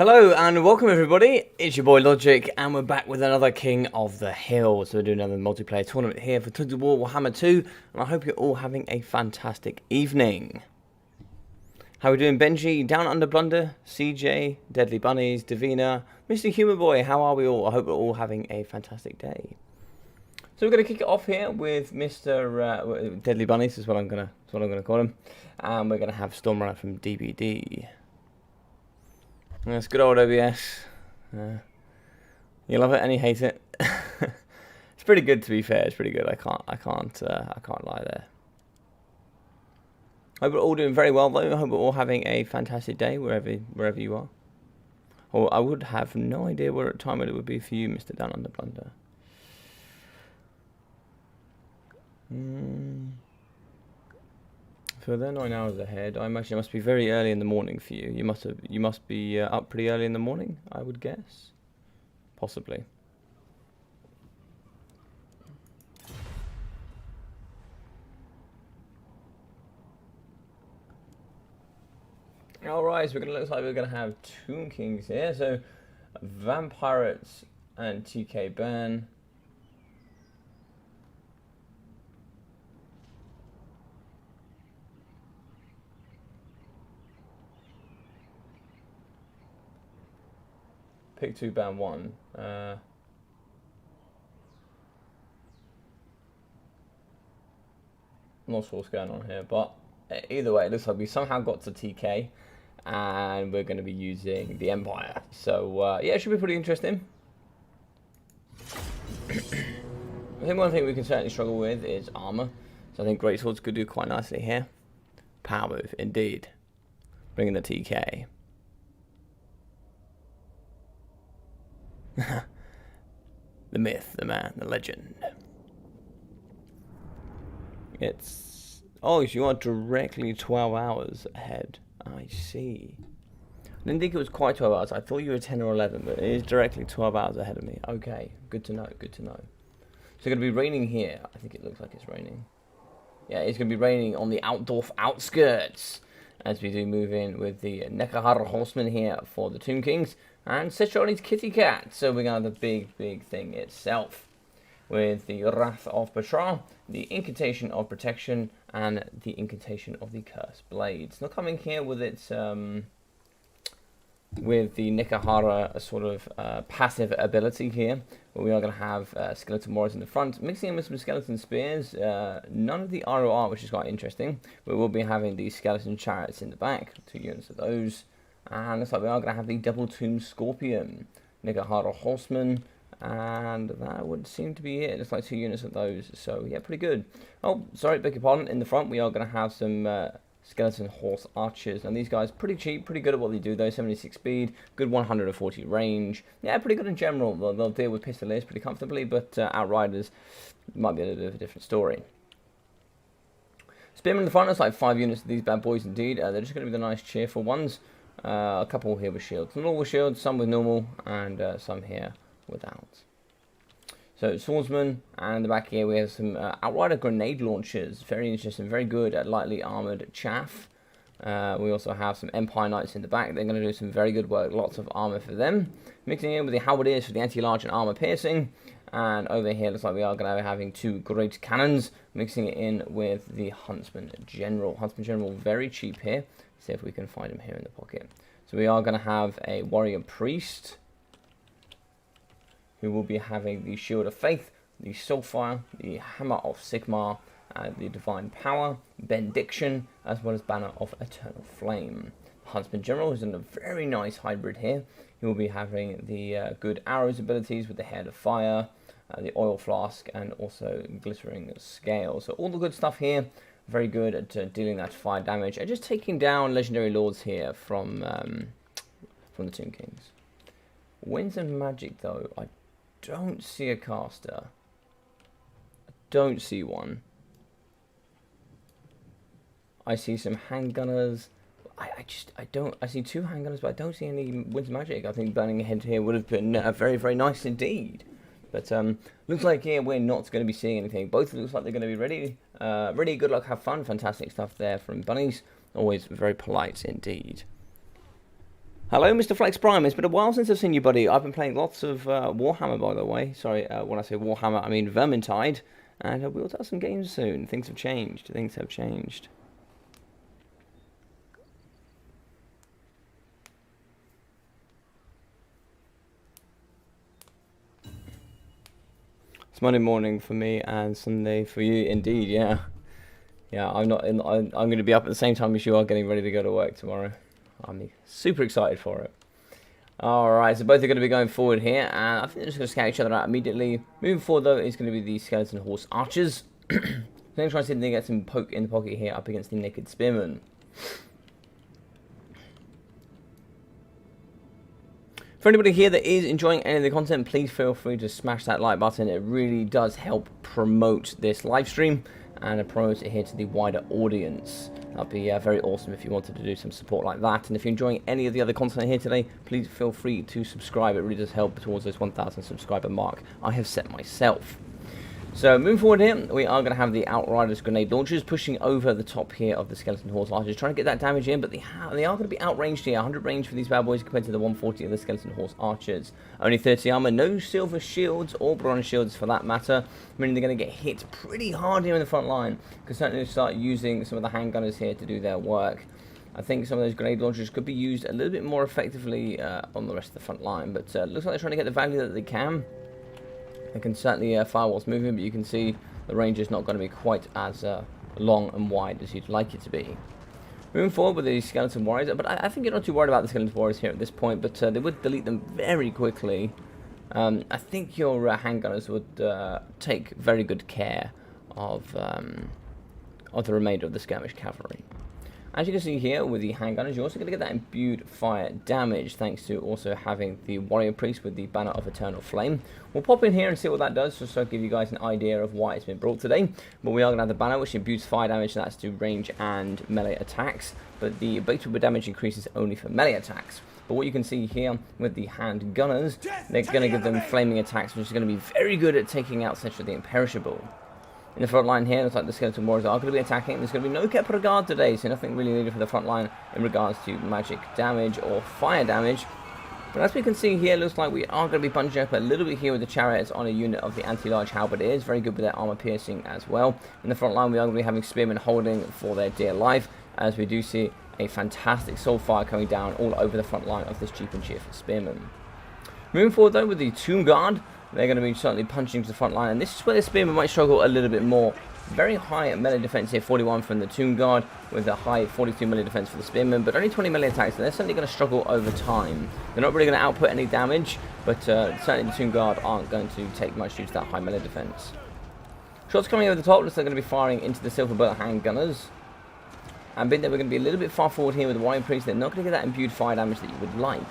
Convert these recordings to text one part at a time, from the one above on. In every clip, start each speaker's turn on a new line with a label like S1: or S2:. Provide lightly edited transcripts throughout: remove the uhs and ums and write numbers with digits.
S1: Hello and welcome everybody, it's your boy Logic and we're back with another King of the Hill. So we're doing another multiplayer tournament here for Total War Warhammer 2 and I hope you're all having a fantastic evening. How are we doing? Benji, Down Under Blunder, CJ, Deadly Bunnies, Davina, Mr. Human Boy, how are we all? I hope we're all having a fantastic day. So we're going to kick it off here with Mr. Deadly Bunnies, is what I'm going to call him. And we're going to have Stormrunner from DBD. That's good old OBS. You love it and you hate it. It's pretty good, to be fair. It's pretty good. I can't lie there. Hope we're all doing very well though. I hope we're all having a fantastic day wherever you are. Or I would have no idea what time it would be for you, Mr. Down Under Blunder. So they're 9 hours ahead. I imagine it must be very early in the morning for you. You must be up pretty early in the morning, I would guess. Possibly. Alright, so looks like we're gonna have Tomb Kings here. So Vampirates and TK Burn. Pick 2, ban 1. I'm not sure what's going on here, but either way, it looks like we somehow got to TK, and we're going to be using the Empire. So yeah, it should be pretty interesting. I think one thing we can certainly struggle with is armor. So I think Greatswords could do quite nicely here. Power move, indeed. Bringing the TK. The myth, the man, the legend. It's... Oh, so you are directly 12 hours ahead. I see. I didn't think it was quite 12 hours. I thought you were 10 or 11, but it is directly 12 hours ahead of me. Okay, good to know, good to know. So it's going to be raining here. I think it looks like it's raining. Yeah, it's going to be raining on the Outdorf outskirts. As we do move in with the Nekahara Horsemen here for the Tomb Kings. And Citroni's Kitty Cat. So we're going to have the big thing itself. With the Wrath of Bashar, the Incantation of Protection, and the Incantation of the Cursed Blades. Now coming here with its with the Nekahara sort of passive ability here, where we are going to have skeleton warriors in the front, mixing in with some skeleton spears, none of the ROR, which is quite interesting. We will be having the skeleton chariots in the back, 2 units of those, and looks like we are going to have the double tomb scorpion, Nekahara horseman, and that would seem to be it. Looks like 2 units of those, so yeah, pretty good. Oh, sorry, beg your pardon, in the front we are going to have some skeleton horse archers, and these guys pretty cheap, pretty good at what they do though. 76 speed, good 140 range. Yeah, pretty good in general. They'll deal with pistoliers pretty comfortably, but outriders might be a little bit of a different story. Spearmen in the front, it's like 5 units of these bad boys indeed. They're just going to be the nice cheerful ones. A couple here with shields, some normal shields, some with normal, and some here without. So swordsman, and in the back here we have some outrider grenade launchers. Very interesting, very good at lightly armored chaff. We also have some Empire Knights in the back. They're going to do some very good work, lots of armor for them. Mixing in with the halberdiers for the anti-large and armor piercing. And over here looks like we are going to be having 2 great cannons, mixing it in with the Huntsman General. Huntsman General very cheap here. Let's see if we can find him here in the pocket. So we are going to have a warrior priest, who will be having the Shield of Faith, the Soulfire, the Hammer of Sigmar, the Divine Power, Benediction, as well as Banner of Eternal Flame. Huntsman General is in a very nice hybrid here. He will be having the good arrows abilities with the Head of Fire, the Oil Flask, and also Glittering Scale. So all the good stuff here. Very good at dealing that fire damage and just taking down legendary lords here from the Tomb Kings. Winds and Magic though, I don't see a caster. I don't see one. I see some handgunners. I see 2 handgunners, but I don't see any Winds and Magic. I think burning ahead here would have been very nice indeed. But looks like here we're not going to be seeing anything. Both looks like they're going to be ready. Really good luck, have fun. Fantastic stuff there from Bunnies. Always very polite indeed. Hello, Mr. Flex Prime. It's been a while since I've seen you, buddy. I've been playing lots of Warhammer, by the way. Sorry, when I say Warhammer, I mean Vermintide. And we'll have some games soon. Things have changed. Things have changed. It's Monday morning for me and Sunday for you, indeed. Yeah, yeah. I'm not. I'm going to be up at the same time as you are, getting ready to go to work tomorrow. I'm super excited for it. Alright, so both are going to be going forward here, and I think they're just going to scout each other out immediately. Moving forward, though, is going to be the Skeleton Horse Archers. I'm going to try and see if they get some poke in the pocket here up against the Naked Spearmen. For anybody here that is enjoying any of the content, please feel free to smash that like button. It really does help promote this live stream and promote it here to the wider audience. That'd be very awesome if you wanted to do some support like that. And if you're enjoying any of the other content here today, please feel free to subscribe. It really does help towards this 1,000 subscriber mark I have set myself. So moving forward here, we are going to have the Outriders grenade launchers pushing over the top here of the Skeleton Horse Archers, trying to get that damage in, but they are going to be outranged here. 100 range for these bad boys compared to the 140 of the Skeleton Horse Archers. Only 30 armor, no silver shields or bronze shields for that matter, meaning they're going to get hit pretty hard here in the front line. Can certainly start using some of the handgunners here to do their work. I think some of those grenade launchers could be used a little bit more effectively on the rest of the front line, but looks like they're trying to get the value that they can. They can certainly fire whilst moving, but you can see the range is not going to be quite as long and wide as you'd like it to be. Moving forward with the Skeleton Warriors, but I think you're not too worried about the Skeleton Warriors here at this point, but they would delete them very quickly. I think your handgunners would take very good care of the remainder of the skirmish cavalry. As you can see here with the handgunners, you're also going to get that imbued fire damage thanks to also having the warrior priest with the banner of eternal flame. We'll pop in here and see what that does, just so I'll give you guys an idea of why it's been brought today. But we are going to have the banner which imbues fire damage, and that's to range and melee attacks. But the base weapon damage increases only for melee attacks. But what you can see here with the handgunners, they're going to give them flaming attacks, which is going to be very good at taking out such as the imperishable. In the front line here, looks like the Skeleton Warriors are going to be attacking. There's going to be no Kept Regard today, so nothing really needed for the front line in regards to magic damage or fire damage. But as we can see here, looks like we are going to be bunching up a little bit here with the chariots on a unit of the anti-large halberdiers. Very good with their armor piercing as well. In the front line, we are going to be having spearmen holding for their dear life, as we do see a fantastic soul fire coming down all over the front line of this cheap and cheerful spearman. Moving forward though with the Tomb Guard, they're going to be certainly punching to the front line, and this is where the spearmen might struggle a little bit more. Very high melee defense here, 41 from the Tomb Guard, with a high 42 melee defense for the spearmen, but only 20 melee attacks, so they're certainly going to struggle over time. They're not really going to output any damage, but certainly the Tomb Guard aren't going to take much due to that high melee defense. Shots coming over the top, looks like they're going to be firing into the Silver Bullet handgunners. And being that we're going to be a little bit far forward here with the Warrior Priest, they're not going to get that imbued fire damage that you would like.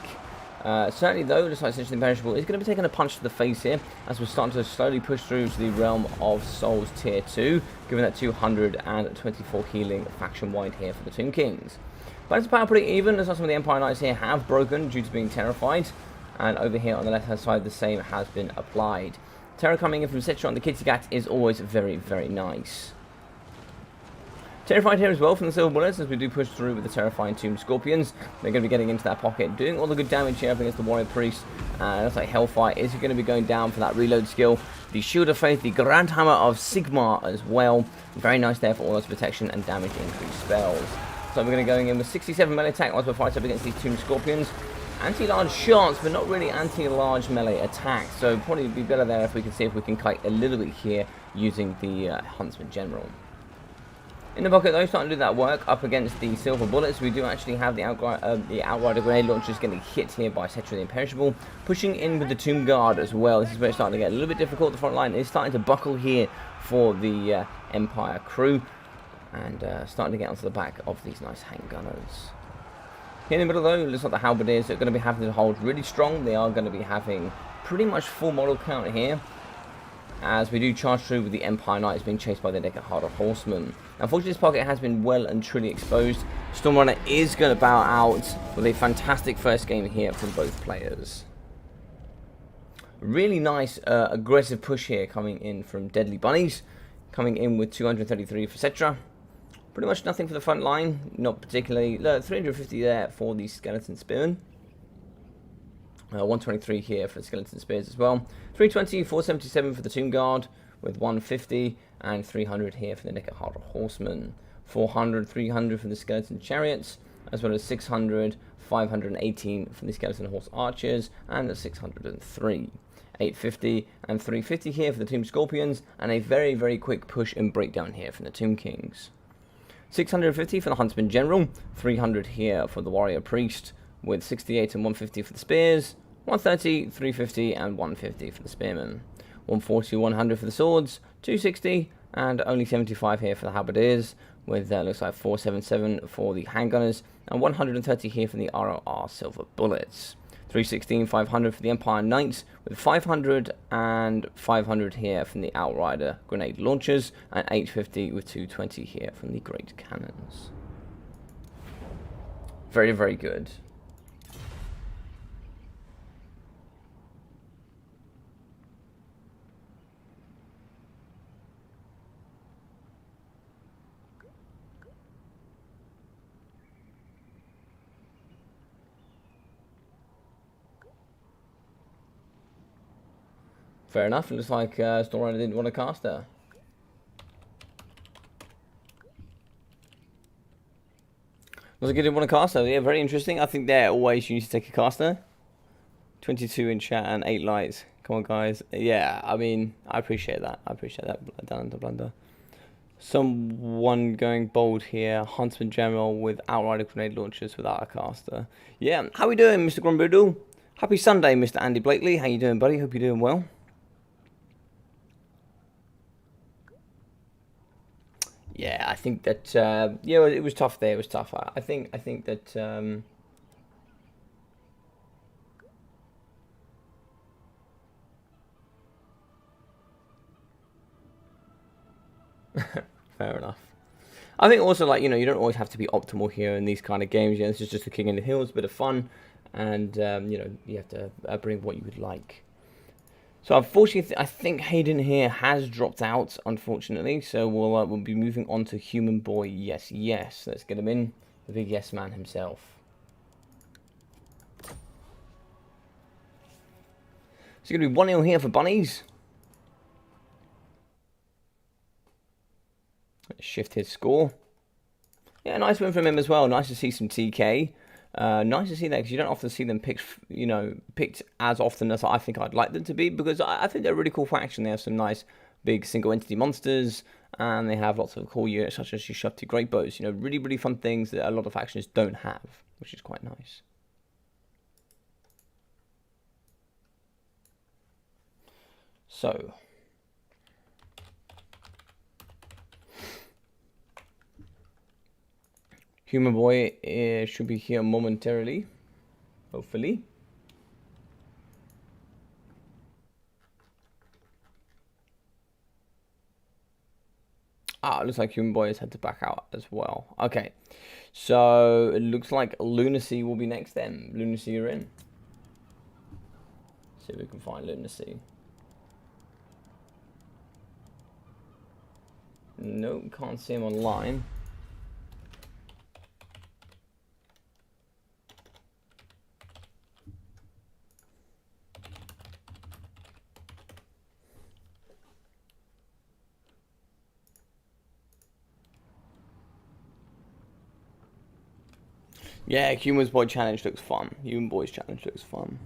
S1: Certainly though, looks like Essentially Imperishable is going to be taking a punch to the face here, as we're starting to slowly push through to the realm of Souls Tier 2, given that 224 healing faction-wide here for the Tomb Kings. But it's power pretty even, as some of the Empire Knights here have broken due to being terrified, and over here on the left-hand side the same has been applied. Terror coming in from Citra on the Kitty Cat is always very, very nice. Terrified here as well from the Silver Bullets, as we do push through with the Terrifying Tomb Scorpions. They're going to be getting into that pocket, doing all the good damage here up against the Warrior Priest. And looks like Hellfire is going to be going down for that reload skill. The Shield of Faith, the Grand Hammer of Sigmar as well. Very nice there for all those protection and damage increase spells. So we're going to go in with 67 melee attack once we fight up against these Tomb Scorpions. Anti-large shots, but not really anti-large melee attacks. So probably be better there if we can see if we can kite a little bit here using the Huntsman General. In the bucket though, starting to do that work up against the Silver Bullets, we do actually have the Outrider Grenade Launchers getting hit here by Citra the Imperishable, pushing in with the Tomb Guard as well. This is where it's starting to get a little bit difficult. The front line is starting to buckle here for the Empire crew, and starting to get onto the back of these nice handgunners. Here in the middle though, looks like the Halberdiers are going to be having to hold really strong. They are going to be having pretty much full model count here, as we do charge through with the Empire Knights being chased by the Neckarharder Horsemen. Unfortunately, this pocket has been well and truly exposed. Stormrunner is going to bow out with a fantastic first game here from both players. Really nice aggressive push here coming in from Deadly Bunnies, coming in with 233 for Citra. Pretty much nothing for the front line, not particularly. 350 there for the Skeleton Spearmen. 123 here for the Skeleton Spears as well. 320, 477 for the Tomb Guard, with 150 and 300 here for the Necroharder Horsemen. 400, 300 for the Skeleton Chariots, as well as 600, 518 for the Skeleton Horse Archers, and 603. 850 and 350 here for the Tomb Scorpions, and a very, very quick push and breakdown here from the Tomb Kings. 650 for the Huntsman General, 300 here for the Warrior Priest, with 68 and 150 for the Spears, 130, 350 and 150 for the Spearmen. 140, 100 for the Swords, 260 and only 75 here for the Halberdiers, with looks like 477 for the Handgunners, and 130 here for the ROR Silver Bullets. 316, 500 for the Empire Knights, with 500 and 500 here from the Outrider Grenade Launchers, and 850 with 220 here from the Great Cannons. Very, very good. Fair enough. It looks like Stormrider didn't want to cast her. Looks like he didn't want to cast her. Yeah, very interesting. I think they're always you need to take a caster. 22 in chat and 8 lights. Come on, guys. Yeah, I mean, I appreciate that. I appreciate that. Down the blunder. Someone going bold here. Huntsman General with Outrider Grenade Launchers without a caster. Yeah, how we doing, Mr. Grumboodle? Happy Sunday, Mr. Andy Blakely. How you doing, buddy? Hope you're doing well. Yeah, I think that yeah, it was tough there. It was tough. I think that fair enough. I think also, like, you know, you don't always have to be optimal here in these kind of games. You know, this is just a King in the Hills, bit of fun, and you know, you have to bring what you would like. So unfortunately, I think Hayden here has dropped out, unfortunately. So we'll be moving on to Human Boy. Yes, yes. Let's get him in. The big yes man himself. So going to be 1-0 here for Bunnies. Let's shift his score. Yeah, nice win from him as well. Nice to see some TK. Nice to see that, because you don't often see them picked, you know, picked as often as I think I'd like them to be, because I think they're a really cool faction. They have some nice big single entity monsters, and they have lots of cool units such as your Shufti Great Bows. You know, really, really fun things that a lot of factions don't have, which is quite nice. So Human Boy should be here momentarily, hopefully. Ah, it looks like Human Boy has had to back out as well. Okay, so it looks like Lunacy will be next then. Lunacy, you're in. See if we can find Lunacy. Nope, can't see him online. Yeah, Human Boy challenge looks fun. Human Boy's challenge looks fun.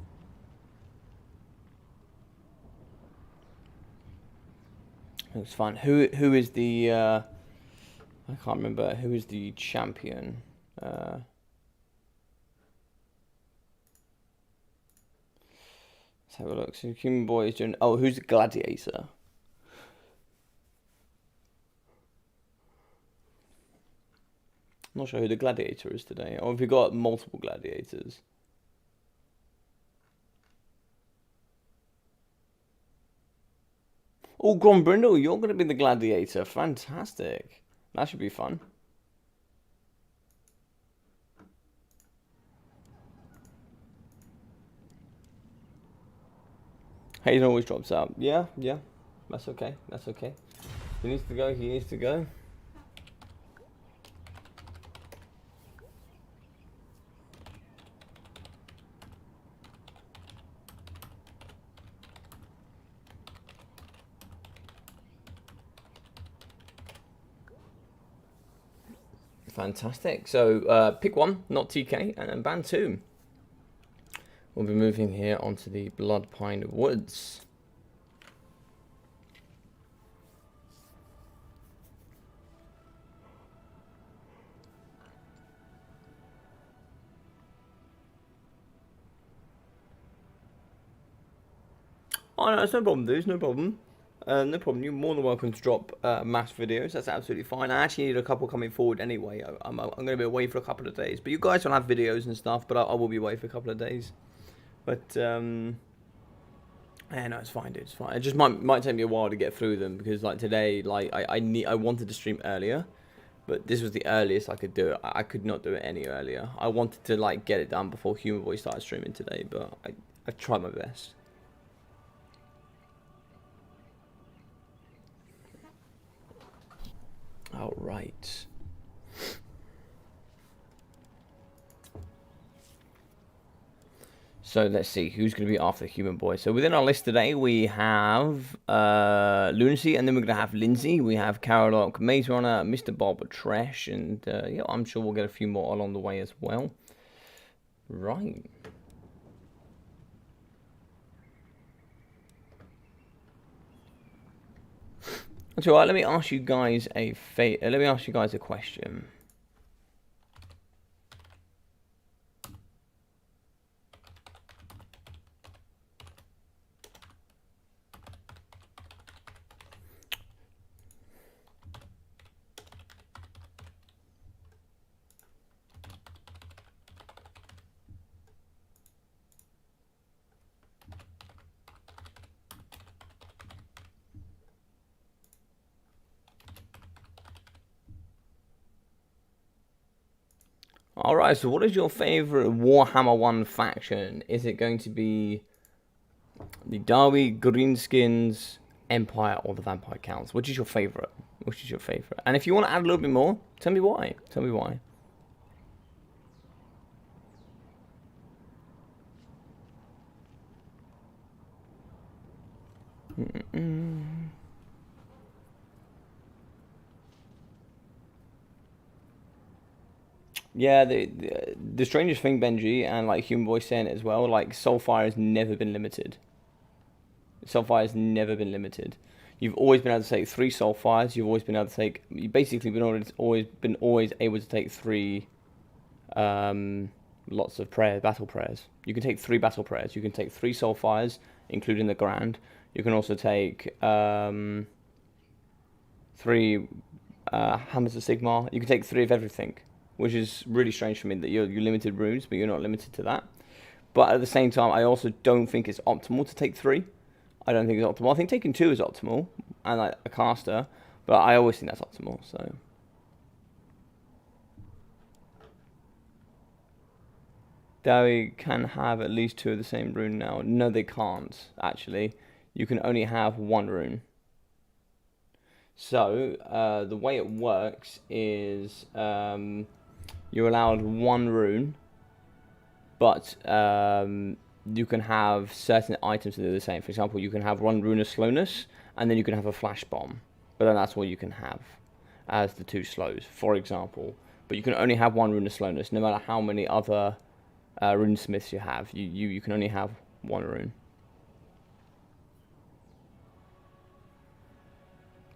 S1: Looks fun. Who is the I can't remember who is the champion. Let's have a look. So Human Boy is doing, oh, who's the gladiator? I'm not sure who the gladiator is today. Or have we got multiple gladiators? Oh, Grombrindle, you're going to be the gladiator. Fantastic. That should be fun. Hayden always drops out. Yeah, yeah. That's okay. That's okay. He needs to go. He needs to go. Fantastic. So pick one, not TK, and then ban two. We'll be moving here onto the Blood Pine Woods. Oh no, it's no problem, dudes, no problem. No problem, you're more than welcome to drop mass videos, that's absolutely fine. I actually need a couple coming forward anyway. I'm going to be away for a couple of days. But you guys don't have videos and stuff, but I will be away for a couple of days. But, yeah, no, it's fine, dude, it's fine. It just might take me a while to get through them, because, like, today, like, I wanted to stream earlier, but this was the earliest I could do it. I could not do it any earlier. I wanted to, like, get it done before Human Boy started streaming today, but I've tried my best. All right. So let's see who's going to be after the Human Boy. So within our list today, we have Lunacy, and then we're going to have Lindsay. We have Carolock, Maze Runner, Mr. Bob, Tresh, and yeah, I'm sure we'll get a few more along the way as well. Right. That's all right. Let me ask you guys a question. Alright, so what is your favourite Warhammer 1 faction? Is it going to be the Darby, Greenskins, Empire, or the Vampire Counts? Which is your favourite? Which is your favourite? And if you want to add a little bit more, tell me why. Tell me why. Yeah, the strangest thing, Benji, and like Human Boy saying it as well, like Soulfire has never been limited. Soulfire has never been limited. You've always been able to take 3 Soulfires. You've always been able to take. You've basically been always able to take 3 lots of battle prayers. You can take 3 battle prayers. You can take 3 Soulfires, including the Grand. You can also take 3 Hammers of Sigmar. You can take 3 of everything, which is really strange for me that you're limited runes, but you're not limited to that. But at the same time, I also don't think it's optimal to take 3. I don't think it's optimal. I think taking 2 is optimal, and like a caster, but I always think that's optimal. So they can have at least 2 of the same rune now. No, they can't actually. You can only have 1 rune. So the way it works is you're allowed 1 rune, but you can have certain items that are the same. For example, you can have 1 rune of slowness, and then you can have a flash bomb. But then that's all you can have as the 2 slows, for example. But you can only have 1 rune of slowness, no matter how many other runesmiths you have. You can only have 1 rune.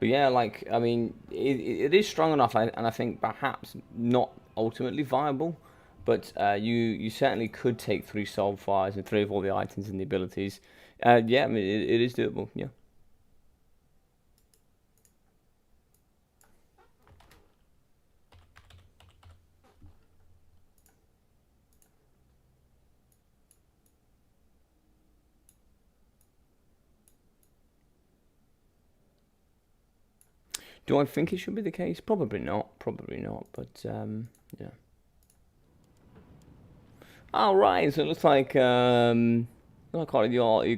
S1: But yeah, like, I mean, it is strong enough, and I think perhaps not ultimately viable. But you certainly could take 3 Soulfires and 3 of all the items and the abilities. Yeah, I mean, it is doable, yeah. Do I think it should be the case? Probably not, but yeah. Alright, so it looks like you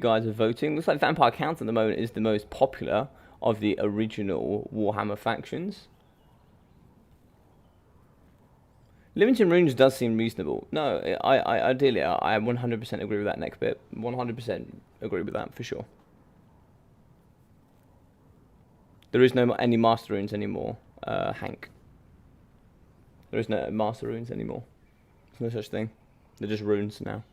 S1: guys are voting. Looks like Vampire Count at the moment is the most popular of the original Warhammer factions. Limiting runes does seem reasonable. No, I ideally, I 100% agree with that next bit. 100% agree with that, for sure. There is no any master runes anymore, Hank. There is no master runes anymore. There's no such thing. They're just runes now.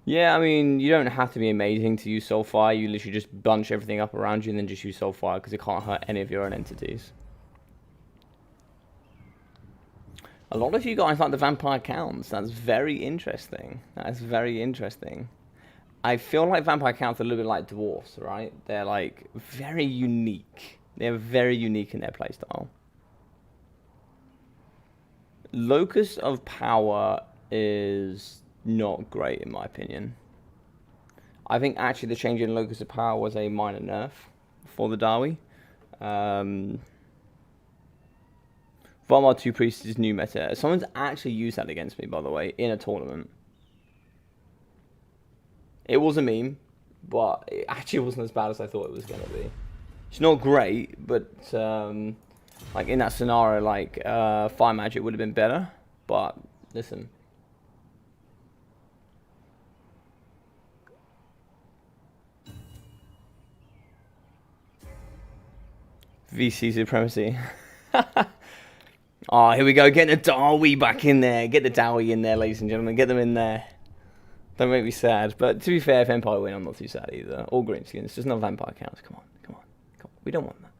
S1: Yeah, I mean, you don't have to be amazing to use Soulfire. You literally just bunch everything up around you and then just use Soulfire because it can't hurt any of your own entities. A lot of you guys like the vampire counts. That's very interesting. That's very interesting. I feel like vampire counts are a little bit like dwarfs, right? They're like very unique. They're very unique in their playstyle. Locus of Power is not great in my opinion. I think actually the change in Locus of Power was a minor nerf for the Dawi. Varmar 2 Priest is new meta. Someone's actually used that against me, by the way, in a tournament. It was a meme, but it actually wasn't as bad as I thought it was going to be. It's not great, but like in that scenario, like Fire Magic would have been better. But listen. VC supremacy. Oh, here we go. Getting the Dawi back in there. Get the Dawi in there, ladies and gentlemen. Get them in there. Don't make me sad. But to be fair, if Empire win, I'm not too sad either. All greenskins. Just no vampire counts. Come on. Come on. Come on. We don't want that.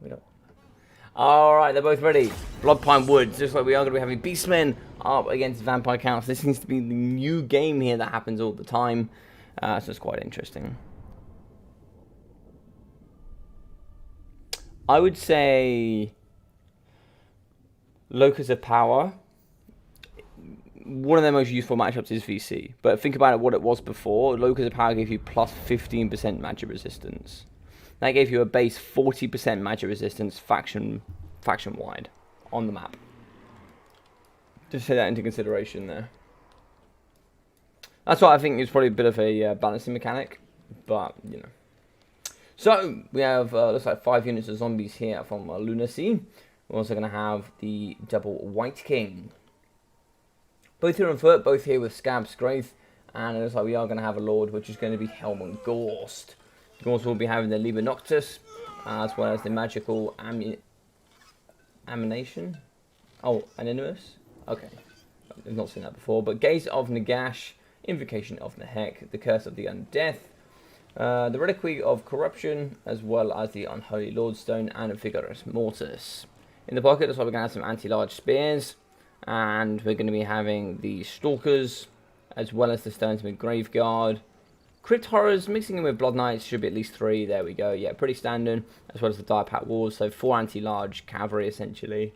S1: We don't want that. Alright, they're both ready. Bloodpine Woods. Just like we are going to be having Beastmen up against vampire counts. This seems to be the new game here that happens all the time. So it's quite interesting. I would say Locus of Power, one of their most useful matchups is VC. But think about it, what it was before. Locus of Power gave you plus 15% magic resistance. That gave you a base 40% magic resistance faction-wide on the map. Just take that into consideration there. That's why I think it's probably a bit of a balancing mechanic. But, you know. So, we have, looks like 5 units of zombies here from Lunacy. We're also going to have the double White King. Both here on foot, both here with Scab Scraith. And it looks like we are going to have a Lord, which is going to be Helmut Gorst. Gorst will be having the Liber Noctis, as well as the magical Amination. Oh, Anonymous? Okay. I've not seen that before. But Gaze of Nagash, Invocation of Nehek, the Curse of the Undeath. The Reliquary of Corruption, as well as the Unholy Lordstone and a Vigorous Mortis. In the pocket, looks like we're going to have some anti-large spears, and we're going to be having the Stalkers, as well as the Stonesmith Graveguard. Crypt Horrors, mixing in with Blood Knights, should be at least 3, there we go, yeah, pretty standard, as well as the Die Pack Walls, so 4 anti-large cavalry, essentially.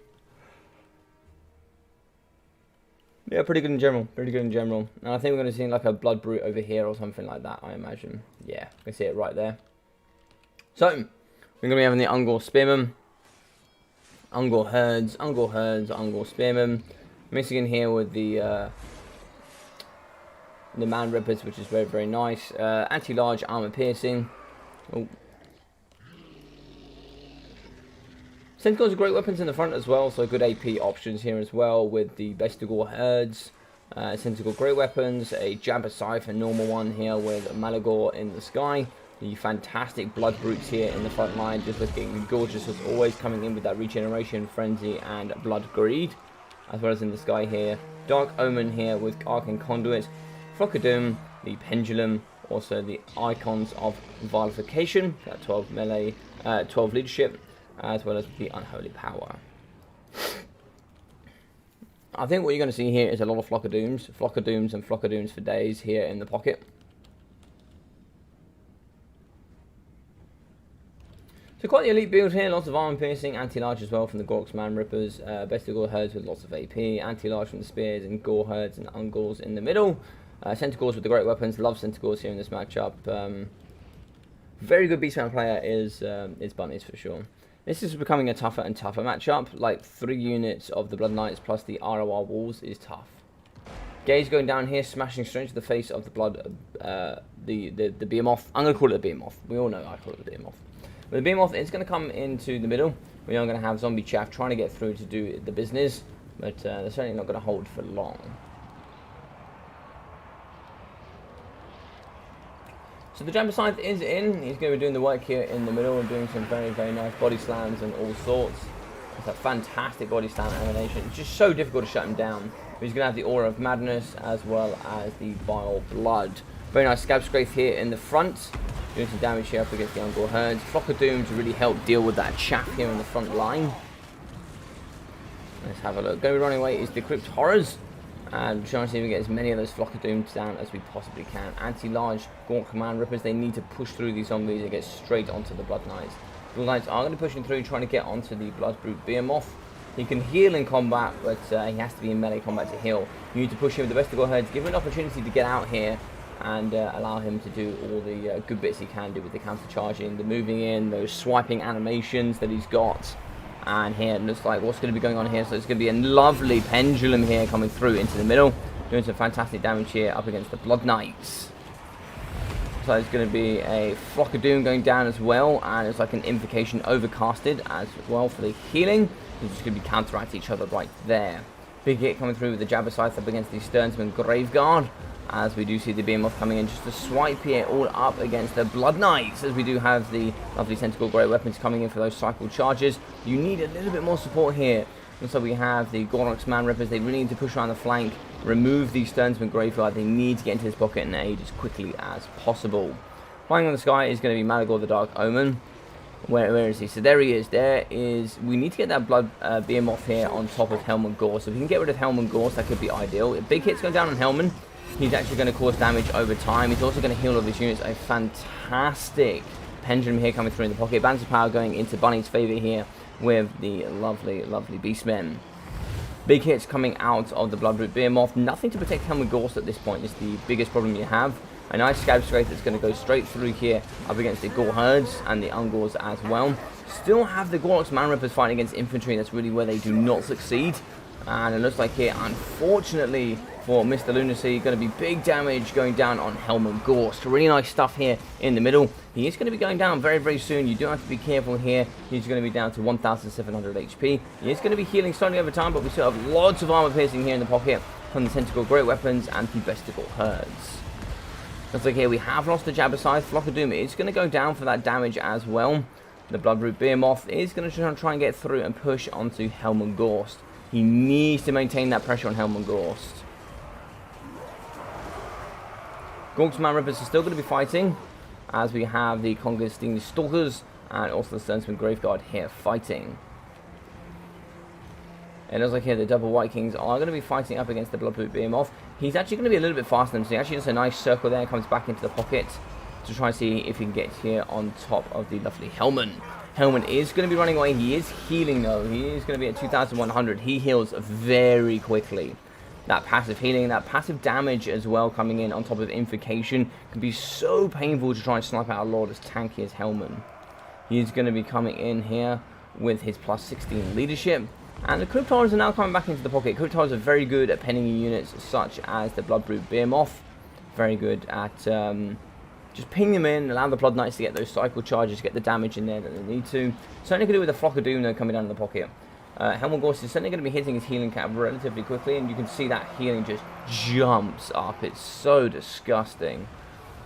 S1: Yeah, pretty good in general. Pretty good in general. And I think we're going to see like a Blood Brute over here or something like that, I imagine. Yeah, we can see it right there. So, we're going to be having the Ungor Spearmen. Ungor Herds, Ungor Herds, Ungor Spearmen. Mixing in here with the Man Rippers, which is very, very nice. Anti-large Armor Piercing. Oh. Sentinels are great weapons in the front as well, so good AP options here as well with the Bestigor Herds. Sentinel great weapons, a Jabber Scythe, a normal one here with Malagor in the sky. The fantastic Blood Brutes here in the front line, just looking gorgeous as always, coming in with that Regeneration, Frenzy and Blood Greed. As well as in the sky here, Dark Omen here with Arcane Conduit, Flock of Doom, the Pendulum, also the Icons of Vilification, that 12 melee, 12 leadership, as well as the Unholy Power. I think what you're going to see here is a lot of Flock of Dooms and Flock of Dooms for days here in the pocket. So quite the elite build here, lots of armor piercing, anti-large as well from the Gorks Man Rippers, Bestigor Herds with lots of AP, anti-large from the Spears and Gore Herds and Ungors in the middle. Centaurs with the great weapons, love Centaurs here in this matchup. Very good Beastman player is Bunnies for sure. This is becoming a tougher and tougher matchup. Like 3 units of the Blood Knights plus the ROR Walls is tough. Gaze going down here, smashing straight to the face of the Blood, the Behemoth. I'm going to call it a Behemoth. We all know I call it a Behemoth. But the Behemoth is going to come into the middle. We are going to have Zombie Chaff trying to get through to do the business. But they're certainly not going to hold for long. So the Jabbercythe is in. He's going to be doing the work here in the middle and doing some very, very nice body slams and all sorts. It's a fantastic body slam animation. It's just so difficult to shut him down. But he's going to have the Aura of Madness as well as the Vile Blood. Very nice Scab Scrape here in the front. Doing some damage here up against the Ungor Herds. Flock of Doom to really help deal with that chaff here in the front line. Let's have a look. Going to be running away is the Crypt Horrors. And trying to see if we get as many of those Flock of Doom down as we possibly can. Anti-large Gaunt Command Rippers, they need to push through these zombies and get straight onto the Blood Knights. Blood Knights are going to be pushing through, trying to get onto the Blood Brute Behemoth. He can heal in combat, but he has to be in melee combat to heal. You need to push him with the Vestigal Herds, give him an opportunity to get out here, and allow him to do all the good bits he can do with the counter-charging, the moving in, those swiping animations that he's got. And here it looks like what's going to be going on here. So it's going to be a lovely pendulum here coming through into the middle, doing some fantastic damage here up against the Blood Knights. So it's going to be a Flock of Doom going down as well, and it's like an Invocation overcasted as well for the healing. It's just going to be counteract each other right there. Big hit coming through with the Jabbercythe up against the Sternsman Graveguard, as we do see the Behemoth coming in just to swipe here all up against the Blood Knights, as we do have the lovely Tentacle Grey weapons coming in for those cycle charges. You need a little bit more support here. And so we have the Gornox Man Rippers. They really need to push around the flank, remove the Sternsman Graveguard. They need to get into his pocket and aid as quickly as possible. Flying on the sky is going to be Malagor the Dark Omen. Where is he? So there he is. We need to get that Blood Behemoth here on top of Helman Gorse. So if we can get rid of Helman Gorse, that could be ideal. A big hit's going down on Helman. He's actually going to cause damage over time. He's also going to heal all of his units. A fantastic pendulum here coming through in the pocket. Balance of power going into Bunny's favour here with the lovely, lovely Beastmen. Big hits coming out of the Blood Brute Behemoth. Nothing to protect Helman Gorse at this point is the biggest problem you have. A nice Scab Scrape that's going to go straight through here up against the Gore Herds and the Ungors as well. Still have the Gorlox Man Rippers fighting against infantry. That's really where they do not succeed. And it looks like here, unfortunately for Mr. Lunacy, going to be big damage going down on Helman Gorse. Really nice stuff here in the middle. He is going to be going down very, very soon. You do have to be careful here. He's going to be down to 1,700 HP. He is going to be healing slowly over time, but we still have lots of armor piercing here in the pocket from the Tentacle Great Weapons and the Vestigal Herds. Looks like here we have lost the Jabbercythe. Flock of Doom is going to go down for that damage as well. The Blood Brute Behemoth is going to try and get through and push onto Helman Gorse. He needs to maintain that pressure on Helman Gorse. Gork's Man Rippers are still going to be fighting, as we have the Congestine Stalkers and also the Sternsman Graveguard here fighting. It looks like here the Double White Kings are going to be fighting up against the Blood Brute Behemoth. He's actually going to be a little bit faster than them, so he actually does a nice circle there, comes back into the pocket to try and see if he can get here on top of the lovely Helman. Helman is going to be running away. He is healing though. He is going to be at 2,100. He heals very quickly. That passive healing, that passive damage as well coming in on top of Invocation can be so painful to try and snipe out a Lord as tanky as Helman. He's going to be coming in here with his plus 16 leadership. And the Crypt Horrors are now coming back into the pocket. Crypt Horrors are very good at penning units such as the Blood Brute Behemoth. Very good at just ping them in, allow the Blood Knights to get those cycle charges, get the damage in there that they need to. Certainly could do with a Flock of Doom though coming down in the pocket. Helman Gorse is certainly going to be hitting his healing cap relatively quickly, and you can see that healing just jumps up. It's so disgusting.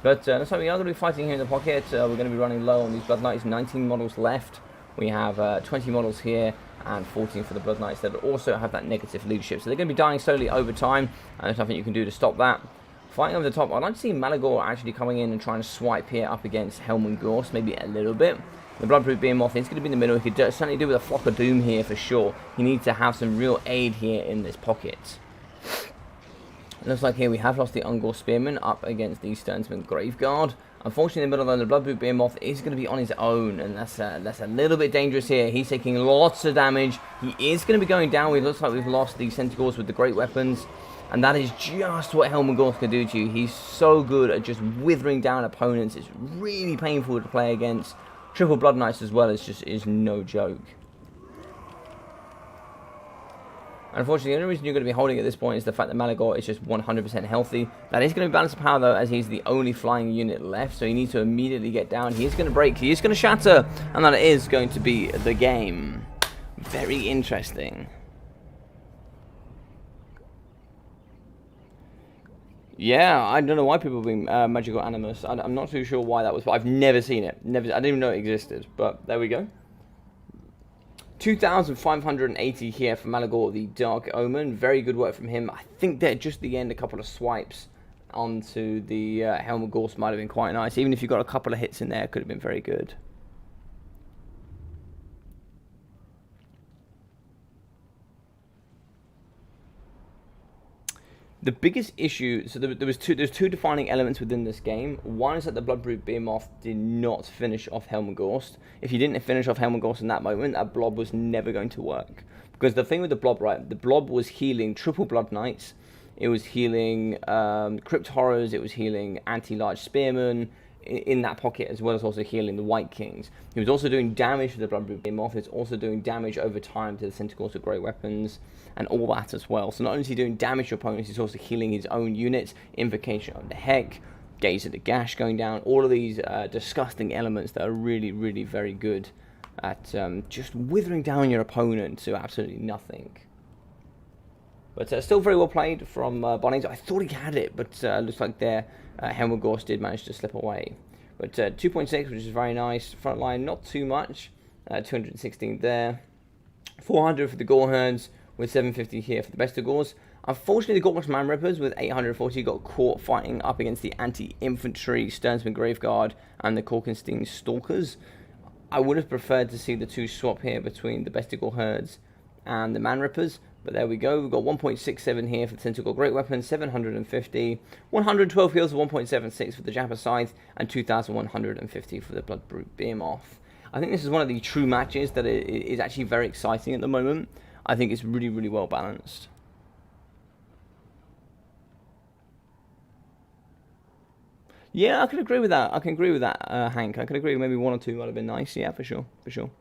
S1: But looks like we are going to be fighting here in the pocket. We're going to be running low on these Blood Knights. 19 models left. We have 20 models here and 14 for the Blood Knights that also have that negative leadership. So they're going to be dying slowly over time, and there's nothing you can do to stop that. Fighting over the top, I'd like to see Malagor actually coming in and trying to swipe here up against Helman Gorse, maybe a little bit. The Blood Brute Behemoth is going to be in the middle. He could certainly do with a Flock of Doom here for sure. He needs to have some real aid here in this pocket. It looks like here we have lost the Ungor Spearman up against the Sternsman Graveguard. Unfortunately, in the middle though, the Blood Brute Behemoth is going to be on his own, and that's a little bit dangerous here. He's taking lots of damage. He is going to be going down. It looks like we've lost the Centaurs with the Great Weapons, and that is just what Helman Gorse can do to you. He's so good at just withering down opponents. It's really painful to play against. Triple Blood Knights as well is no joke. Unfortunately, the only reason you're going to be holding at this point is the fact that Malagor is just 100% healthy. That is going to be Balance of Power, though, as he's the only flying unit left, so he needs to immediately get down. He is going to break, he is going to shatter, and that is going to be the game. Very interesting. Yeah, I don't know why people are being magical animus. I'm not too sure why that was, but I've never seen it. Never, I didn't even know it existed. But there we go. 2,580 here for Malagor, the Dark Omen. Very good work from him. I think that just the end, a couple of swipes onto the Helm of Gorse might have been quite nice. Even if you got a couple of hits in there, it could have been very good. The biggest issue, so there's two defining elements within this game. One is that the Bloodbrute Behemoth did not finish off Helmgorst. If you didn't finish off Helmgorst in that moment, that blob was never going to work. Because the thing with the blob, right, the blob was healing triple Blood Knights, it was healing Crypt Horrors, it was healing Anti-Large Spearmen in that pocket, as well as also healing the White Kings. He was also doing damage to the Bloodbrute Behemoth, it's also doing damage over time to the Centaurs of Great Weapons, and all that as well. So not only is he doing damage to opponents, he's also healing his own units. Invocation of the Heck, Gaze of the Gash going down, all of these disgusting elements that are really, really very good at just withering down your opponent to absolutely nothing. But still very well played from Bonings. I thought he had it, but looks like their Helmut Gorse did manage to slip away. But 2.6, which is very nice. Front line, not too much. 216 there. 400 for the Gorehorns, with 750 here for the Best of Gores. Unfortunately, the Gorgosh Man Rippers with 840 got caught fighting up against the anti-infantry Sternsman Graveguard and the Korkenstein Stalkers. I would have preferred to see the two swap here between the Best of Gore Herds and the Man Rippers, but there we go. We've got 1.67 here for the Tentacle Great Weapon, 750, 112 heals, 1.76 for the Jappa Scythe, and 2,150 for the Bloodbrute Behemoth. I think this is one of the true matches that is actually very exciting at the moment. I think it's really, really well balanced. Yeah, I can agree with that. I can agree with that, Hank. I can agree. Maybe one or two might have been nice. Yeah, for sure. For sure.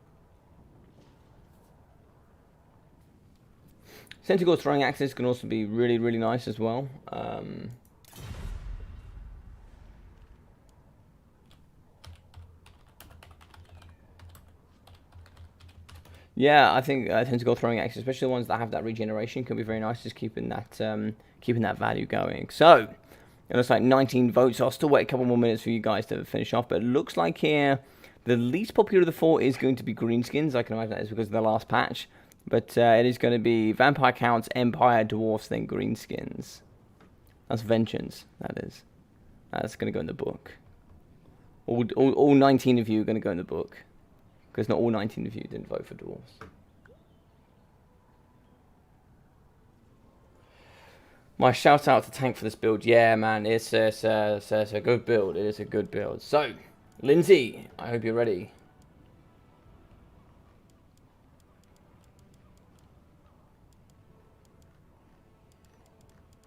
S1: Centaur's throwing axes can also be really, really nice as well. Yeah, I think tentacle throwing axes, especially the ones that have that regeneration, can be very nice. Just keeping that value going. So it looks like 19 votes. I'll still wait a couple more minutes for you guys to finish off. But it looks like here the least popular of the four is going to be Greenskins. I can imagine that is because of the last patch. But it is going to be Vampire Counts, Empire, Dwarfs, then Greenskins. That's Vengeance, that is. That's going to go in the book. All 19 of you are going to go in the book. Because not all 19 of you didn't vote for Dwarfs. My shout out to Tank for this build. Yeah, man, it's a good build. It is a good build. So, Lindsay, I hope you're ready.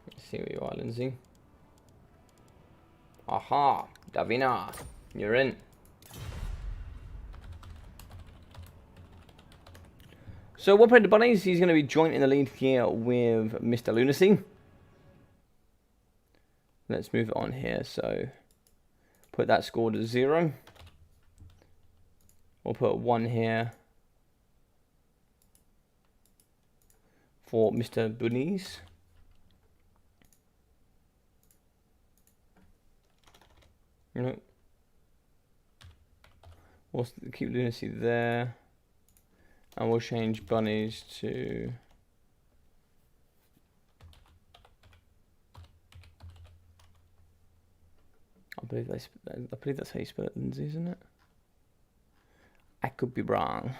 S1: Let's see where you are, Lindsay. Aha, Davina, you're in. So we'll play the Bunnies. He's going to be joint in the lead here with Mr. Lunacy. Let's move it on here. So put that score to 0. We'll put 1 here for Mr. Bunnies. No. We'll keep Lunacy there. And we'll change Bunnies to... I believe that's how you spell it, Lindsay, isn't it? I could be wrong.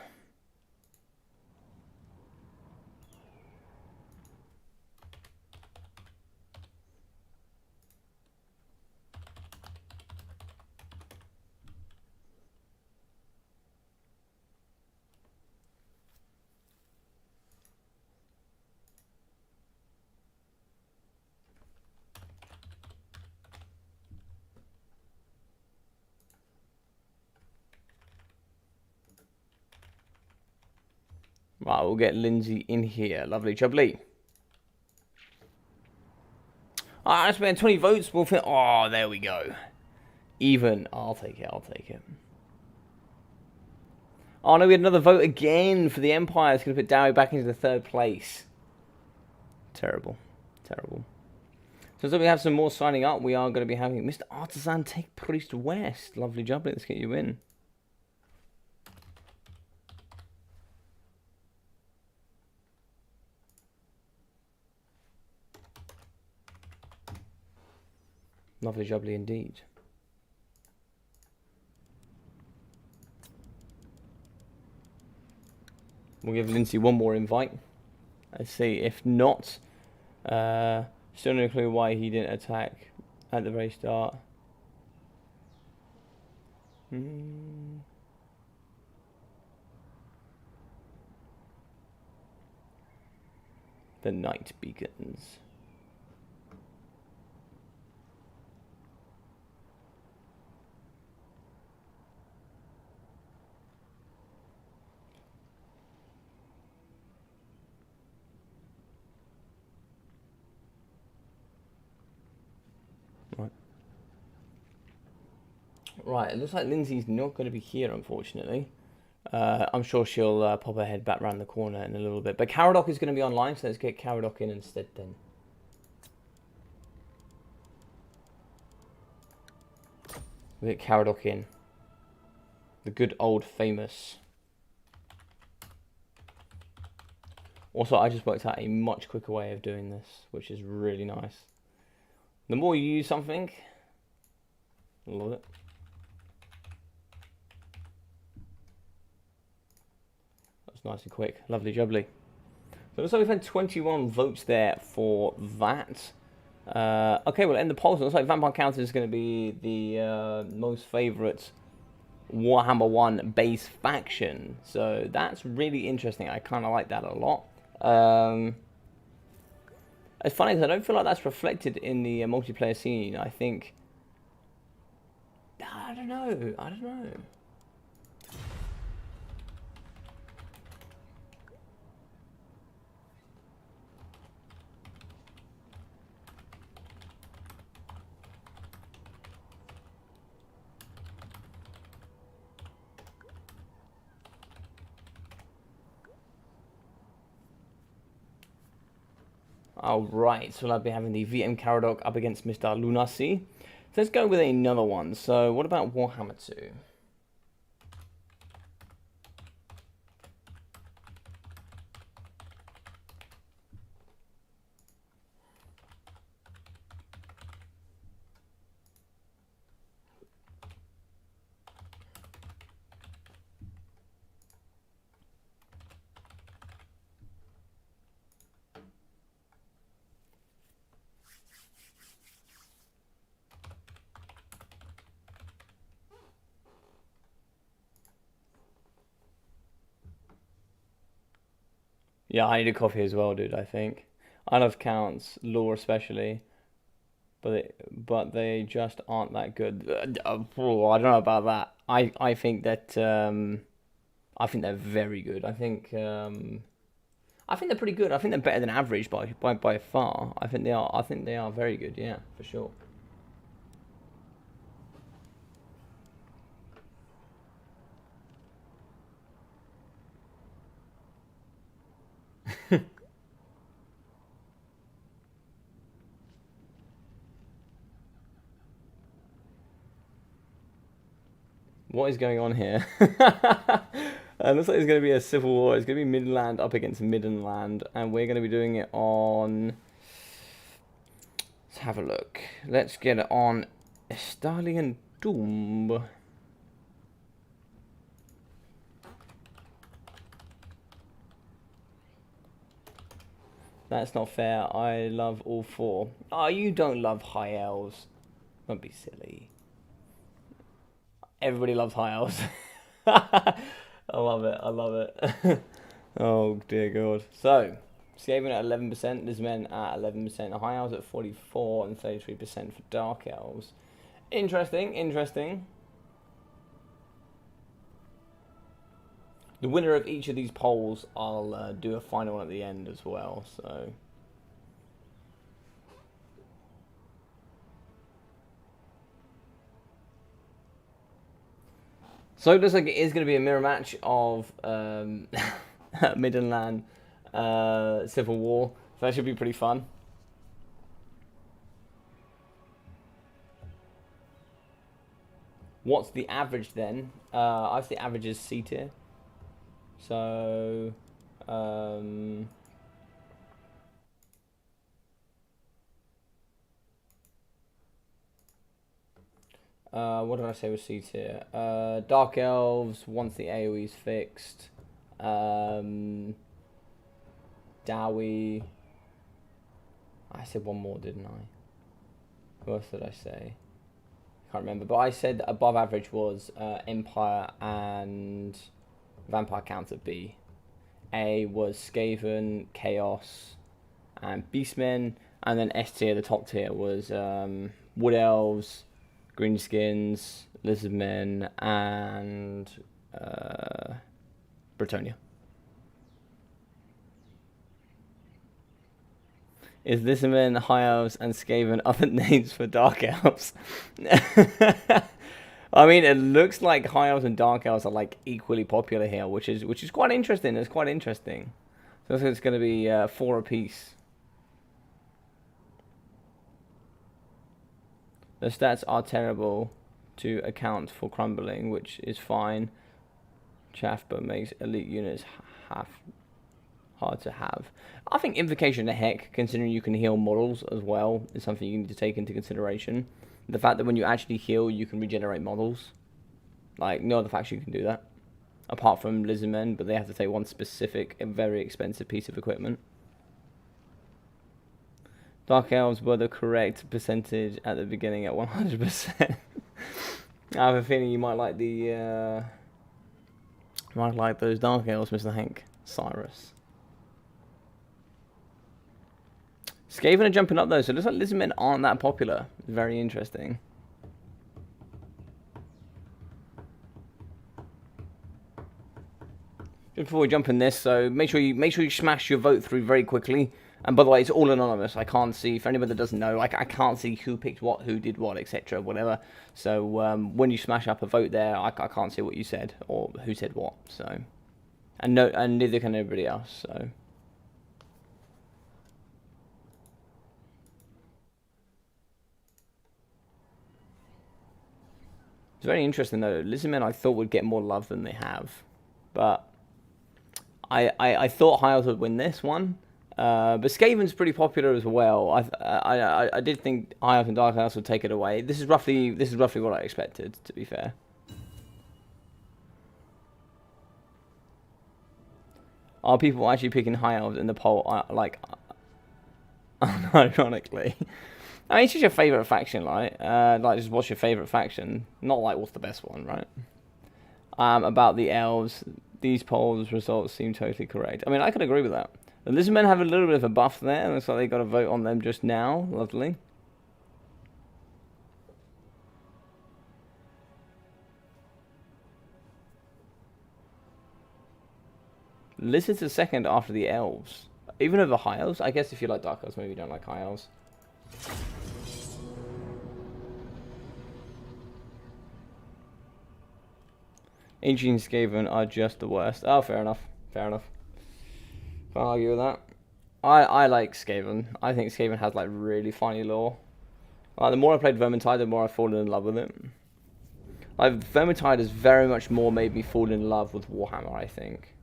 S1: Right, we'll get Lindsay in here. Lovely, jubbly. Alright, that's been 20 votes. We'll fit. Oh, there we go. Even. I'll take it. I'll take it. Oh no, we had another vote again for the Empire. It's going to put Dowie back into the 3rd place. Terrible. Terrible. So we have some more signing up. We are going to be having Mr. Artisan take Priest West. Lovely job. Let's get you in. Lovely jubbly indeed. We'll give Lindsay one more invite. Let's see. If not, still no clue why he didn't attack at the very start. The night beacons. Right, it looks like Lindsay's not going to be here, unfortunately. I'm sure she'll pop her head back around the corner in a little bit. But Caradoc is going to be online, so let's get Caradoc in instead then. We'll get Caradoc in. The good old famous. Also, I just worked out a much quicker way of doing this, which is really nice. The more you use something, I love it. Nice and quick. Lovely jubbly. So it looks like we've had 21 votes there for that. Okay, we'll end the polls. It looks like Vampire Counter is going to be the most favourite Warhammer 1 base faction. So that's really interesting. I kind of like that a lot. It's funny because I don't feel like that's reflected in the multiplayer scene. I think... I don't know. Alright, so I'll be having the VM Caradoc up against Mr. Lunasi. So let's go with another one. So what about Warhammer 2? Yeah, I need a coffee as well, dude, I think. I love counts, lore especially, but they just aren't that good. I don't know about that. I think that I think they're very good. I think they're pretty good. I think they're better than average by far. I think they are very good, yeah, for sure. What is going on here? Looks like it's going to be a civil war. It's going to be Midland up against Middenland, and we're going to be doing it on... Let's have a look. Let's get it on Estalian Doom. That's not fair. I love all four. Oh, you don't love high elves. Don't be silly. Everybody loves high elves. I love it. Oh dear God. So, Skaven at 11%, there's men at 11%, high elves at 44 and 33% for dark elves. Interesting. The winner of each of these polls, I'll do a final one at the end as well. So it looks like it is going to be a mirror match of Midland Civil War. So that should be pretty fun. What's the average then? I say average is C tier. So, what did I say was C tier? Dark Elves, once the AoE is fixed. Dowie. I said one more, didn't I? What else did I say? Can't remember. But I said above average was Empire and Vampire Counter B. A was Skaven, Chaos, and Beastmen. And then S tier, the top tier, was Wood Elves, Greenskins, Lizardmen, and Bretonia. Is Lizardmen, High Elves, and Skaven other names for Dark Elves? I mean, it looks like High Elves and Dark Elves are like equally popular here, which is quite interesting. It's quite interesting. So it's going to be 4 apiece. The stats are terrible to account for crumbling, which is fine. Chaff, but makes elite units hard to have. I think Invocation the heck, considering you can heal models as well, is something you need to take into consideration. The fact that when you actually heal, you can regenerate models. Like, no other faction can do that. Apart from Lizardmen, but they have to take one specific and very expensive piece of equipment. Dark Elves were the correct percentage at the beginning at 100%. I have a feeling you might like the... might like those Dark Elves, Mr. Hank. Cyrus. Skaven are jumping up though, so it looks like Lizardmen aren't that popular. Very interesting. Just before we jump in this, so make sure you smash your vote through very quickly. And by the way, it's all anonymous. I can't see, for anybody that doesn't know, I can't see who picked what, who did what, etc., whatever. So when you smash up a vote there, I can't see what you said or who said what. So, and neither can everybody else. So. It's very interesting though. Lizardmen I thought would get more love than they have, but I thought High Elves would win this one. But Skaven's pretty popular as well. I did think High Elves and Dark Elves would take it away. This is roughly what I expected, to be fair. Are people actually picking High Elves in the poll? Like, ironically. I mean, it's just your favourite faction, right? Like, just what's your favourite faction? Not like, what's the best one, right? About the elves, these polls results seem totally correct. I mean, I could agree with that. The Lizardmen have a little bit of a buff there. Looks like they got a vote on them just now. Lovely. Lizards are second after the elves. Even over High Elves. I guess if you like Dark Elves, maybe you don't like High Elves. Ancient Skaven are just the worst. Oh, fair enough. Fair enough. Can't argue with that. I like Skaven. I think Skaven has like really funny lore. Like, the more I played Vermintide, the more I've fallen in love with it. Like, Vermintide has very much more made me fall in love with Warhammer, I think.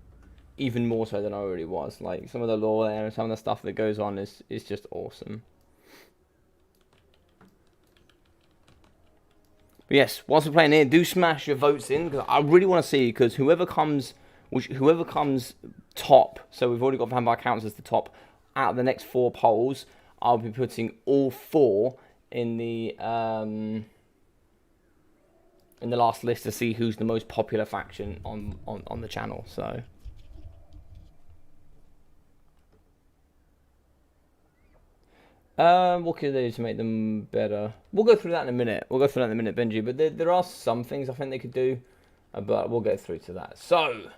S1: Even more so than I already was. Like, some of the lore there and some of the stuff that goes on is just awesome. But yes, whilst we're playing here, do smash your votes in, because I really want to see, because whoever comes top, so we've already got Vampire Counts as the top, out of the next 4 polls, I'll be putting all 4 in the last list to see who's the most popular faction on the channel. So what can they do to make them better? We'll go through that in a minute. Benji. But there are some things I think they could do, but we'll go through to that. So,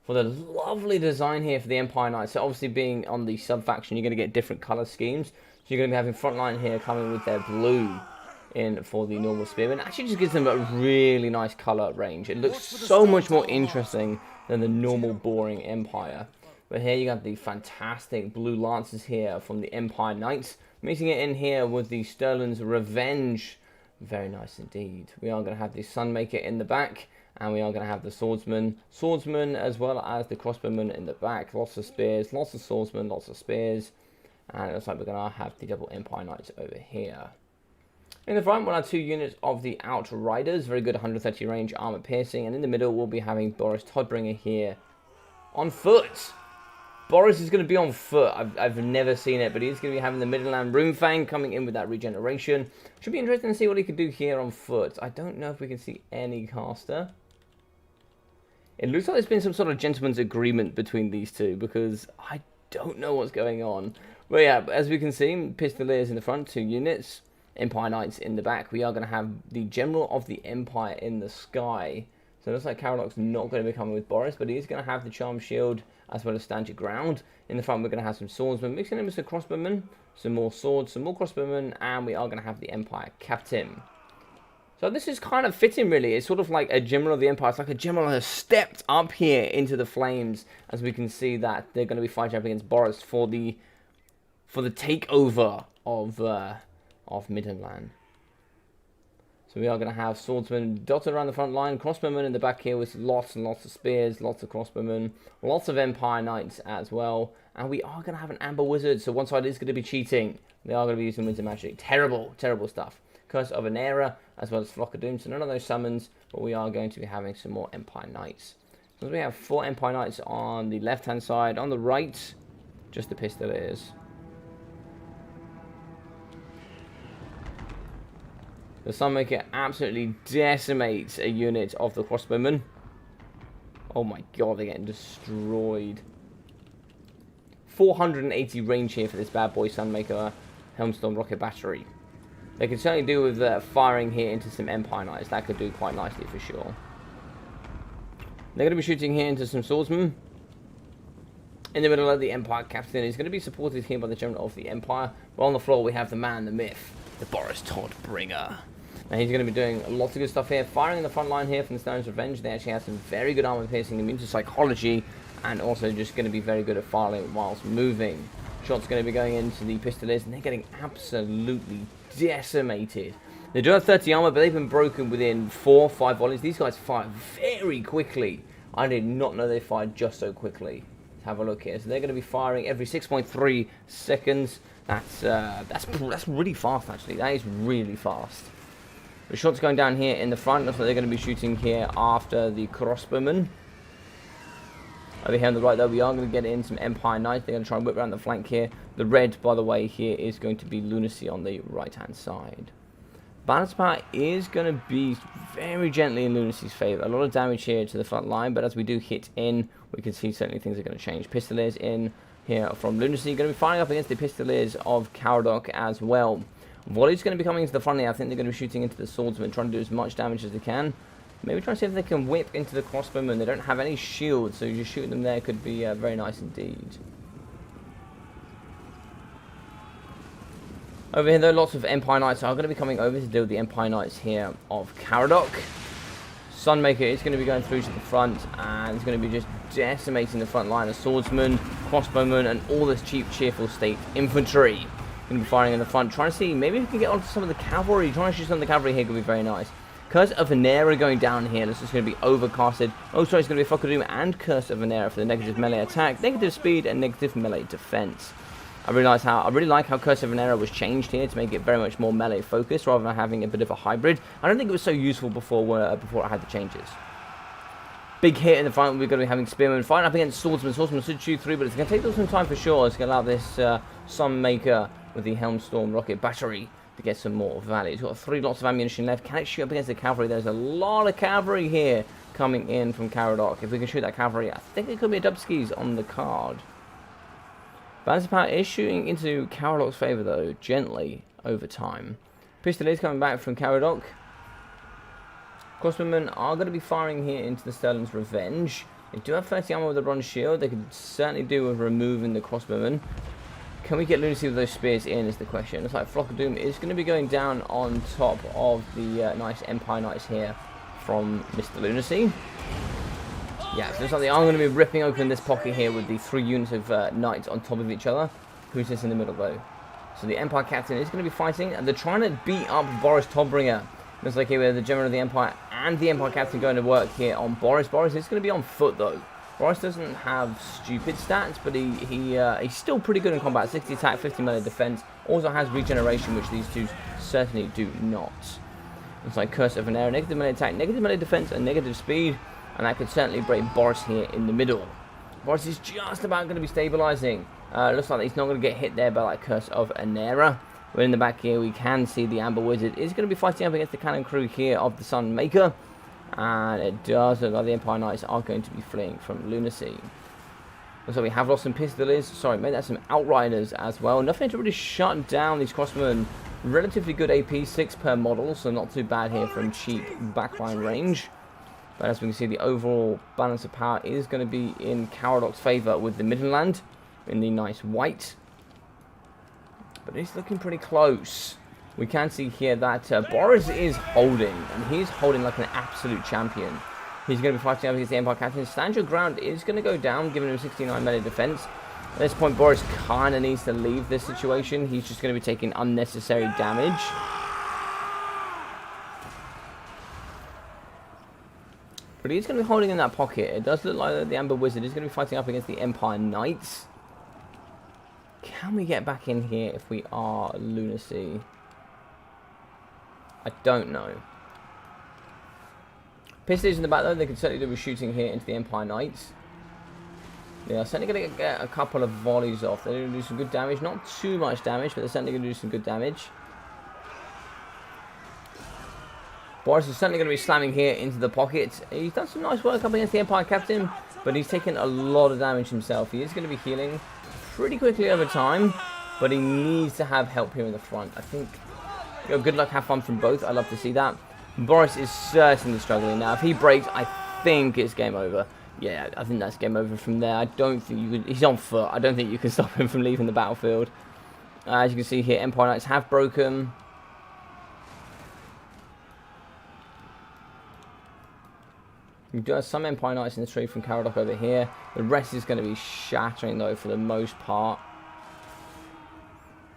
S1: for the lovely design here for the Empire Knights, so obviously being on the sub-faction, you're going to get different color schemes. So you're going to be having Frontline here coming with their blue in for the normal spearmen. It actually just gives them a really nice color range. It looks so much more interesting than the normal boring Empire. But here you got the fantastic blue lances here from the Empire Knights. Mixing it in here with the Sterling's Revenge Very nice indeed. We are going to have the Sunmaker in the back, and we are going to have the Swordsman as well as the Crossbowman in the back. Lots of spears, lots of Swordsmen, lots of spears. And it looks like we're going to have the double Empire Knights over here. In the front, we'll have 2 units of the Outriders. Very good 130 range, armor piercing. And in the middle, we'll be having Boris Todbringer here on foot. Boris is going to be on foot. I've never seen it, but he's going to be having the Midland Runefang coming in with that regeneration. Should be interesting to see what he can do here on foot. I don't know if we can see any caster. It looks like there's been some sort of gentleman's agreement between these two, because I don't know what's going on. But yeah, as we can see, Pistoliers in the front, 2 units. Empire Knights in the back. We are going to have the General of the Empire in the sky. So it looks like Caradoc's not going to be coming with Boris, but he is going to have the Charm Shield as well as Stand Your Ground. In the front, we're going to have some Swordsmen, mixing in with some Crossbowmen, some more Swords, some more Crossbowmen, and we are going to have the Empire Captain. So this is kind of fitting, really. It's sort of like a General of the Empire. It's like a General has stepped up here into the flames, as we can see that they're going to be fighting up against Boris for the takeover of Midland. So we are going to have Swordsmen dotted around the front line, Crossbowmen in the back here with lots and lots of spears, lots of Crossbowmen, lots of Empire Knights as well. And we are going to have an Amber Wizard, so one side is going to be cheating. They are going to be using Winter Magic. Terrible, terrible stuff. Curse of an Era, as well as Flock of Doom, so none of those summons, but we are going to be having some more Empire Knights. So we have 4 Empire Knights on the left-hand side. On the right, just the Pistoliers. The Sunmaker absolutely decimates a unit of the Crossbowmen. Oh my god, they're getting destroyed. 480 range here for this bad boy Sunmaker Helmstorm Rocket Battery. They can certainly do with firing here into some Empire Knights. That could do quite nicely for sure. They're going to be shooting here into some Swordsmen. In the middle of the Empire Captain. He's going to be supported here by the General of the Empire. But on the floor we have the man, the myth, the Boris Todbringer. Now he's going to be doing lots of good stuff here. Firing in the front line here from the Stone's Revenge. They actually have some very good armor piercing, immune to psychology, and also just going to be very good at firing whilst moving. Shots going to be going into the Pistoliers, and they're getting absolutely decimated. They do have 30 armor, but they've been broken within 4 or 5 volleys. These guys fire very quickly. I did not know they fired just so quickly. Let's have a look here. So they're going to be firing every 6.3 seconds. That's really fast, actually. That is really fast. The shots going down here in the front. Looks like they're going to be shooting here after the Crossbowmen. Over here on the right, though, we are going to get in some Empire Knights. They're going to try and whip around the flank here. The red, by the way, here is going to be Lunacy on the right-hand side. Balance power is going to be very gently in Lunacy's favour. A lot of damage here to the front line, but as we do hit in, we can see certainly things are going to change. Pistoliers in here from Lunacy. Going to be firing up against the Pistoliers of Caradoc as well. Volley's going to be coming into the front here. I think they're going to be shooting into the Swordsmen, trying to do as much damage as they can. Maybe try and see if they can whip into the Crossbowmen. They don't have any shields, so just shooting them there could be very nice indeed. Over here, though, lots of Empire Knights are going to be coming over to deal with the Empire Knights here of Caradoc. Sunmaker is going to be going through to the front, and it's going to be just decimating the front line of Swordsmen, Crossbowmen, and all this cheap, cheerful state infantry. Going to be firing in the front, trying to see maybe if we can get onto some of the cavalry. Trying to shoot some of the cavalry here could be very nice. Curse of Venera going down here. This is going to be overcasted. Oh, sorry, it's going to be Flock of Doom and Curse of Venera for the negative melee attack, negative speed, and negative melee defense. I really like how Curse of Venera was changed here to make it very much more melee focused rather than having a bit of a hybrid. I don't think it was so useful before I had the changes. Big hit in the front. We're going to be having Spearmen fighting up against Swordsmen. Swordsmen should shoot through, but it's going to take them some time for sure. It's going to allow this Sunmaker with the Helmstorm Rocket Battery to get some more value. It's got 3 lots of ammunition left. Can it shoot up against the cavalry? There's a lot of cavalry here coming in from Caradoc. If we can shoot that cavalry, I think it could be a Dubskis on the card. Balance of power is shooting into Caradoc's favour, though, gently over time. Pistoliers coming back from Caradoc. Crossbowmen are going to be firing here into the Sterling's Revenge. They do have 30 armor with a bronze shield. They could certainly do with removing the Crossbowmen. Can we get Lunacy with those spears in is the question. Looks like Flock of Doom is going to be going down on top of the nice Empire Knights here from Mr. Lunacy. Yeah, so looks like they are going to be ripping open this pocket here with the 3 units of Knights on top of each other. Who's this in the middle, though? So the Empire Captain is going to be fighting, and they're trying to beat up Boris Todbringer. Looks like here we have the General of the Empire and the Empire Captain going to work here on Boris. Boris is going to be on foot, though. Boris doesn't have stupid stats, but he's still pretty good in combat. 60 attack, 50 melee defense. Also has regeneration, which these two certainly do not. It's like Curse of an Air, negative melee attack, negative melee defense, and negative speed. And that could certainly break Boris here in the middle. Boris is just about going to be stabilizing. Looks like he's not going to get hit there by like Curse of Anera. But in the back here, we can see the Amber Wizard is going to be fighting up against the cannon crew here of the Sun Maker. And it does look like the Empire Knights are going to be fleeing from Lunacy. Looks like we have lost some Pistoliers. Sorry, made that some Outriders as well. Nothing to really shut down these Crossbowmen. Relatively good AP, 6 per model, so not too bad here from cheap backline range. But as we can see, the overall balance of power is going to be in Caradoc's favour with the Midland in the nice white. But it's looking pretty close. We can see here that Boris is holding, and he's holding like an absolute champion. He's going to be fighting up against the Empire Captain. Stand your ground is going to go down, giving him 69 melee defense. At this point, Boris kind of needs to leave this situation. He's just going to be taking unnecessary damage. But he's going to be holding in that pocket. It does look like the Amber Wizard is going to be fighting up against the Empire Knights. Can we get back in here if we are Lunacy? I don't know. Pistols in the back though, they can certainly do with shooting here into the Empire Knights. They are certainly going to get a couple of volleys off. They're going to do some good damage. Not too much damage, but they're certainly going to do some good damage. Boris is certainly going to be slamming here into the pocket. He's done some nice work up against the Empire Captain, but he's taken a lot of damage himself. He is going to be healing pretty quickly over time, but he needs to have help here in the front. I think, you know, good luck, have fun from both. I love to see that. Boris is certainly struggling now. If he breaks, I think it's game over. Yeah, I think that's game over from there. I don't think you could... He's on foot. I don't think you can stop him from leaving the battlefield. As you can see here, Empire Knights have broken. We do have some Empire Knights in the tree from Caradoc over here. The rest is going to be shattering, though, for the most part.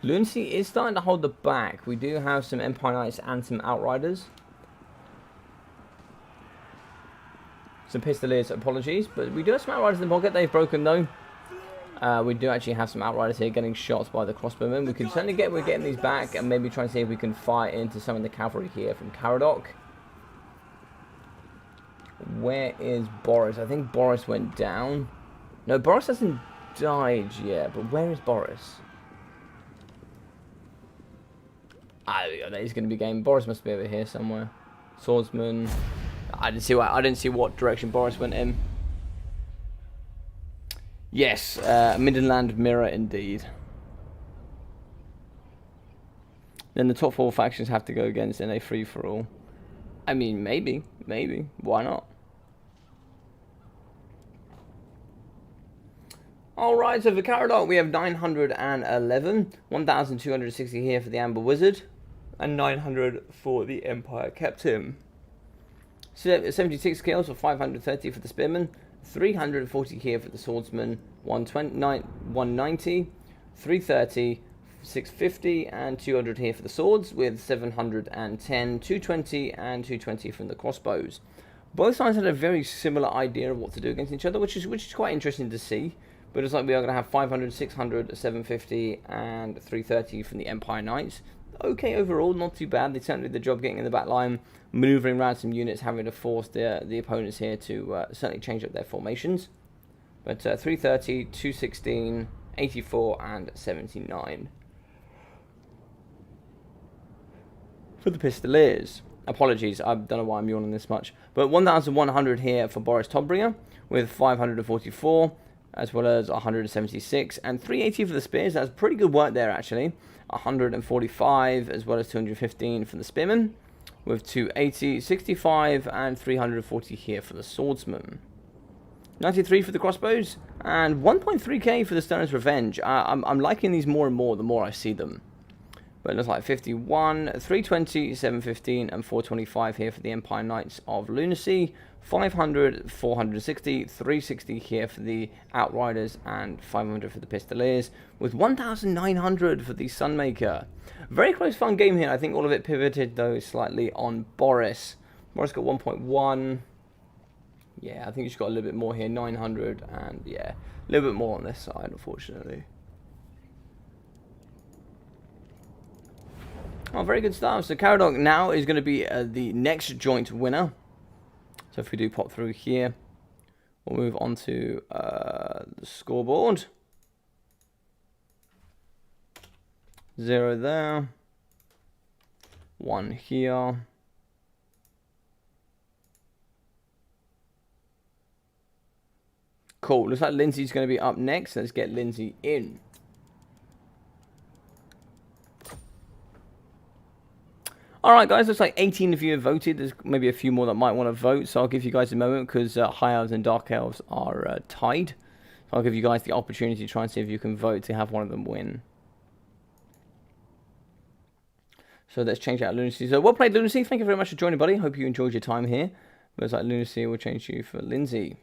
S1: Lunacy is starting to hold the back. We do have some Empire Knights and some Outriders. Some Pistoliers, apologies. But we do have some Outriders in the pocket. They've broken, though. We do actually have some Outriders here getting shots by the crossbowmen. We can certainly we're getting these back and maybe try and see if we can fire into some of the cavalry here from Caradoc. Where is Boris? I think Boris went down. No, Boris hasn't died yet, but where is Boris? Ah, there we go. That is going to be game. Boris must be over here somewhere. Swordsman. I didn't see what direction Boris went in. Yes, Midland Mirror indeed. Then the top 4 factions have to go against in a free-for-all. I mean, maybe. Why not? Alright, so for Caradoc we have 911, 1,260 here for the Amber Wizard, and 900 for the Empire Captain. 76 kills for 530 for the Spearman, 340 here for the Swordsman, 190, 330, 650 and 200 here for the swords, with 710, 220 and 220 from the crossbows. Both sides had a very similar idea of what to do against each other, which is quite interesting to see. But it's like we are going to have 500, 600, 750 and 330 from the Empire Knights. Okay, overall, not too bad. They certainly did the job getting in the back line, manoeuvring around some units, having to force the opponents here to certainly change up their formations. But 330, 216, 84 and 79. For the Pistoliers. Apologies, I don't know why I'm yawning this much. But 1,100 here for Boris Todbringer, with 544, as well as 176, and 380 for the Spears. That's pretty good work there, actually. 145, as well as 215 for the Spearmen, with 280, 65, and 340 here for the Swordsman. 93 for the Crossbows, and 1.3k for the Stoner's Revenge. I'm liking these more and more the more I see them. But it looks like 51, 320, 715, and 425 here for the Empire Knights of Lunacy. 500, 460, 360 here for the Outriders, and 500 for the Pistoliers, with 1,900 for the Sunmaker. Very close, fun game here. I think all of it pivoted, though, slightly on Boris. Boris got 1.1. Yeah, I think he's got a little bit more here, 900, and yeah, a little bit more on this side, unfortunately. Oh, very good stuff. So Caradoc now is going to be the next joint winner. So if we do pop through here, we'll move on to the scoreboard. 0 there. 1 here. Cool. Looks like Lindsay's going to be up next. Let's get Lindsay in. Alright guys, looks like 18 of you have voted. There's maybe a few more that might want to vote, so I'll give you guys a moment because High Elves and Dark Elves are tied. So I'll give you guys the opportunity to try and see if you can vote to have one of them win. So let's change out Lunacy. So well played, Lunacy. Thank you very much for joining, buddy. Hope you enjoyed your time here. Looks like Lunacy will change you for Lindsay.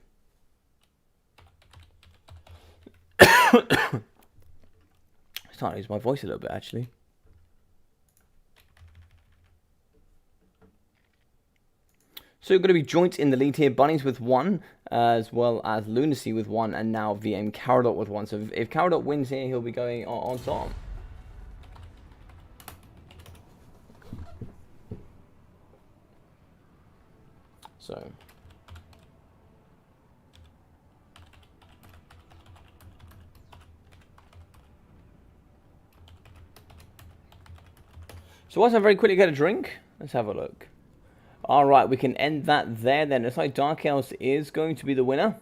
S1: Starting to use my voice a little bit, actually. So we're going to be joint in the lead here. Bunnies with 1, as well as Lunacy with 1, and now VM Caradoc with 1. So if Caradoc wins here, he'll be going on top. So whilst I very quickly get a drink, let's have a look. Alright, we can end that there then. It's like Dark Elves is going to be the winner.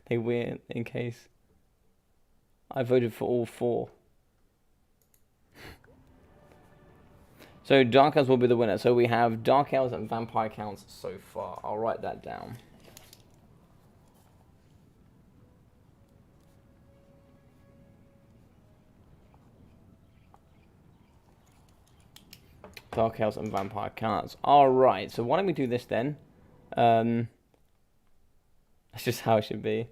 S1: They win in case. I voted for all 4. So Dark Elves will be the winner. So we have Dark Elves and Vampire counts so far. I'll write that down. Dark Elves and Vampire cards. Alright, so why don't we do this then? That's just how it should be.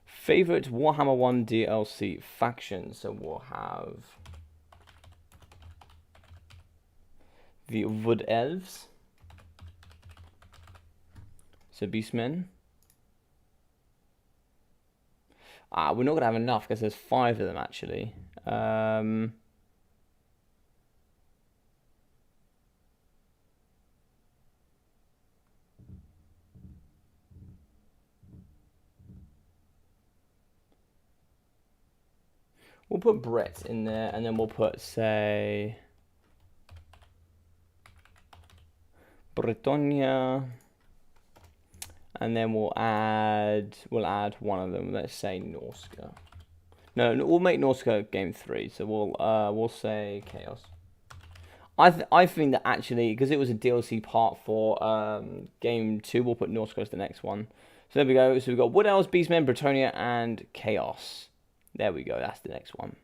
S1: Favorite Warhammer 1 DLC faction. So we'll have the Wood Elves. So Beastmen. We're not going to have enough because there's 5 of them actually. We'll put Brett in there, and then we'll put, say, Bretonia. And then we'll add one of them. Let's say Norska. No, we'll make Norska game 3. So we'll say Chaos. I think that actually, because it was a DLC part for game 2, we'll put Norska as the next one. So there we go. So we've got Wood Elves, Beastmen, Bretonia, and Chaos. There we go. That's the next one.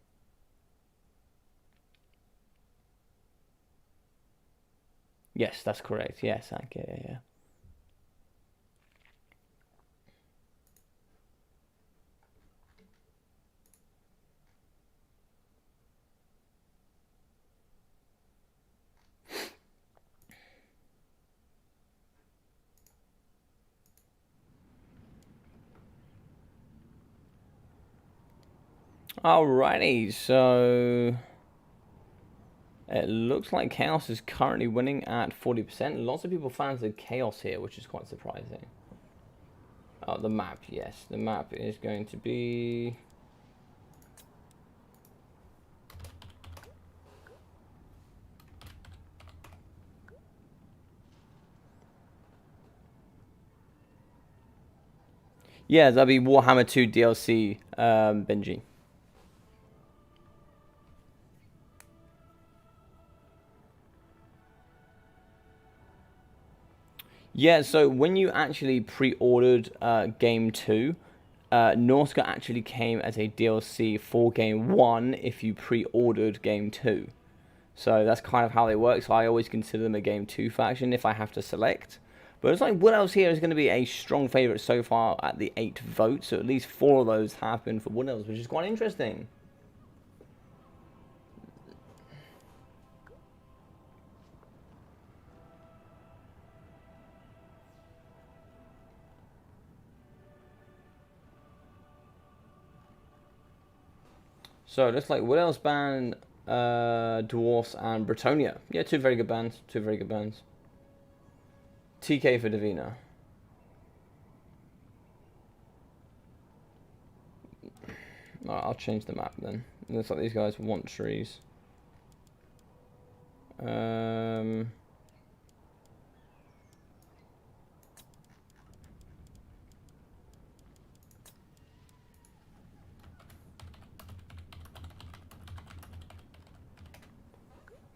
S1: Yes, that's correct. Yes, okay, yeah. Alrighty, so it looks like Chaos is currently winning at 40%. Lots of people fans of Chaos here, which is quite surprising. Oh, the map, yes. The map is going to be... yeah, that'll be Warhammer 2 DLC, Benji. Yeah, so when you actually pre-ordered Game 2, Norska actually came as a DLC for Game 1 if you pre-ordered Game 2. So that's kind of how they work. So I always consider them a Game 2 faction if I have to select. But it's like Wood Elves here is going to be a strong favourite so far at the 8 votes. So at least 4 of those have been for Wood Elves, which is quite interesting. So it looks like Wood Elves ban Dwarfs and Bretonia. Yeah, 2 very good bands. 2 very good bands. TK for Davina. Alright, I'll change the map then. It looks like these guys want trees.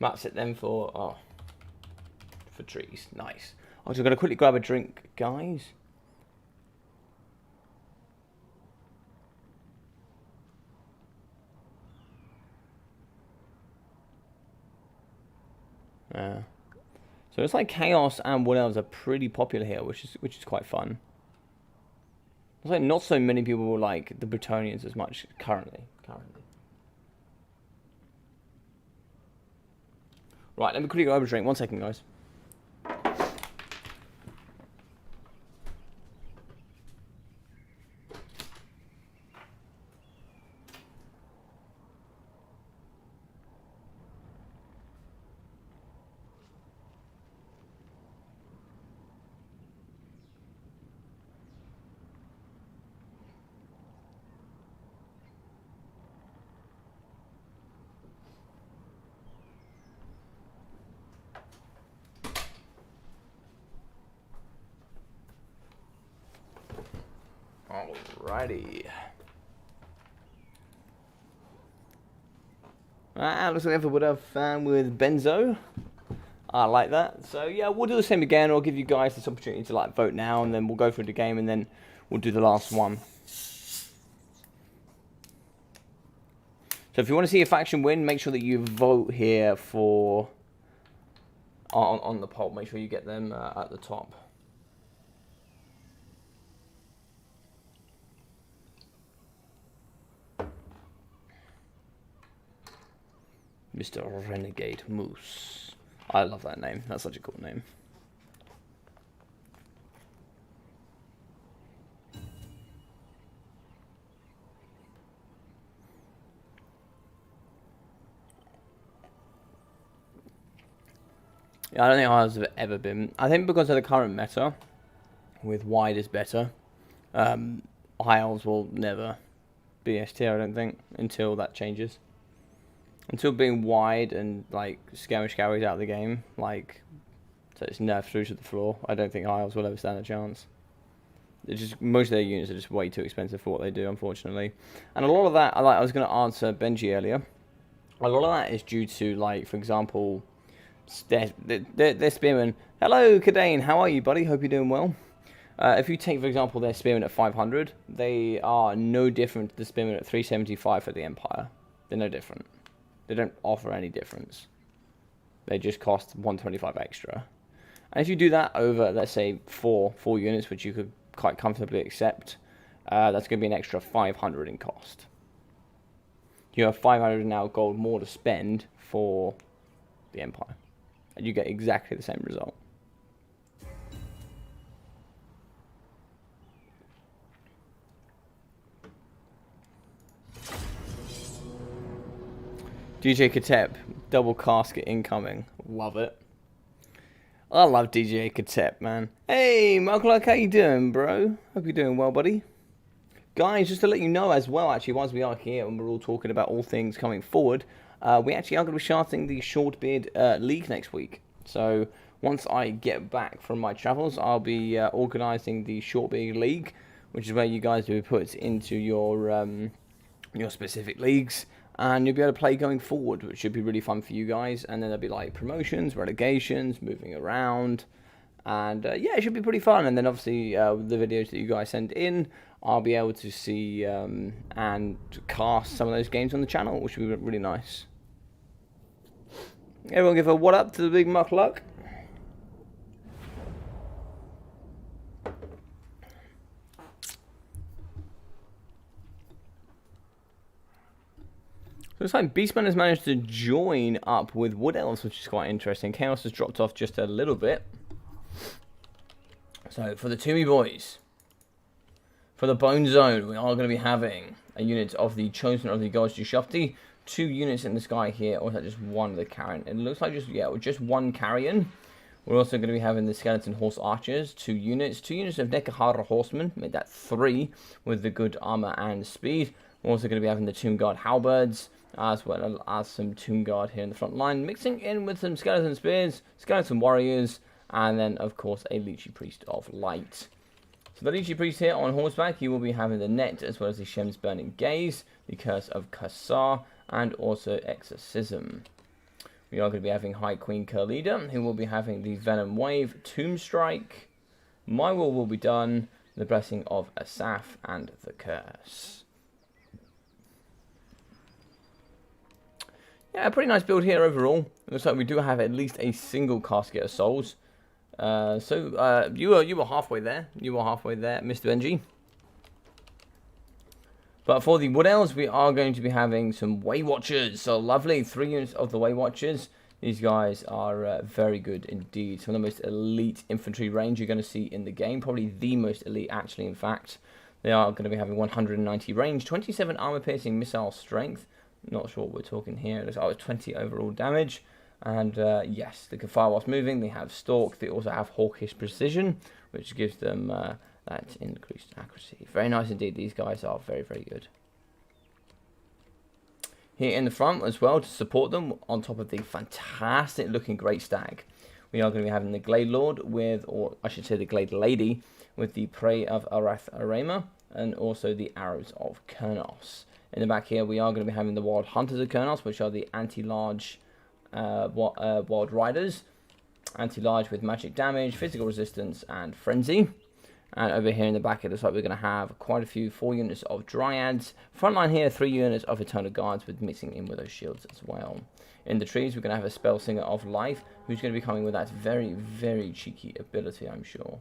S1: Map's it then for trees. Nice. I'm just gonna quickly grab a drink, guys. So it's like Chaos and Wood Elves are pretty popular here, which is quite fun. It's like not so many people will like the Bretonians as much currently. Right, let me quickly grab a drink. 1 second, guys. Alrighty. Looks like we have a Wood Elf fan with Benzo. I like that. So yeah, we'll do the same again. I'll give you guys this opportunity to like vote now, and then we'll go through the game, and then we'll do the last one. So if you want to see a faction win, make sure that you vote here for on the poll. Make sure you get them at the top. Mr. Renegade Moose. I love that name. That's such a cool name. Yeah, I don't think ours have ever been. I think because of the current meta, with wide is better, High Elves will never be S tier, I don't think, until that changes. Until being wide and like Scarish carries out of the game, like so it's nerfed through to the floor, I don't think High Elves will ever stand a chance. It's just most of their units are just way too expensive for what they do, unfortunately. And a lot of that, I was going to answer Benji earlier. A lot of that is due to, like, for example, their spearmen. Hello, Kadane. How are you, buddy? Hope you're doing well. If you take, for example, their spearmen at 500, they are no different to the spearmen at 375 for the Empire. They're no different. They don't offer any difference. They just cost 125 extra. And if you do that over, let's say, four units, which you could quite comfortably accept, that's going to be an extra 500 in cost. You have 500 now gold more to spend for the Empire. And you get exactly the same result. DJ Katep, double casket incoming. Love it. I love DJ Katep, man. Hey, Michael, how you doing, bro? Hope you're doing well, buddy. Guys, just to let you know as well, actually, once we are here and we're all talking about all things coming forward, we actually are going to be starting the Shortbeard League next week. So once I get back from my travels, I'll be organising the Shortbeard League, which is where you guys will be put into your specific leagues. And you'll be able to play going forward, which should be really fun for you guys. And then there'll be like promotions, relegations, moving around. And yeah, it should be pretty fun. And then obviously with the videos that you guys send in, I'll be able to see and cast some of those games on the channel, which would be really nice. Everyone give a what up to the big muckluck. Looks like Beastman has managed to join up with Wood Elves, which is quite interesting. Chaos has dropped off just a little bit. So, for the Toomey boys, for the Bone Zone, we are going to be having a unit of the Chosen of the Gods Jushafti, 2 units in the sky here, or is that just one of the Carrion? It looks like just one Carrion. We're also going to be having the Skeleton Horse Archers, 2 units, 2 units of Nekahara Horsemen, make that 3, with the good armor and speed. We're also going to be having the Tomb Guard Halberds, as well as some Tomb Guard here in the front line, mixing in with some Skeleton Spears, Skeleton Warriors, and then, of course, a Lychee Priest of Light. So the Lychee Priest here on horseback, he will be having the Net, as well as the Shem's Burning Gaze, the Curse of Kassar, and also Exorcism. We are going to be having High Queen Kurlida, who will be having the Venom Wave, Tomb Strike, My Will Be Done, the Blessing of Asaph, and the Curse. Yeah, a pretty nice build here overall. It looks like we do have at least a single Casket of Souls. You were halfway there. You were halfway there, Mr. Benji. But for the Wood Elves, we are going to be having some Way Watchers. So lovely, 3 units of the Way Watchers. These guys are very good indeed. Some of the most elite infantry range you're going to see in the game. Probably the most elite, actually, in fact. They are going to be having 190 range, 27 armor-piercing missile strength. Not sure what we're talking here. It looks like 20 overall damage. And yes, they can fire whilst moving. They have Stalk. They also have Hawkish Precision, which gives them that increased accuracy. Very nice indeed. These guys are very, very good. Here in the front as well, to support them, on top of the fantastic looking Great Stag, we are going to be having the Glade Lord with, or I should say the Glade Lady, with the Prey of Arath Arema, and also the Arrows of Kurnos. In the back here, we are going to be having the Wild Hunters of Kurnos, which are the anti-large Wild Riders. Anti-large with magic damage, physical resistance, and frenzy. And over here in the back, it looks like we're going to have quite a few 4 units of Dryads. Frontline here, 3 units of Eternal Guards, with mixing in with those shields as well. In the trees, we're going to have a Spell Singer of Life, who's going to be coming with that very, very cheeky ability, I'm sure.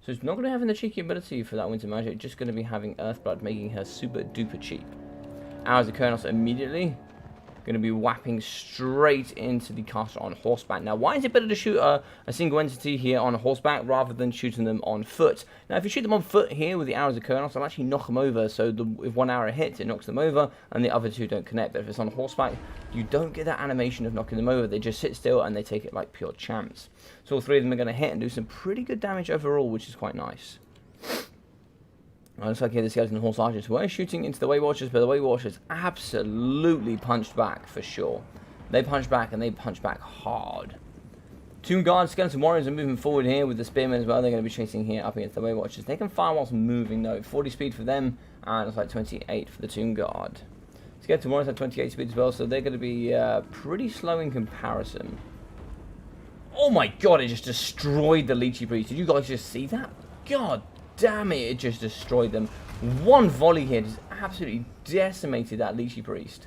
S1: So it's not going to have the cheeky ability for that Winter Magic, just going to be having Earthblood, making her super duper cheap. Arrows of Kurnos immediately going to be whapping straight into the caster on horseback. Now, why is it better to shoot a single entity here on horseback rather than shooting them on foot? Now, if you shoot them on foot here with the Arrows of Kurnos, they'll actually knock them over. So if one arrow hits, it knocks them over, and the other 2 don't connect. But if it's on horseback, you don't get that animation of knocking them over. They just sit still, and they take it like pure champs. So all 3 of them are going to hit and do some pretty good damage overall, which is quite nice. Looks like here the Skeleton Horse Archers were shooting into the Way Watchers, but the Way Watchers absolutely punched back for sure. They punched back, and they punched back hard. Tomb Guards, Skeleton Warriors are moving forward here with the Spearmen as well. They're going to be chasing here up against the Way Watchers. They can fire whilst moving though. 40 speed for them, and it's like 28 for the Tomb Guard. Skeleton Warriors have 28 speed as well, so they're going to be pretty slow in comparison. Oh my god, it just destroyed the Lychee Priest. Did you guys just see that? God damn it, it just destroyed them. One volley here just absolutely decimated that Lychee Priest.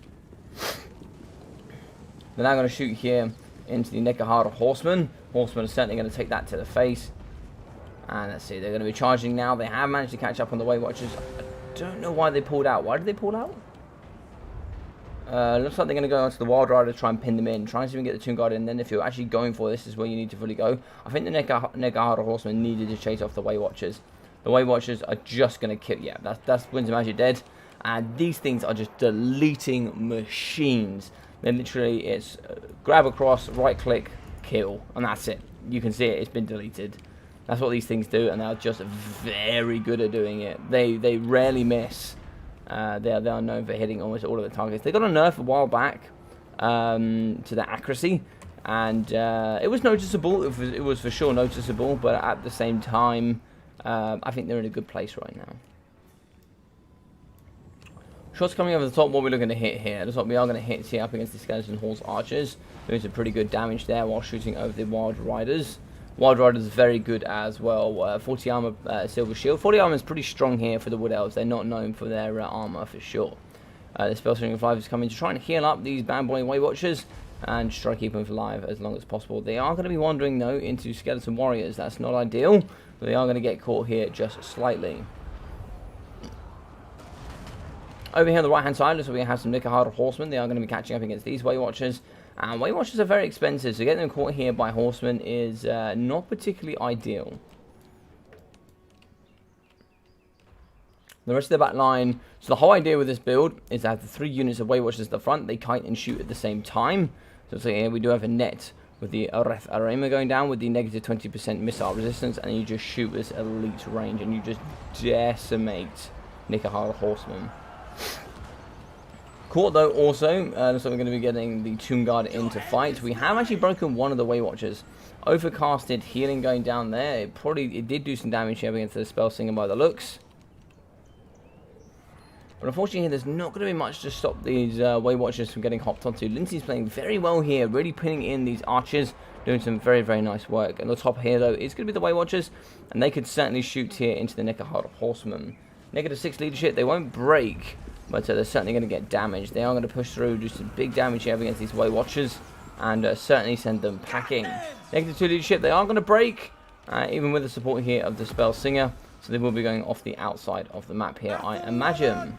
S1: They're now going to shoot here into the Nekahara Horsemen. Horsemen are certainly going to take that to the face. And let's see, they're going to be charging now. They have managed to catch up on the Way Watchers. I don't know why they pulled out. Why did they pull out? Looks like they're going to go onto the Wild Rider to try and pin them in. Try and see if we can get the Tomb Guard in. Then if you're actually going for this, is where you need to fully go. I think the Nekahara Horsemen needed to chase off the Way Watchers. The Way Watchers are just going to kill... Yeah, that's Winter Magic dead. And these things are just deleting machines. They're literally, it's grab across, right click, kill. And that's it. You can see it, it's been deleted. That's what these things do, and they're just very good at doing it. They rarely miss. They are known for hitting almost all of the targets. They got a nerf a while back to their accuracy. And it was noticeable. It was for sure noticeable. But at the same time... I think they're in a good place right now. Shots coming over the top. What we're looking to hit here. Looks like we are going to hit here up against the Skeleton Horse Archers. Doing some pretty good damage there while shooting over the Wild Riders. Wild Rider is very good as well. 40 armor, silver shield. 40 armor is pretty strong here for the Wood Elves. They're not known for their armor for sure. The Spellslinger 5 is coming to try and heal up these bad boy Weight Watchers and just try to keep them alive as long as possible. They are going to be wandering though into Skeleton Warriors. That's not ideal, but they are going to get caught here just slightly. Over here on the right hand side, looks like we have some Nikahara Horsemen. They are going to be catching up against these Weight Watchers. And Weight Watchers are very expensive, so getting them caught here by Horsemen is not particularly ideal. The rest of the back line, so the whole idea with this build is to have the 3 units of Weight Watchers at the front. They kite and shoot at the same time. So here we do have a net with the Areth Arema going down with the negative 20% missile resistance, and you just shoot this elite range and you just decimate Nikahara Horsemen. Caught though also, looks like we're going to be getting the Tomb Guard into fight. We have actually broken one of the Weight Watchers. Overcasted healing going down there. It did do some damage here against the Spellslinger by the looks. But unfortunately there's not going to be much to stop these Weight Watchers from getting hopped onto. Lindsay's playing very well here, really pinning in these archers, doing some very, very nice work. And the top here though is going to be the Weight Watchers, and they could certainly shoot here into the Nikahara Horsemen. -6 leadership, they won't break, but they're certainly going to get damaged. They are going to push through, do some big damage here against these Weight Watchers, and certainly send them packing. -2 leadership, they are going to break, even with the support here of the Spellslinger, so they will be going off the outside of the map here, I imagine.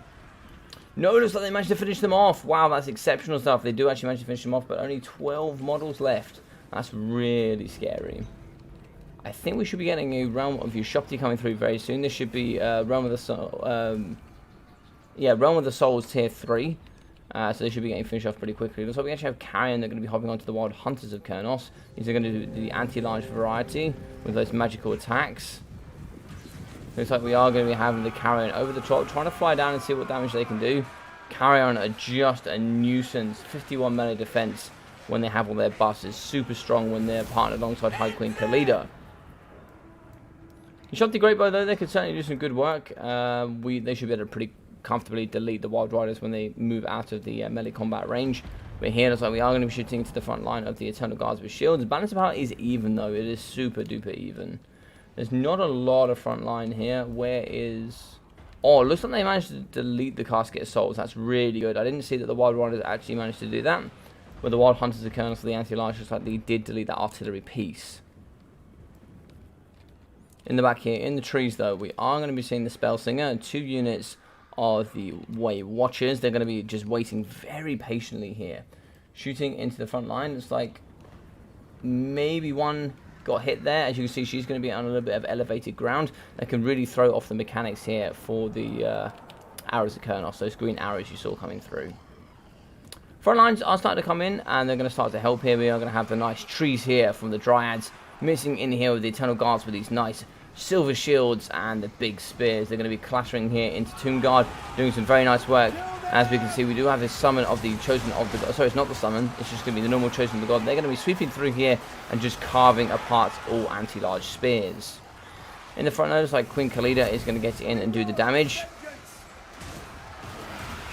S1: No, looks like they managed to finish them off. Wow, that's exceptional stuff. They do actually manage to finish them off, but only 12 models left. That's really scary. I think we should be getting a Realm of Ushopti coming through very soon. This should be Realm of the Soul, Realm of the Souls tier 3. So they should be getting finished off pretty quickly. Looks like we actually have Carrion. They're going to be hopping onto the Wild Hunters of Kurnos. These are going to do the anti-large variety with those magical attacks. Looks like we are going to be having the Carrion over the top, trying to fly down and see what damage they can do. Carrion are just a nuisance. 51 melee defense when they have all their buffs is super strong when they're partnered alongside High Queen Khalida. Ushopti Greatbow though, they could certainly do some good work. They should be able to pretty comfortably delete the Wild Riders when they move out of the melee combat range. But here, looks like we are going to be shooting into the front line of the Eternal Guards with shields. Balance of power is even though, it is super duper even. There's not a lot of front line here. Where is... Oh, it looks like they managed to delete the Casket of Souls. That's really good. I didn't see that the Wild Riders actually managed to do that. But the Wild Hunters of Kurnos for the anti-large, looks like they did delete that artillery piece. In the back here, in the trees though, we are going to be seeing the Spellslinger and 2 units of the Weight Watchers. They're going to be just waiting very patiently here. Shooting into the front line. It's like maybe one got hit there. As you can see, she's going to be on a little bit of elevated ground. That can really throw off the mechanics here for the arrows of Kurnos. Those green arrows you saw coming through. Front lines are starting to come in, and they're going to start to help here. We are going to have the nice trees here from the Dryads. Mixing in here with the Eternal Guards with these nice silver shields and the big spears. They're going to be clattering here into Tomb Guard, doing some very nice work. As we can see, we do have this summon of the Chosen of the God. Sorry, it's not the summon. It's just going to be the normal Chosen of the God. They're going to be sweeping through here and just carving apart all anti-large spears. In the front, notice like Queen Khalida is going to get in and do the damage.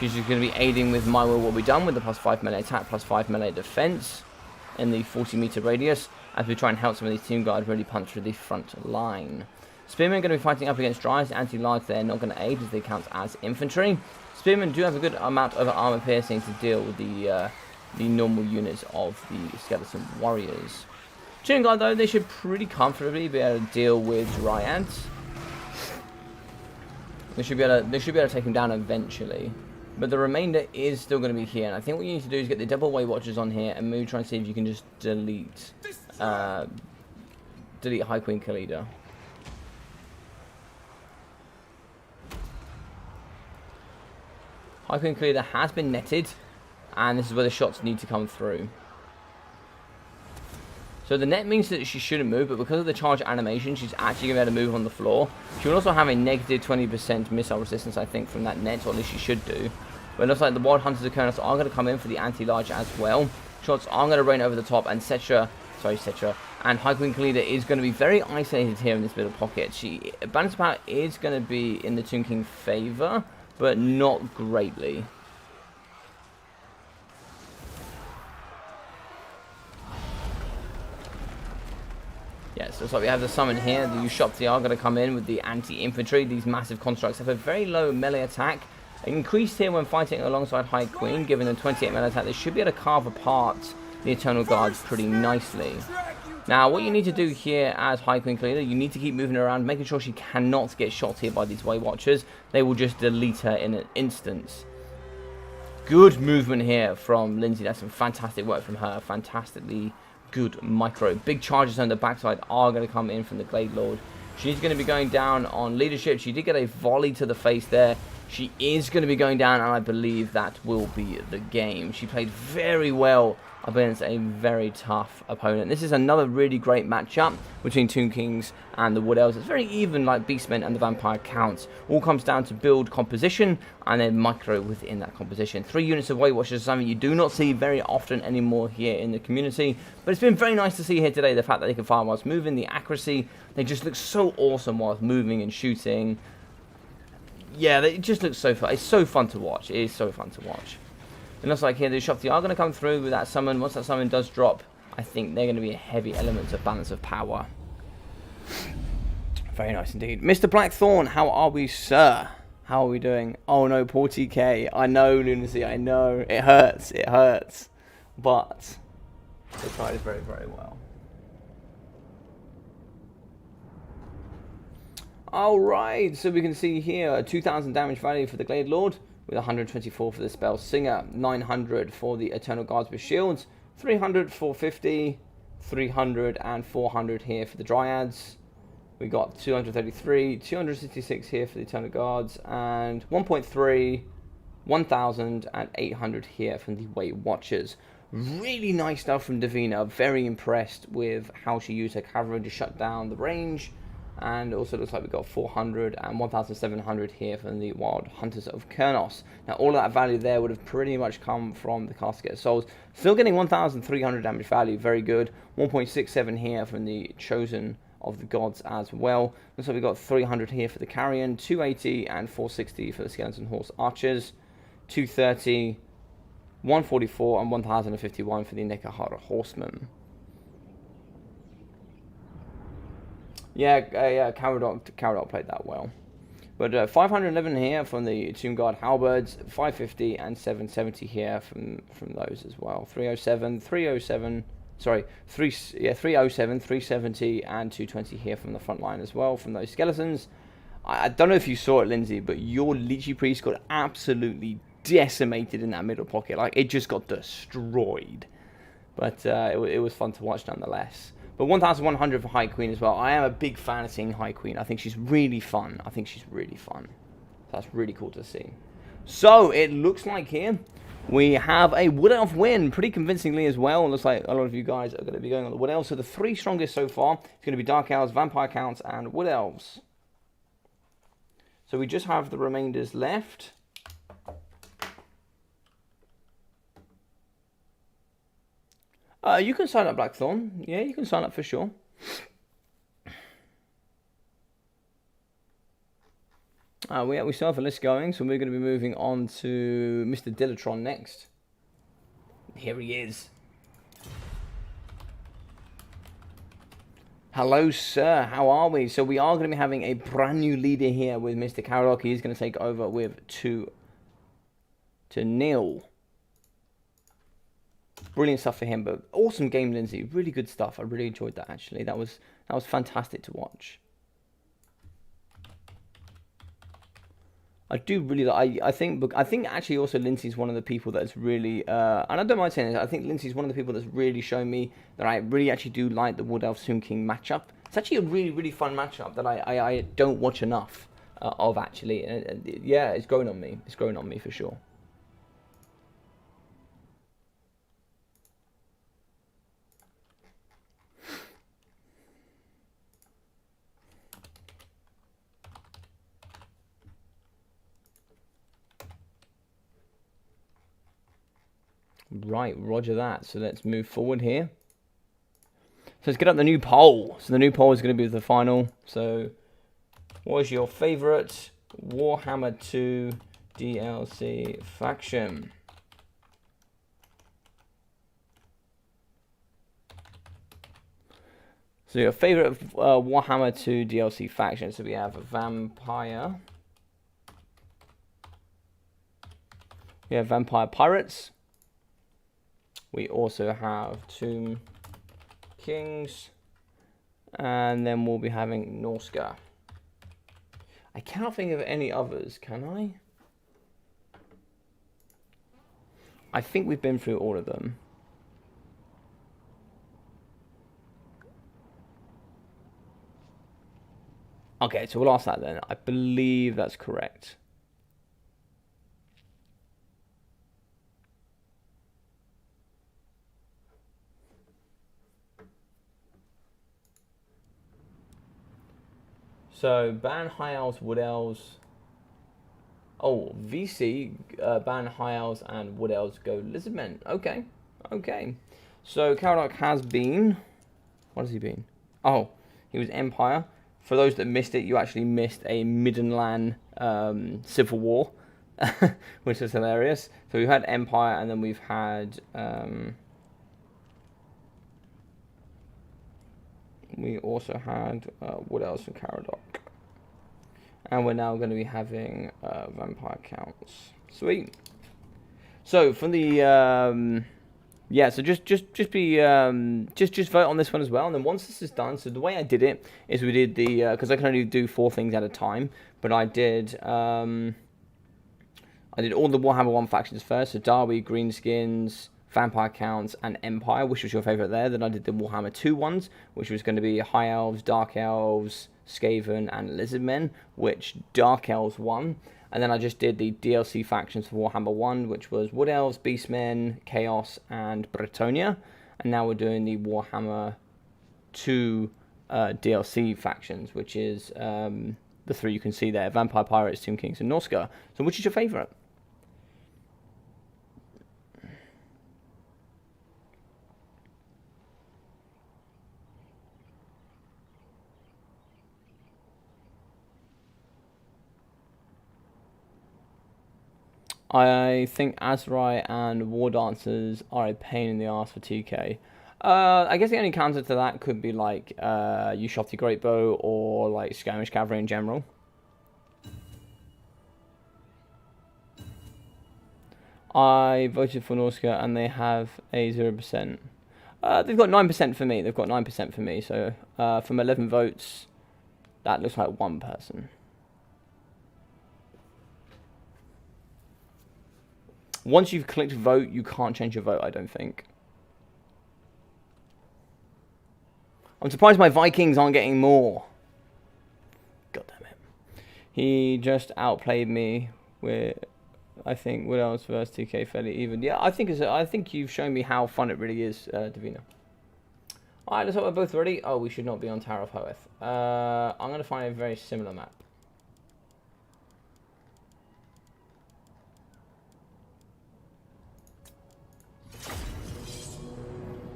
S1: She's just going to be aiding with My Will Will Be Done with the +5 melee attack, +5 melee defense in the 40-meter radius, as we try and help some of these Tomb Guard really punch through the front line. Spearmen are going to be fighting up against Dryads. Anti-large, they're not going to aid as they count as infantry. Spearmen do have a good amount of armor piercing to deal with the normal units of the Skeleton Warriors. Tomb Guard though, they should pretty comfortably be able to deal with Dryads. They should be able to take them down eventually. But the remainder is still going to be here. And I think what you need to do is get the double Weight Watchers on here and maybe try and see if you can just delete High Queen Khalida. High Queen Khalida has been netted, and this is where the shots need to come through. So the net means that she shouldn't move, but because of the charge animation, she's actually going to be able to move on the floor. She will also have a negative 20% missile resistance, I think, from that net, or at least she should do. But it looks like the Wild Hunters of Kurnos are going to come in for the anti-large as well. Shots are going to rain over the top, and Setra and High Queen Khalida is going to be very isolated here in this little pocket. Balance of power is going to be in the Tomb King's favour, but not greatly. Yes, looks like we have the summon here. The Ushopti are going to come in with the anti-infantry. These massive constructs have a very low melee attack. Increased here when fighting alongside High Queen. Given the 28 melee attack, they should be able to carve apart the Eternal Guards pretty nicely. Now, what you need to do here as High Queen Cleaner, you need to keep moving her around, making sure she cannot get shot here by these Way Watchers. They will just delete her in an instant. Good movement here from Lindsay. That's some fantastic work from her. Fantastically good micro. Big charges on the backside are going to come in from the Glade Lord. She's going to be going down on leadership. She did get a volley to the face there. She is going to be going down, and I believe that will be the game. She played very well against a very tough opponent. This is another really great matchup between Tomb Kings and the Wood Elves. It's very even, like Beastmen and the Vampire Counts. All comes down to build composition and then micro within that composition. 3 units of Weight Watchers is something you do not see very often anymore here in the community, but it's been very nice to see here today the fact that they can fire whilst moving, the accuracy. They just look so awesome whilst moving and shooting. Yeah, it just looks so fun. It's so fun to watch. It is so fun to watch. It looks like here the Shopti are going to come through with that summon. Once that summon does drop, I think they're going to be a heavy element of balance of power. Very nice indeed. Mr. Blackthorn, how are we, sir? How are we doing? Oh no, poor TK. I know, Lunacy, I know. It hurts, it hurts. But they tried very, very well. Alright, so we can see here a 2,000 damage value for the Glade Lord, with 124 for the Spell Singer, 900 for the Eternal Guards with Shields, 300, 450, 300 and 400 here for the Dryads. We got 233, 266 here for the Eternal Guards, and 1.3, 1,000 and 800 here from the Weight Watchers. Really nice stuff from Davina. Very impressed with how she used her cavalry to shut down the range. And also looks like we got 400 and 1,700 here from the Wild Hunters of Kurnos. Now all of that value there would have pretty much come from the Casket of Souls. Still getting 1,300 damage value, very good. 1.67 here from the Chosen of the Gods as well. Looks like we got 300 here for the Carrion, 280 and 460 for the Skeleton Horse Archers, 230, 144 and 1,051 for the Nekahara Horsemen. Yeah, Caradog played that well. But 511 here from the Tomb Guard Halberds, 550 and 770 here from those as well. 307, 307, sorry, 307, 370 and 220 here from the front line as well from those skeletons. I don't know if you saw it, Lindsay, but your Lychee Priest got absolutely decimated in that middle pocket. Like, it just got destroyed. But it was fun to watch nonetheless. But 1,100 for High Queen as well. I am a big fan of seeing High Queen. I think she's really fun. So that's really cool to see. So, it looks like here we have a Wood Elf win pretty convincingly as well. It looks like a lot of you guys are going to be going on the Wood Elves. So, the 3 strongest so far is going to be Dark Elves, Vampire Counts, and Wood Elves. So, we just have the remainders left. You can sign up, Blackthorn. Yeah, you can sign up for sure. We still have a list going, so we're going to be moving on to Mr. Dilatron next. Here he is. Hello, sir. How are we? So we are going to be having a brand new leader here with Mr. Caradog. He's going to take over with 2 to 0. Brilliant stuff for him, but awesome game, Lindsay. Really good stuff. I really enjoyed that, actually. That was fantastic to watch. I do really like. I think actually also Lindsay's one of the people that's really and I don't mind saying this. I think Lindsay's one of the people that's really shown me that I really actually do like the Wood Elf Tomb King matchup. It's actually a really fun matchup that I don't watch enough of actually. And yeah, it's growing on me. It's growing on me for sure. Right, roger that. So let's move forward here. So let's get up the new poll. So the new poll is going to be the final. So what is your favorite Warhammer 2 DLC faction? So your favorite Warhammer 2 DLC faction. So we have Vampire. We have Vampire Pirates. We also have Tomb Kings. And then we'll be having Norska. I cannot think of any others, can I? I think we've been through all of them. Okay, so we'll ask that then. I believe that's correct. So, ban High Elves, Wood Elves. Oh, VC, ban High Elves and Wood Elves, go Lizardmen. Okay, okay. So, Caradoc has been... What has he been? Oh, he was Empire. For those that missed it, you actually missed a Middenland civil war, which is hilarious. So, we've had Empire, and then we've had... we also had Wood Elves from Caradoc. And we're now going to be having Vampire Counts. Sweet. So for the yeah, so just vote on this one as well. And then once this is done, so the way I did it is we did the because I can only do 4 things at a time, but I did all the Warhammer 1 factions first. So Derby, Greenskins, Vampire Counts, and Empire, which was your favourite there. Then I did the Warhammer 2 ones, which was going to be High Elves, Dark Elves, Skaven, and Lizardmen, which Dark Elves won. And then I just did the DLC factions for Warhammer 1, which was Wood Elves, Beastmen, Chaos, and Bretonia. And now we're doing the Warhammer 2 DLC factions, which is the 3 you can see there: Vampire Pirates, Tomb Kings, and Norska. So which is your favourite? I think Azrai and War Dancers are a pain in the ass for TK. I guess the only counter to that could be like Ushoti Greatbow or like Skirmish Cavalry in general. I voted for Norska and they have a 0%. They've got 9% for me. They've got 9% for me. So from 11 votes, that looks like 1 person. Once you've clicked vote, you can't change your vote, I don't think. I'm surprised my Vikings aren't getting more. God damn it. He just outplayed me with, I think, Wood Elves versus TK fairly even. Yeah, I think you've shown me how fun it really is, Davina. Alright, let's hope we're both ready. Oh, we should not be on Tower of Hoeth. I'm going to find a very similar map.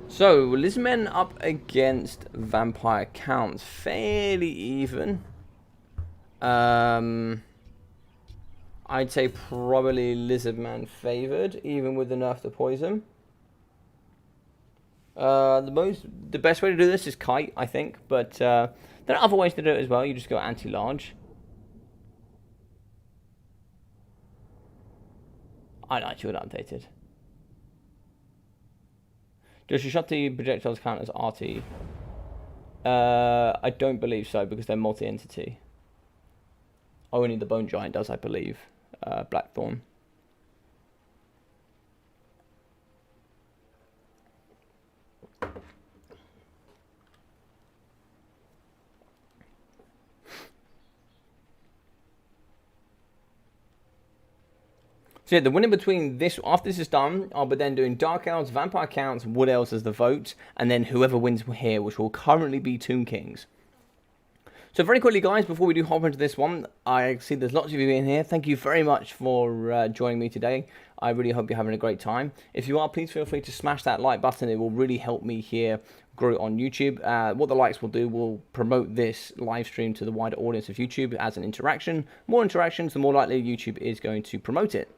S1: So, Lizardmen up against Vampire Counts. Fairly even. I'd say probably Lizardman favoured, even with the nerf to poison. The best way to do this is Kite, I think, but there are other ways to do it as well. You just go anti-large. I'd actually would updated. Does Ushoti projectiles count as RT? I don't believe so, because they're multi-entity. Only the Bone Giant does, I believe. Blackthorn. So yeah, the winner between this, after this is done, I'll be then doing Dark Elves, Vampire Counts, Wood Elves as the vote, and then whoever wins here, which will currently be Tomb Kings. So very quickly, guys, before we do hop into this one, I see there's lots of you in here. Thank you very much for joining me today. I really hope you're having a great time. If you are, please feel free to smash that like button. It will really help me here grow on YouTube. What the likes will do will promote this live stream to the wider audience of YouTube as an interaction. More interactions, the more likely YouTube is going to promote it.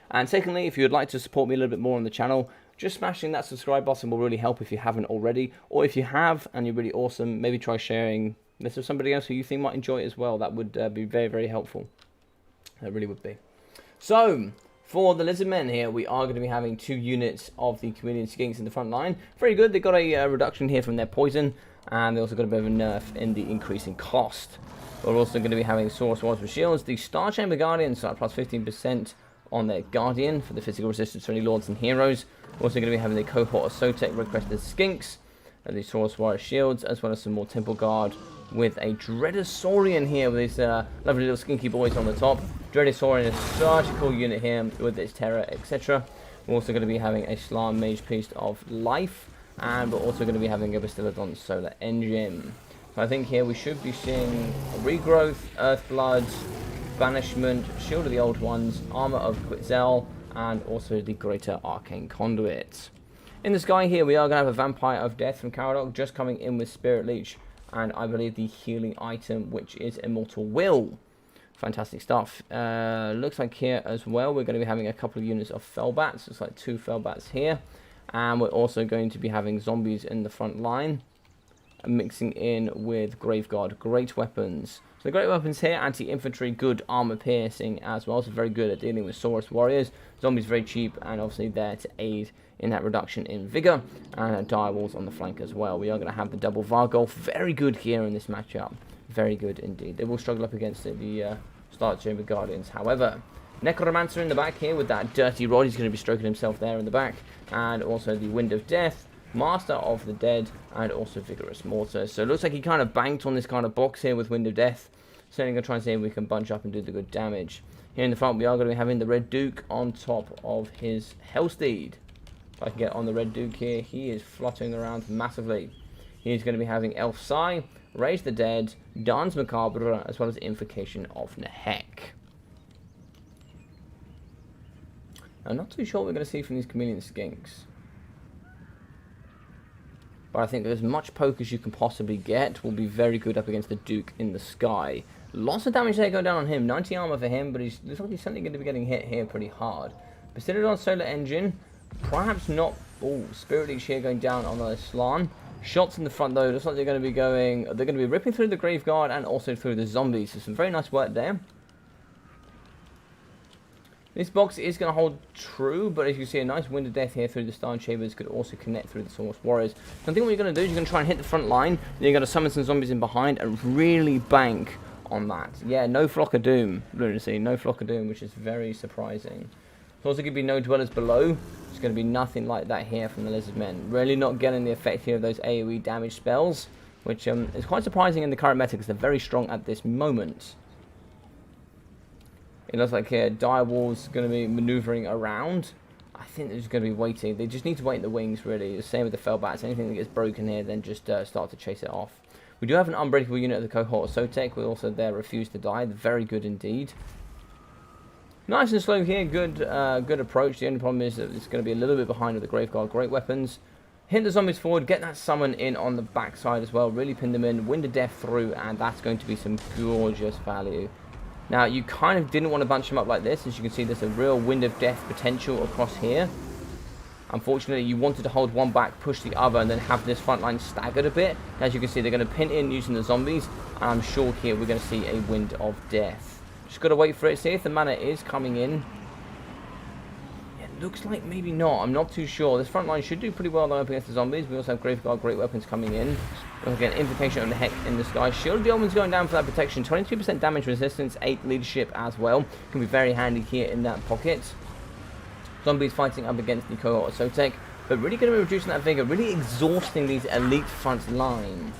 S1: And secondly, if you would like to support me a little bit more on the channel, just smashing that subscribe button will really help if you haven't already. Or if you have and you're really awesome, maybe try sharing this with somebody else who you think might enjoy it as well. That would be very, very helpful. That really would be. So, for the Lizardmen here, we are going to be having 2 units of the Chameleon Skinks in the front line. Very good. They got a reduction here from their poison, and they also got a bit of a nerf in the increasing cost. We're also going to be having Saurus Warriors with shields. The Star Chamber Guardians are plus 15% on their Guardian for the physical resistance for any Lords and Heroes. We're also going to be having the Cohort of Sotek requested Skinks, and the Saurus Warrior shields, as well as some more Temple Guard with a Dreadosaurian here with these lovely little skinky boys on the top. Dreadosaurian is such a cool unit here with its terror, etc. We're also going to be having a Slar Mage Priest of Life, and we're also going to be having a Bastiladon Solar Engine. So I think here we should be seeing Regrowth, Earthblood, Banishment, Shield of the Old Ones, Armor of Quetzal, and also the Greater Arcane Conduit. In the sky here, we are going to have a Vampire of Death from Caradoc just coming in with Spirit Leech, and I believe the healing item, which is Immortal Will. Fantastic stuff. Looks like here as well, we're going to be having a couple of units of Fellbats. Looks like 2 Fellbats here. And we're also going to be having zombies in the front line, mixing in with Graveguard Great Weapons. So the Great Weapons here, anti-infantry, good armor piercing as well. So very good at dealing with Saurus Warriors. Zombies very cheap and obviously there to aid in that reduction in vigor, and dire walls on the flank as well. We are going to have the double Vargolf, very good here in this matchup, very good indeed. They will struggle up against the Star Chamber Guardians, however. Necromancer in the back here with that dirty rod, he's going to be stroking himself there in the back, and also the Wind of Death, Master of the Dead, and also Vigorous Mortar. So it looks like he kind of banked on this kind of box here with Wind of Death. Certainly going to try and see if we can bunch up and do the good damage. Here in the front, we are going to be having the Red Duke on top of his Hellsteed. If I can get on the Red Duke here, he is fluttering around massively. He's going to be having Elf Sai, Raise the Dead, Dance Macabre, as well as Invocation of Nehek. I'm not too sure what we're going to see from these Chameleon Skinks, but I think as much poke as you can possibly get will be very good up against the Duke in the sky. Lots of damage there going down on him. 90 armor for him, but looks like he's certainly going to be getting hit here pretty hard. Bastiladon Solar Engine, perhaps not. Oh, Spirit Leech here going down on the Slan. Shots in the front though. Looks like they're going to be ripping through the Graveguard and also through the zombies. So some very nice work there. This box is going to hold true, but as you see, a nice Wind of Death here through the Star Chambers could also connect through the Saurus Warriors. So I think what you're going to do is you're going to try and hit the front line, then you're going to summon some zombies in behind and really bank on that. Yeah, no Flock of Doom, Lunacy, no Flock of Doom, which is very surprising. There's also going to be no Dwellers below. It's going to be nothing like that here from the Lizardmen. Really not getting the effect here of those AoE damage spells, which is quite surprising in the current meta because they're very strong at this moment. It looks like here Direwall's going to be maneuvering around. I think they're just going to be waiting. They just need to wait in the wings, really. The same with the Fellbats. Anything that gets broken here, then just start to chase it off. We do have an unbreakable unit of the Cohort of Sotek. We also there Refuse to Die. Very good indeed. Nice and slow here. Good approach. The only problem is that it's going to be a little bit behind with the Graveguard Great Weapons. Hit the zombies forward. Get that summon in on the backside as well. Really pin them in. Wind of Death through. And that's going to be some gorgeous value. Now, you kind of didn't want to bunch them up like this. As you can see, there's a real Wind of Death potential across here. Unfortunately, you wanted to hold one back, push the other, and then have this front line staggered a bit. As you can see, they're going to pin in using the zombies. And I'm sure here we're going to see a Wind of Death. Just got to wait for it, see if the mana is coming in. It looks like maybe not. I'm not too sure. This front line should do pretty well though up against the zombies. We also have Graveguard Great Weapons coming in. Again, Invocation of the Heck in the sky. Shield of the Omens going down for that protection. 22% damage resistance, 8 leadership as well. Can be very handy here in that pocket. Zombies fighting up against the Cohort of Sotek. But really going to be reducing that vigor. Really exhausting these elite front line.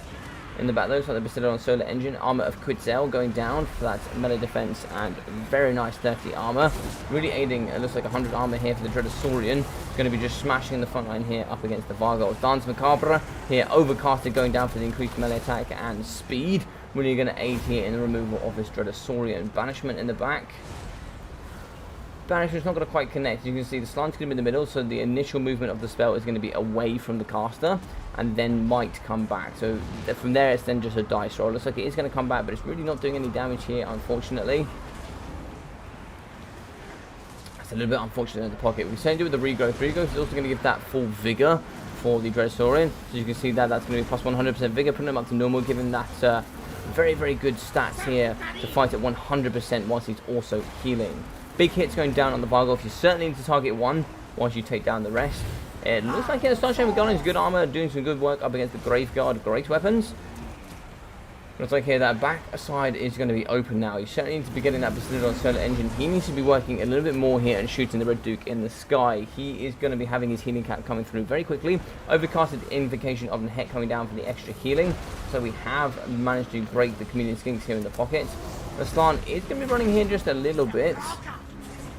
S1: In the back, those like the Bastiladon Solar Engine, Armor of Quetzal going down for that melee defense, and very nice 30 armor. Really aiding, it looks like 100 armor here for the Dreadosaurian. Going to be just smashing the front line here up against the Vargol. Dance Macabre here, overcasted going down for the increased melee attack and speed. Really going to aid here in the removal of this Dreadosaurian. Banishment in the back. Banishment's not going to quite connect. You can see the slant's going to be in the middle, so the initial movement of the spell is going to be away from the caster, and then might come back. So from there, it's then just a dice roll. Looks like it is going to come back, but it's really not doing any damage here, unfortunately. That's a little bit unfortunate in the pocket. We certainly do with the regrowth. Regrowth is also going to give that full vigor for the Dreadosaurian. So you can see that that's going to be plus 100% vigor, putting him up to normal, giving that very, very good stats here to fight at 100% whilst he's also healing. Big hits going down on the Vargolf. You certainly need to target one whilst you take down the rest. It looks like the Star Chamber Guardian's good armor, doing some good work up against the Graveguard great weapons. Looks like here that back side is going to be open now. You certainly need to be getting that Basilidon solar engine. He needs to be working a little bit more here and shooting the Red Duke in the sky. He is going to be having his healing cap coming through very quickly. Overcasted Invocation of the Heck coming down for the extra healing. So we have managed to break the Chameleon Skinks here in the pocket. The Slan is going to be running here just a little bit.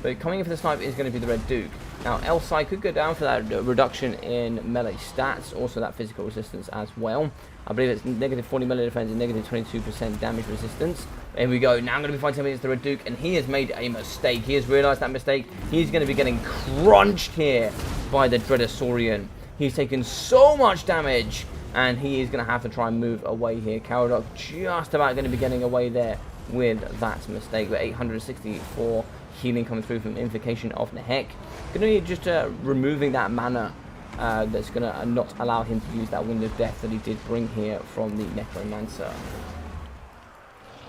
S1: But coming in for the snipe is going to be the Red Duke. Now, Elsai could go down for that reduction in melee stats, also that physical resistance as well. I believe it's negative 40 melee defense and negative 22% damage resistance. Here we go. Now I'm going to be fighting against the Red Duke, and he has made a mistake. He has realised that mistake. He's going to be getting crunched here by the Dreadosaurian. He's taken so much damage, and he is going to have to try and move away here. Caradoc just about going to be getting away there with that mistake. But 864 healing coming through from Invocation of the Heck. Going to be just removing that mana that's going to not allow him to use that Wind of Death that he did bring here from the Necromancer.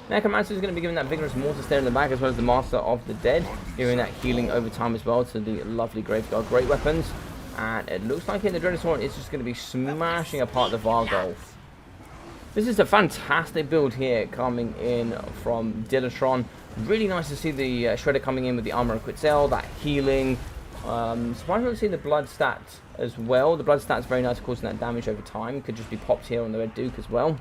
S1: Necromancer is going to be giving that Vigorous Mortar Stare in the back, as well as the Master of the Dead, giving that healing over time as well to the lovely Graveguard great weapons. And it looks like here the Dreadosaurian is just going to be smashing apart the Vargolf. This is a fantastic build here coming in from Dilatron. Really nice to see the Shredder coming in with the Armor of Quetzal, that healing. Surprised to see the blood stats as well. The blood stats very nice, causing that damage over time. Could just be popped here on the Red Duke as well.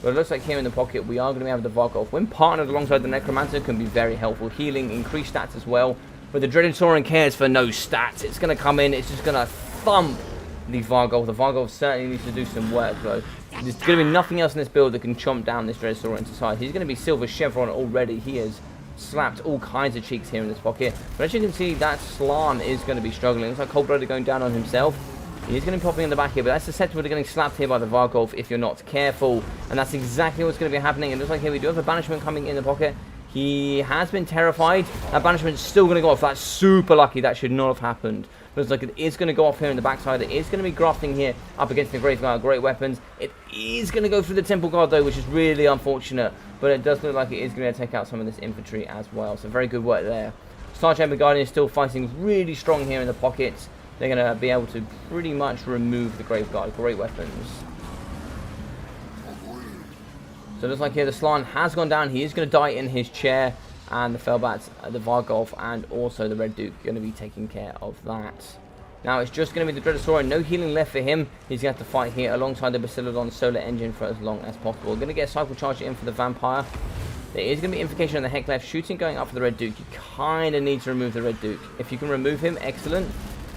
S1: But it looks like here in the pocket we are going to have the Vargolf. When partnered alongside the Necromancer, can be very helpful. Healing, increased stats as well. But the Dreadosaurian cares for no stats. It's going to come in, it's just going to thump the Vargolf. The Vargolf certainly needs to do some work though. There's going to be nothing else in this build that can chomp down this Dreadosaurian to size. He's going to be Silver Chevron already. He has slapped all kinds of cheeks here in this pocket. But as you can see, that Slan is going to be struggling. Looks like Cold-Blooded going down on himself. He's going to be popping in the back here, but that's susceptible to getting slapped here by the Vargolf if you're not careful. And that's exactly what's going to be happening. It looks like here we do have a Banishment coming in the pocket. He has been terrified. That Banishment's still going to go off. That's super lucky. That should not have happened. Looks like it is going to go off here in the backside. It is going to be grafting here up against the Graveguard great weapons. It is going to go through the Temple Guard though, which is really unfortunate. But it does look like it is going to take out some of this infantry as well. So very good work there. Star Chamber Guardian is still fighting really strong here in the pockets. They're going to be able to pretty much remove the Graveguard great weapons. So it looks like here the Slan has gone down. He is going to die in his chair. And the Felbats, the Vargolf, and also the Red Duke going to be taking care of that. Now it's just going to be the Dreadosaurian. No healing left for him. He's going to have to fight here alongside the Basilidon solar engine for as long as possible. Going to get a cycle charge in for the Vampire. There is going to be Invocation on the Heck left. Shooting going up for the Red Duke. You kind of need to remove the Red Duke. If you can remove him, excellent.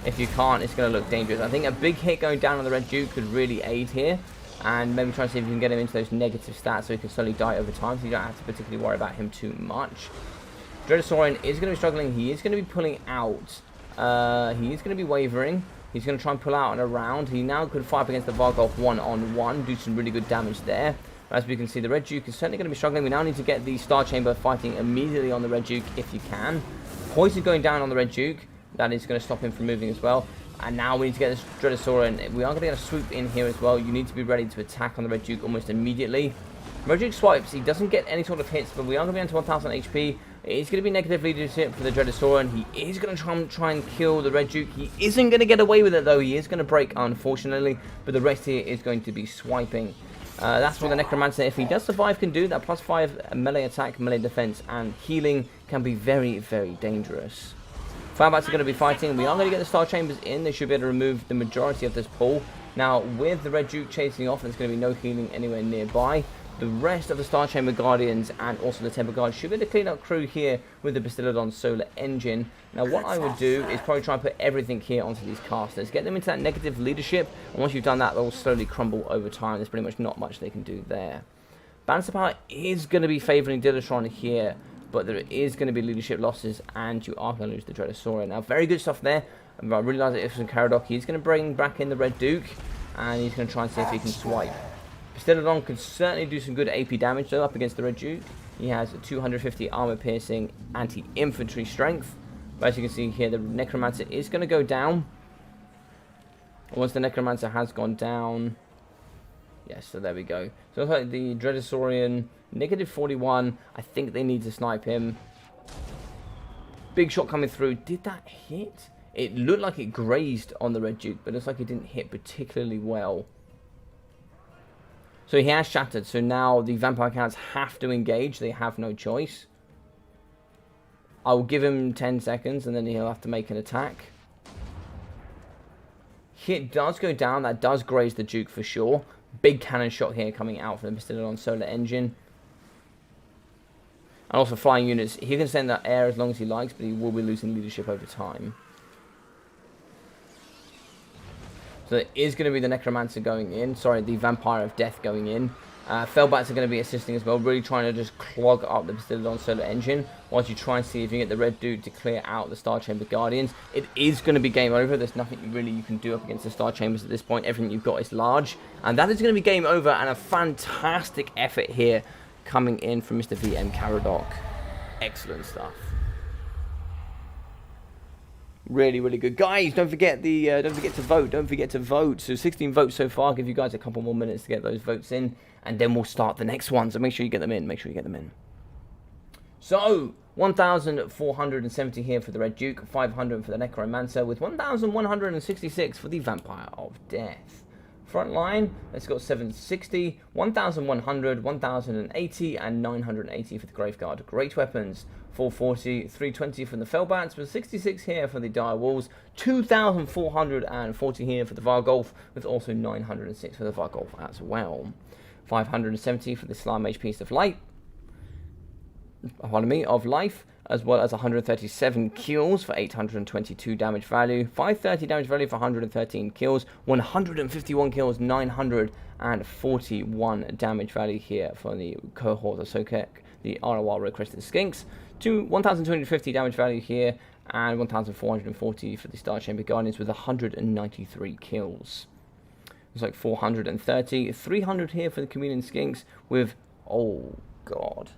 S1: If you can't, it's going to look dangerous. I think a big hit going down on the Red Duke could really aid here. And maybe try to see if you can get him into those negative stats so he can slowly die over time, so you don't have to particularly worry about him too much. Dreadosaurian is going to be struggling. He is going to be pulling out. He is going to be wavering. He's going to try and pull out and around. He now could fight up against the Vargolf one-on-one, do some really good damage there. As we can see, the Red Duke is certainly going to be struggling. We now need to get the Star Chamber fighting immediately on the Red Duke if you can. Poison going down on the Red Duke. That is going to stop him from moving as well. And now we need to get this Dreadosaurian. We are going to get a swoop in here as well. You need to be ready to attack on the Red Duke almost immediately. Red Duke swipes. He doesn't get any sort of hits, but we are going to be on to 1000 HP. It is going to be negative leadership for the Dreadosaurian. He is going to try and kill the Red Duke. He isn't going to get away with it, though. He is going to break, unfortunately. But the rest here is going to be swiping. That's what the Necromancer, if he does survive, can do. That +5 melee attack, melee defense, and healing can be very, very dangerous. Firebats are going to be fighting. We are going to get the Star Chambers in. They should be able to remove the majority of this pool. Now, with the Red Duke chasing off, there's going to be no healing anywhere nearby. The rest of the Star Chamber Guardians and also the Temple Guard should be able to clean up crew here with the Basilidon solar engine. Now, what I would do is probably try and put everything here onto these casters. Get them into that negative leadership. And once you've done that, they'll slowly crumble over time. There's pretty much not much they can do there. Balance of power is going to be favouring Dilatron here. But there is going to be leadership losses, and you are going to lose the Dreadosaurian. Now, very good stuff there. I really like it from Caradoc. He's going to bring back in the Red Duke, and he's going to try and see if he can swipe. Basilidon could certainly do some good AP damage, though, up against the Red Duke. He has 250 armor piercing, anti-infantry strength. But as you can see here, the Necromancer is going to go down. Once the Necromancer has gone down, yes, so there we go. So it looks like the Dreadosaurian, negative 41. I think they need to snipe him. Big shot coming through. Did that hit? It looked like it grazed on the Red Duke, but it looks like it didn't hit particularly well. So he has shattered. So now the Vampire Counts have to engage. They have no choice. I will give him 10 seconds, and then he'll have to make an attack. Hit does go down. That does graze the Duke for sure. Big cannon shot here coming out from the Mastodon solar engine. And also flying units. He can stay in the air as long as he likes, but he will be losing leadership over time. So there is going to be the Necromancer going in. Sorry, the Vampire of Death going in. Fellbats are going to be assisting as well, really trying to just clog up the Mastodon solar engine whilst you try and see if you can get the Red Duke to clear out the Star Chamber Guardians. It is going to be game over. There's nothing really you can do up against the Star Chambers at this point. Everything you've got is large. And that is going to be game over, and a fantastic effort here coming in from Mr. VM Caradoc. Excellent stuff. Really, really good. Guys, don't forget to vote. Don't forget to vote. So 16 votes so far. I'll give you guys a couple more minutes to get those votes in, and then we'll start the next one. So make sure you get them in. Make sure you get them in. So 1,470 here for the Red Duke, 500 for the Necromancer, with 1,166 for the Vampire of Death. Front line, let's go 760, 1,100, 1,080, and 980 for the Graveguard. Great weapons. 440, 320 from the Fellbats, with 66 here for the Dire Wolves, 2,440 here for the Vargolf, with also 906 for the Vargolf as well. 570 for the Slime Mage Piece of Light, of Life, as well as 137 kills for 822 damage value, 530 damage value for 113 kills, 151 kills, 941 damage value here for the Cohort of Sokek, the ROR Requested Skinks, to 1,250 damage value here, and 1,440 for the Star Chamber Guardians with 193 kills. It's like 430, 300 here for the Chameleon Skinks with, oh god,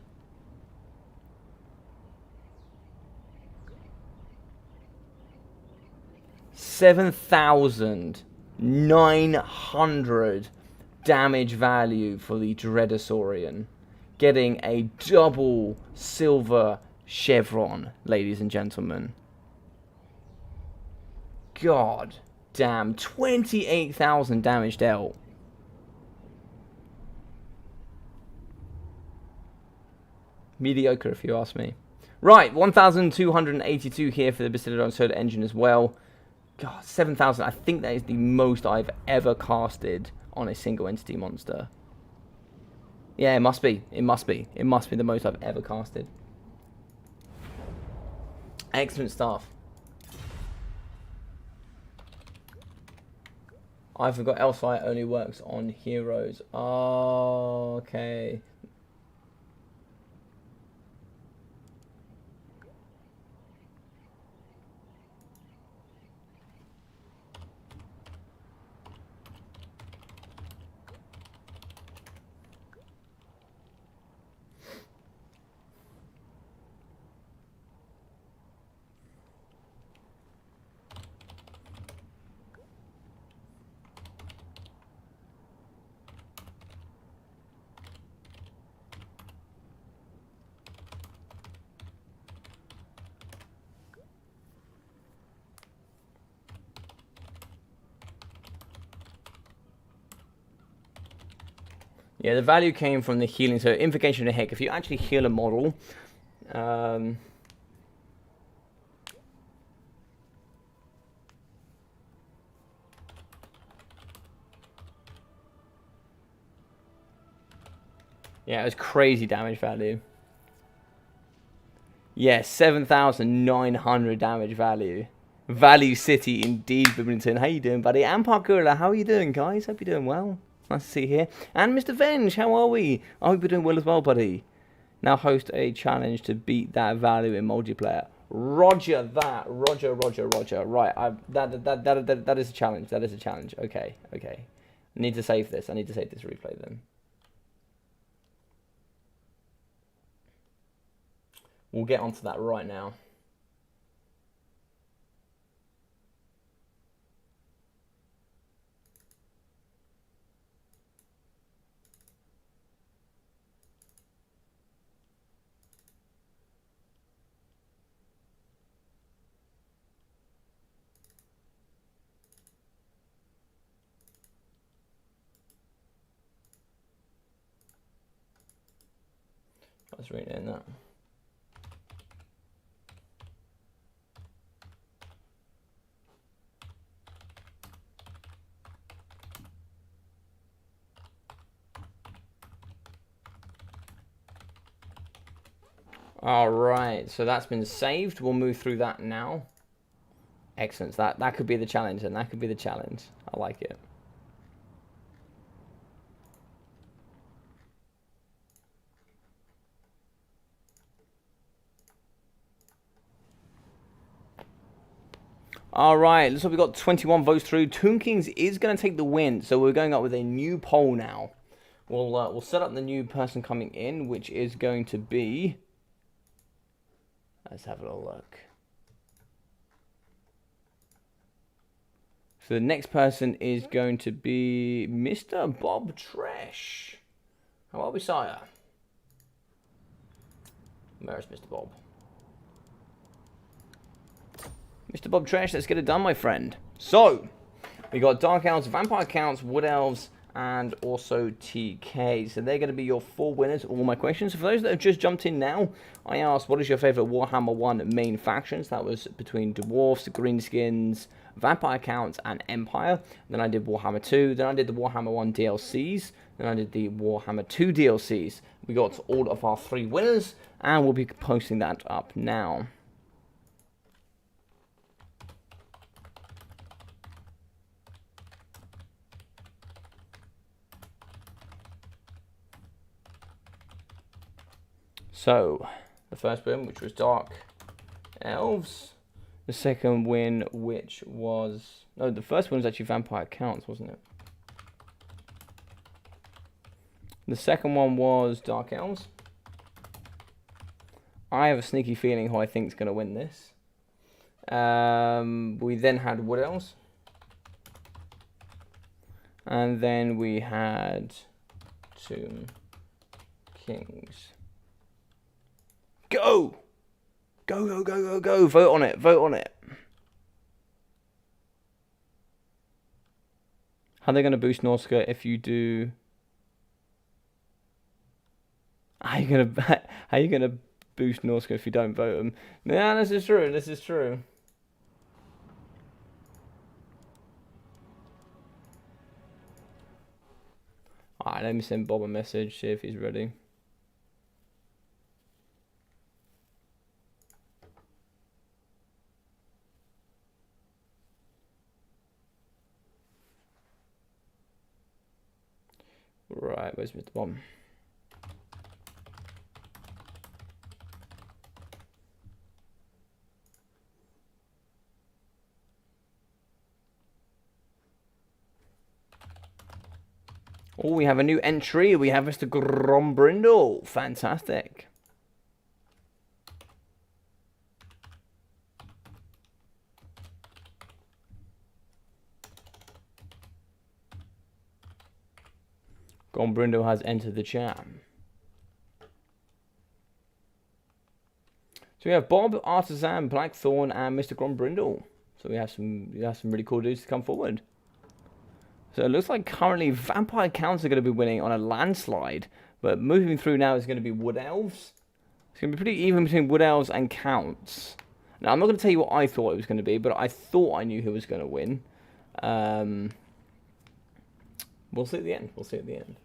S1: 7,900 damage value for the Dreadosaurian, getting a double silver chevron, ladies and gentlemen. God damn, 28,000 damage dealt. Mediocre, if you ask me. Right, 1,282 here for the Bastiladon Solar Engine as well. God, 7,000. I think that is the most I've ever casted on a single entity monster. Yeah, it must be. It must be. It must be the most I've ever casted. Excellent stuff. I forgot Elsfire only works on heroes. Oh, okay. Yeah, the value came from the healing. So Invocation of Heck, if you actually heal a model, yeah, it was crazy damage value. Yeah, 7,900 damage value. Value City indeed, Bibblington. How you doing, buddy? And Parkour, how are you doing, guys? Hope you're doing well. Nice to see you here. And Mr. Venge, how are we? I hope you're doing well as well, buddy. Now host a challenge to beat that value in multiplayer. Roger that. Roger. Right, that is a challenge. That is a challenge. Okay. I need to save this. I need to save this replay then. We'll get onto that right now. Let's rename that. All right, so that's been saved. We'll move through that now. Excellent. That could be the challenge, and that could be the challenge. I like it. All right, looks like we got 21 votes through. Toon Kings is going to take the win, so we're going up with a new poll now. We'll set up the new person coming in, which is going to be. Let's have a little look. So the next person is going to be Mr. Bob Tresh. How are we, sire? Where's Mr. Bob? Mr. Bob Tresh, let's get it done, my friend. So, we got Dark Elves, Vampire Counts, Wood Elves, and also TK. So they're going to be your 4 winners of all my questions. So for those that have just jumped in now, I asked, what is your favourite Warhammer 1 main factions? That was between Dwarfs, Greenskins, Vampire Counts, and Empire. Then I did Warhammer 2. Then I did the Warhammer 1 DLCs. Then I did the Warhammer 2 DLCs. We got all of our 3 winners, and we'll be posting that up now. So, the first win, which was Dark Elves. The second win, which was... No, the first one was actually Vampire Counts, wasn't it? The second one was Dark Elves. I have a sneaky feeling who I think is going to win this. We then had Wood Elves. And then we had Toon Kings. Go! Go, go, go, go, go. Vote on it. Vote on it. How are they going to boost Norska if you do... How are you gonna boost Norska if you don't vote them? Yeah, this is true. This is true. Alright, let me send Bob a message, see if he's ready. Right, where's Mr. Bob? Oh, we have a new entry. We have Mr. Grombrindle. Fantastic. Grombrindle has entered the chat. So we have Bob, Artisan, Blackthorn, and Mr. Grombrindle. So we have some really cool dudes to come forward. So it looks like currently Vampire Counts are going to be winning on a landslide. But moving through now is going to be Wood Elves. It's going to be pretty even between Wood Elves and Counts. Now, I'm not going to tell you what I thought it was going to be, but I thought I knew who was going to win. We'll see at the end. We'll see at the end.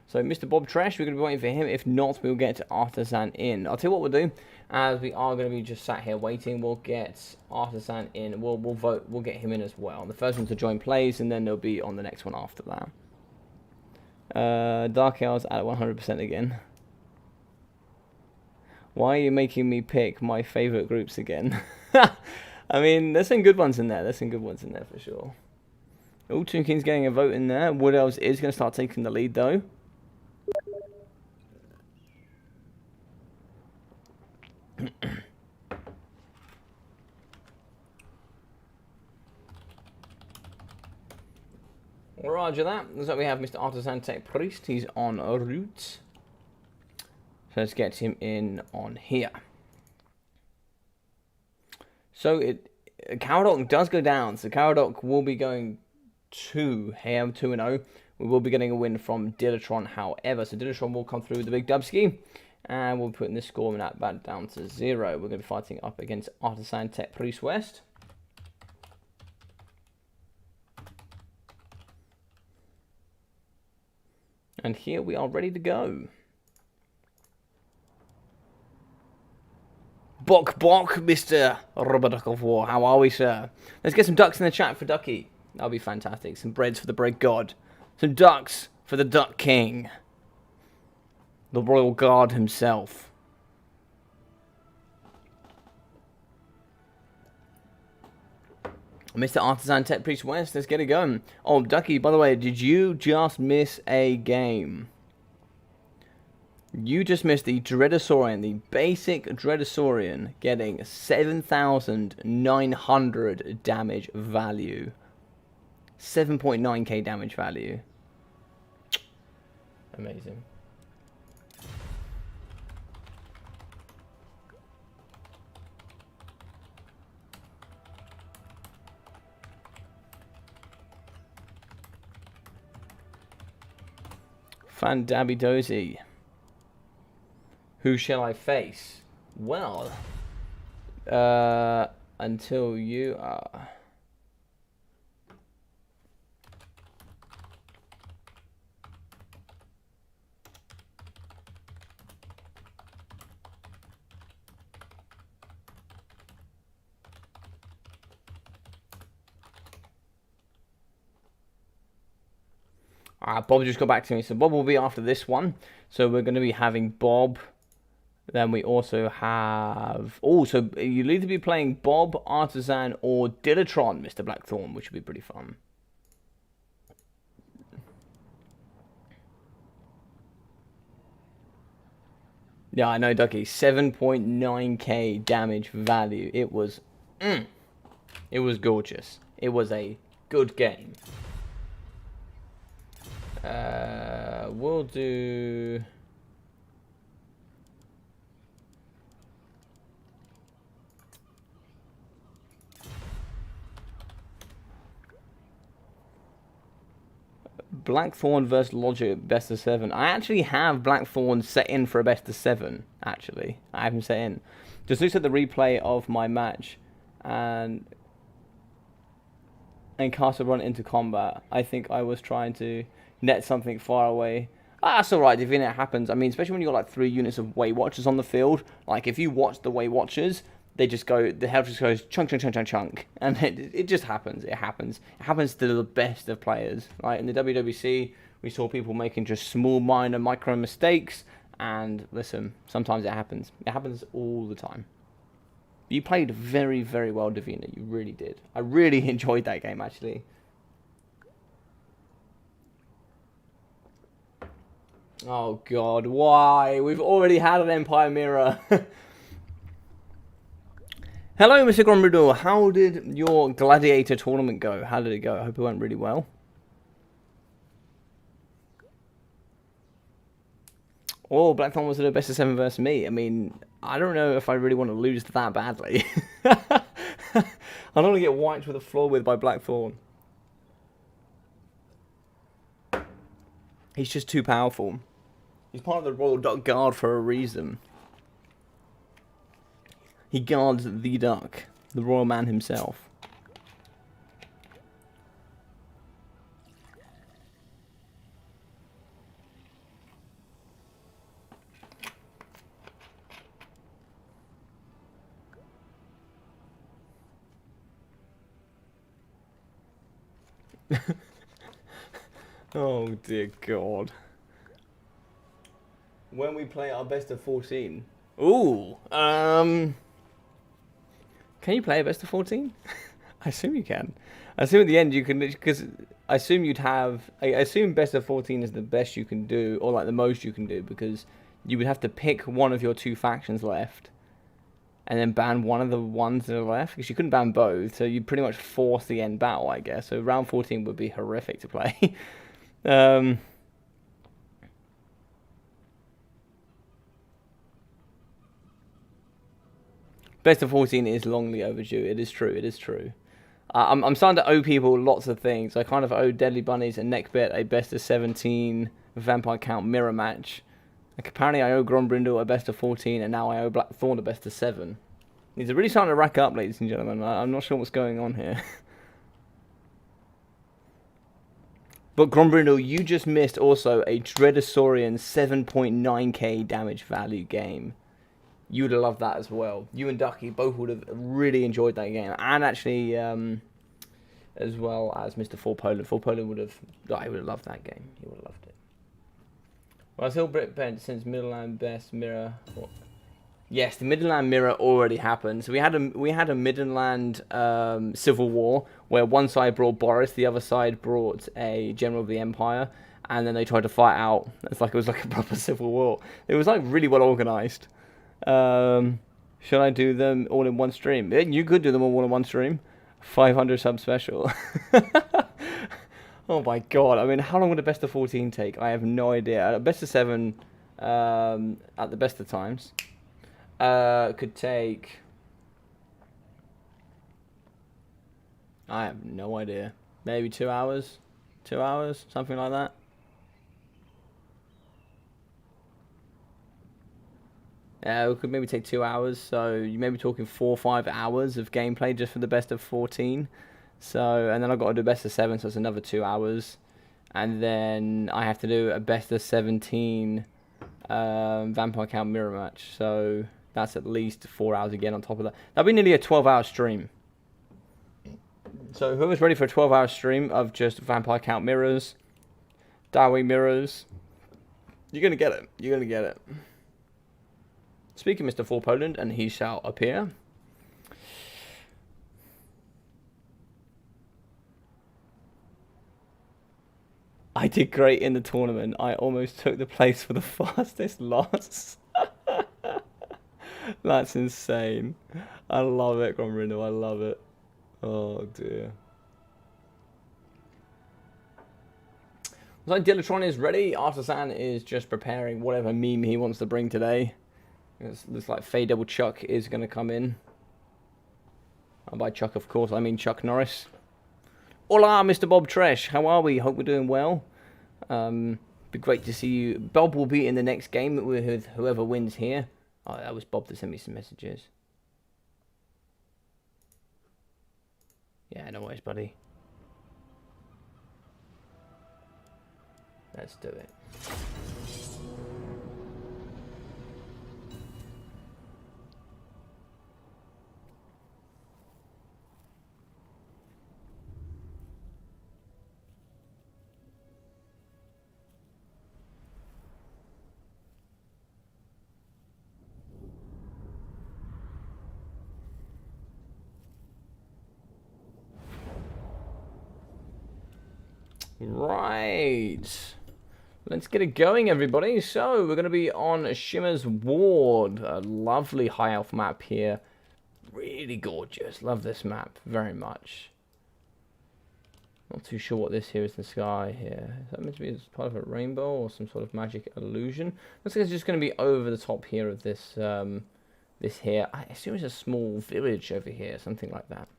S1: So, Mr. Bob Tresh, we're going to be waiting for him. If not, we'll get Artisan in. I'll tell you what we'll do. As we are going to be just sat here waiting, we'll get Artisan in. We'll vote. We'll get him in as well. The first one to join plays, and then they'll be on the next one after that. Dark Elves at 100% again. Why are you making me pick my favourite groups again? I mean, there's some good ones in there. There's some good ones in there for sure. Oh, Toon King's getting a vote in there. Wood Elves is going to start taking the lead, though. Roger that. Looks like we have Mr. Artisan Tech Priest. He's en route. So let's get him in on here. So Caradoc does go down. So Caradoc will be going to here, 2-0. We will be getting a win from Dilatron, however. So Dilatron will come through with the big dubski. And we'll be putting this score back down to 0. We're going to be fighting up against Artisan Tech Priest West. And here we are ready to go. Bok, Mr. Rubber Duck of War. How are we, sir? Let's get some ducks in the chat for Ducky. That'll be fantastic. Some breads for the bread god. Some ducks for the Duck King. The Royal Guard himself. Mr. Artisan Tech Priest West, let's get it going. Oh, Ducky, by the way, did you just miss a game? You just missed the Dreadosaurian, the basic Dreadosaurian, getting 7,900 damage value. 7.9k damage value. Amazing. Fandabby Dozy. Who shall I face? Well, until you are. Bob just got back to me. So Bob will be after this one. So we're going to be having Bob. Then we also have... Oh, so you'll either be playing Bob, Artisan, or Dilatron, Mr. Blackthorn, which would be pretty fun. Yeah, I know, Ducky. 7.9k damage value. It was... It was gorgeous. It was a good game. We'll do... Blackthorn versus Logic best of 7. I actually have Blackthorn set in for a best of 7, actually. I have him set in. Just looks at the replay of my match and cast a run into combat. I think I was trying to net something far away. That's alright, if it happens. I mean, especially when you've got like 3 units of Weight Watchers on the field. Like, if you watch the Weight Watchers, they just go, the health just goes chunk, chunk, chunk, chunk, chunk. And it just happens. It happens. It happens to the best of players. Right? In the WWC, we saw people making just small, minor, micro mistakes. And listen, sometimes it happens. It happens all the time. You played very, very well, Davina. You really did. I really enjoyed that game, actually. Oh, God. Why? We've already had an Empire Mirror. Hello, Mr. Gromrudo. How did your Gladiator tournament go? How did it go? I hope it went really well. Oh, Blackthorn was at a best of 7 versus me. I mean, I don't know if I really want to lose that badly. I don't want to get wiped with a floor with by Blackthorn. He's just too powerful. He's part of the Royal Duck Guard for a reason. He guards the duck, the royal man himself. Oh dear God. When we play our best of 14. Ooh, can you play a best of 14? I assume you can. I assume at the end you can, because I assume you'd have, I assume best of 14 is the best you can do, or like the most you can do, because you would have to pick one of your 2 factions left, and then ban one of the ones that are left, because you couldn't ban both, so you pretty much force the end battle, I guess. So round 14 would be horrific to play. Best of 14 is longly overdue. It is true. It is true. I'm starting to owe people lots of things. I kind of owe Deadly Bunnies and Neckbit a best of 17 Vampire Count mirror match. Like, apparently I owe Grombrindle a best of 14, and now I owe Blackthorn a best of 7. These are really starting to rack up, ladies and gentlemen. I'm not sure what's going on here. But Grombrindle, you just missed also a Dreadosaurian 7.9k damage value game. You would have loved that as well. You and Ducky both would have really enjoyed that game. And actually, as well as Mr. For Poland. For Poland would have... I would have loved that game. He would have loved it. Well, I still Brit Bent since Midland Best Mirror... Yes, the Midland Mirror already happened. So we had a Midland civil war where one side brought Boris, the other side brought a general of the Empire, and then they tried to fight out. It was like a proper civil war. It was like really well organized. Should I do them all in one stream? You could do them all in one stream. 500 sub special. Oh my god! I mean, how long would a best of 14 take? I have no idea. Best of 7, at the best of times. Could take... I have no idea. Maybe 2 hours? 2 hours? Something like that? It could maybe take 2 hours, so you may be talking 4 or 5 hours of gameplay just for the best of 14. So, and then I've got to do best of 7, so it's another 2 hours. And then I have to do a best of 17 Vampire Count mirror match. So that's at least 4 hours again on top of that. That'll be nearly a 12-hour stream. So whoever's ready for a 12-hour stream of just Vampire Count mirrors, Darwin mirrors, you're going to get it. You're going to get it. Speaking Mr. For Poland, and he shall appear. I did great in the tournament. I almost took the place for the fastest loss. That's insane. I love it, Grombrindle. I love it. Oh, dear. So Dilatron is ready. Artisan is just preparing whatever meme he wants to bring today. It looks like Faye Double Chuck is going to come in. And by Chuck, of course, I mean Chuck Norris. Hola, Mr. Bob Tresh. How are we? Hope we're doing well. Be great to see you. Bob will be in the next game with whoever wins here. Oh, that was Bob that sent me some messages. Yeah, no worries, buddy. Let's do it. Right. Let's get it going, everybody. So, we're going to be on Shimmer's Ward. A lovely high elf map here. Really gorgeous. Love this map very much. Not too sure what this here is in the sky here. Is that meant to be as part of a rainbow or some sort of magic illusion? Looks like it's just going to be over the top here of this, this here. I assume it's a small village over here, something like that.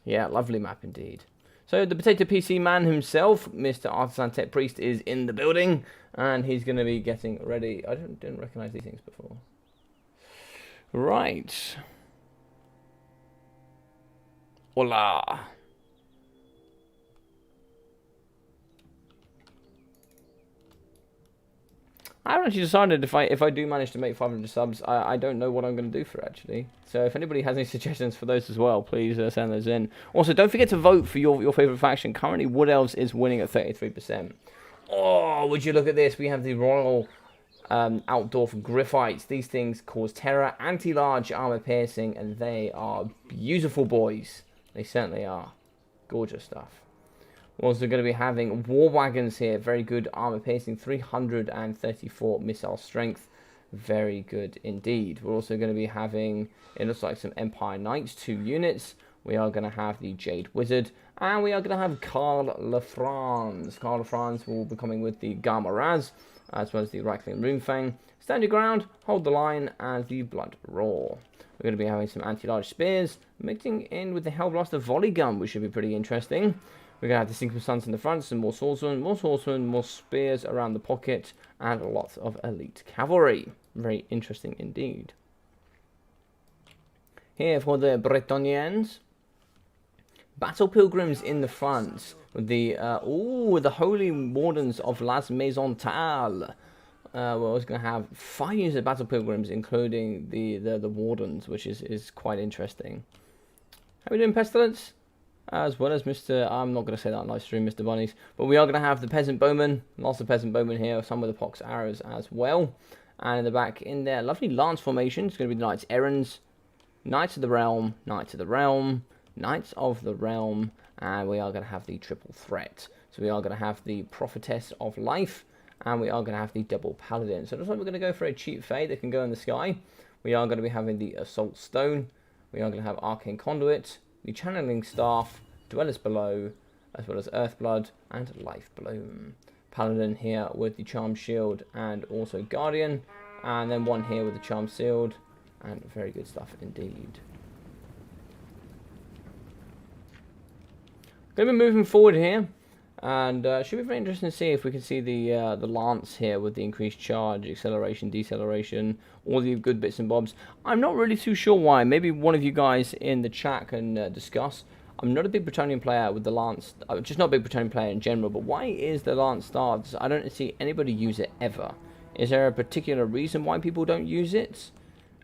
S1: Yeah, lovely map indeed. So the Potato PC man himself, Mr. Artisan Tech Priest, is in the building, and he's going to be getting ready. I didn't recognize these things before. Right. Hola. I haven't actually decided if I do manage to make 500 subs, I don't know what I'm going to do for it, actually. So if anybody has any suggestions for those as well, please send those in. Also, don't forget to vote for your favourite faction. Currently, Wood Elves is winning at 33%. Oh, would you look at this? We have the Royal Outdwarf Griffites. These things cause terror, anti-large armor piercing, and they are beautiful boys. They certainly are. Gorgeous stuff. We're also going to be having War Wagons here. Very good armor piercing, 334 missile strength. Very good indeed. We're also going to be having, it looks like, some Empire Knights, 2 units. We are going to have the Jade Wizard, and we are going to have Karl Lefranz. Karl Lefranz will be coming with the Gamma Raz, as well as the Rackling Runefang. Stand your ground, hold the line, and the Blood Roar. We're going to be having some anti-large spears, mixing in with the Hellblaster Volley Gun, which should be pretty interesting. We're going to have the Single Suns in the front, some more swordsmen, more spears around the pocket, and lots of elite cavalry. Very interesting indeed. Here for the Bretonians, Battle Pilgrims in the front, with the the Holy Wardens of Las Maisontal. We're also going to have 5 units of Battle Pilgrims, including the Wardens, which is quite interesting. How are we doing, Pestilence? As well as Mr. I'm not going to say that on live stream, Mr. Bunnies. But we are going to have the Peasant Bowmen. Lots of Peasant Bowmen here. Some with the Pox Arrows as well. And in the back, in their lovely Lance formation, it's going to be the Knights Errands, Knights of the Realm, Knights of the Realm, Knights of the Realm. And we are going to have the Triple Threat. So we are going to have the Prophetess of Life. And we are going to have the Double Paladin. So it looks like we're going to go for a cheap fade that can go in the sky. We are going to be having the Assault Stone. We are going to have Arcane Conduit, the Channeling Staff, Dwellers Below, as well as Earthblood and Life Bloom. Paladin here with the Charm Shield and also Guardian, and then one here with the Charm Shield, and very good stuff indeed. Going to be moving forward here, and should be very interesting to see if we can see the Lance here with the increased charge, acceleration, deceleration, all the good bits and bobs. I'm not really too sure why. Maybe one of you guys in the chat can discuss. I'm not a big Bretonnian player with the Lance, just not a big Bretonnian player in general, but why is the Lance Stars? I don't see anybody use it ever. Is there a particular reason why people don't use it?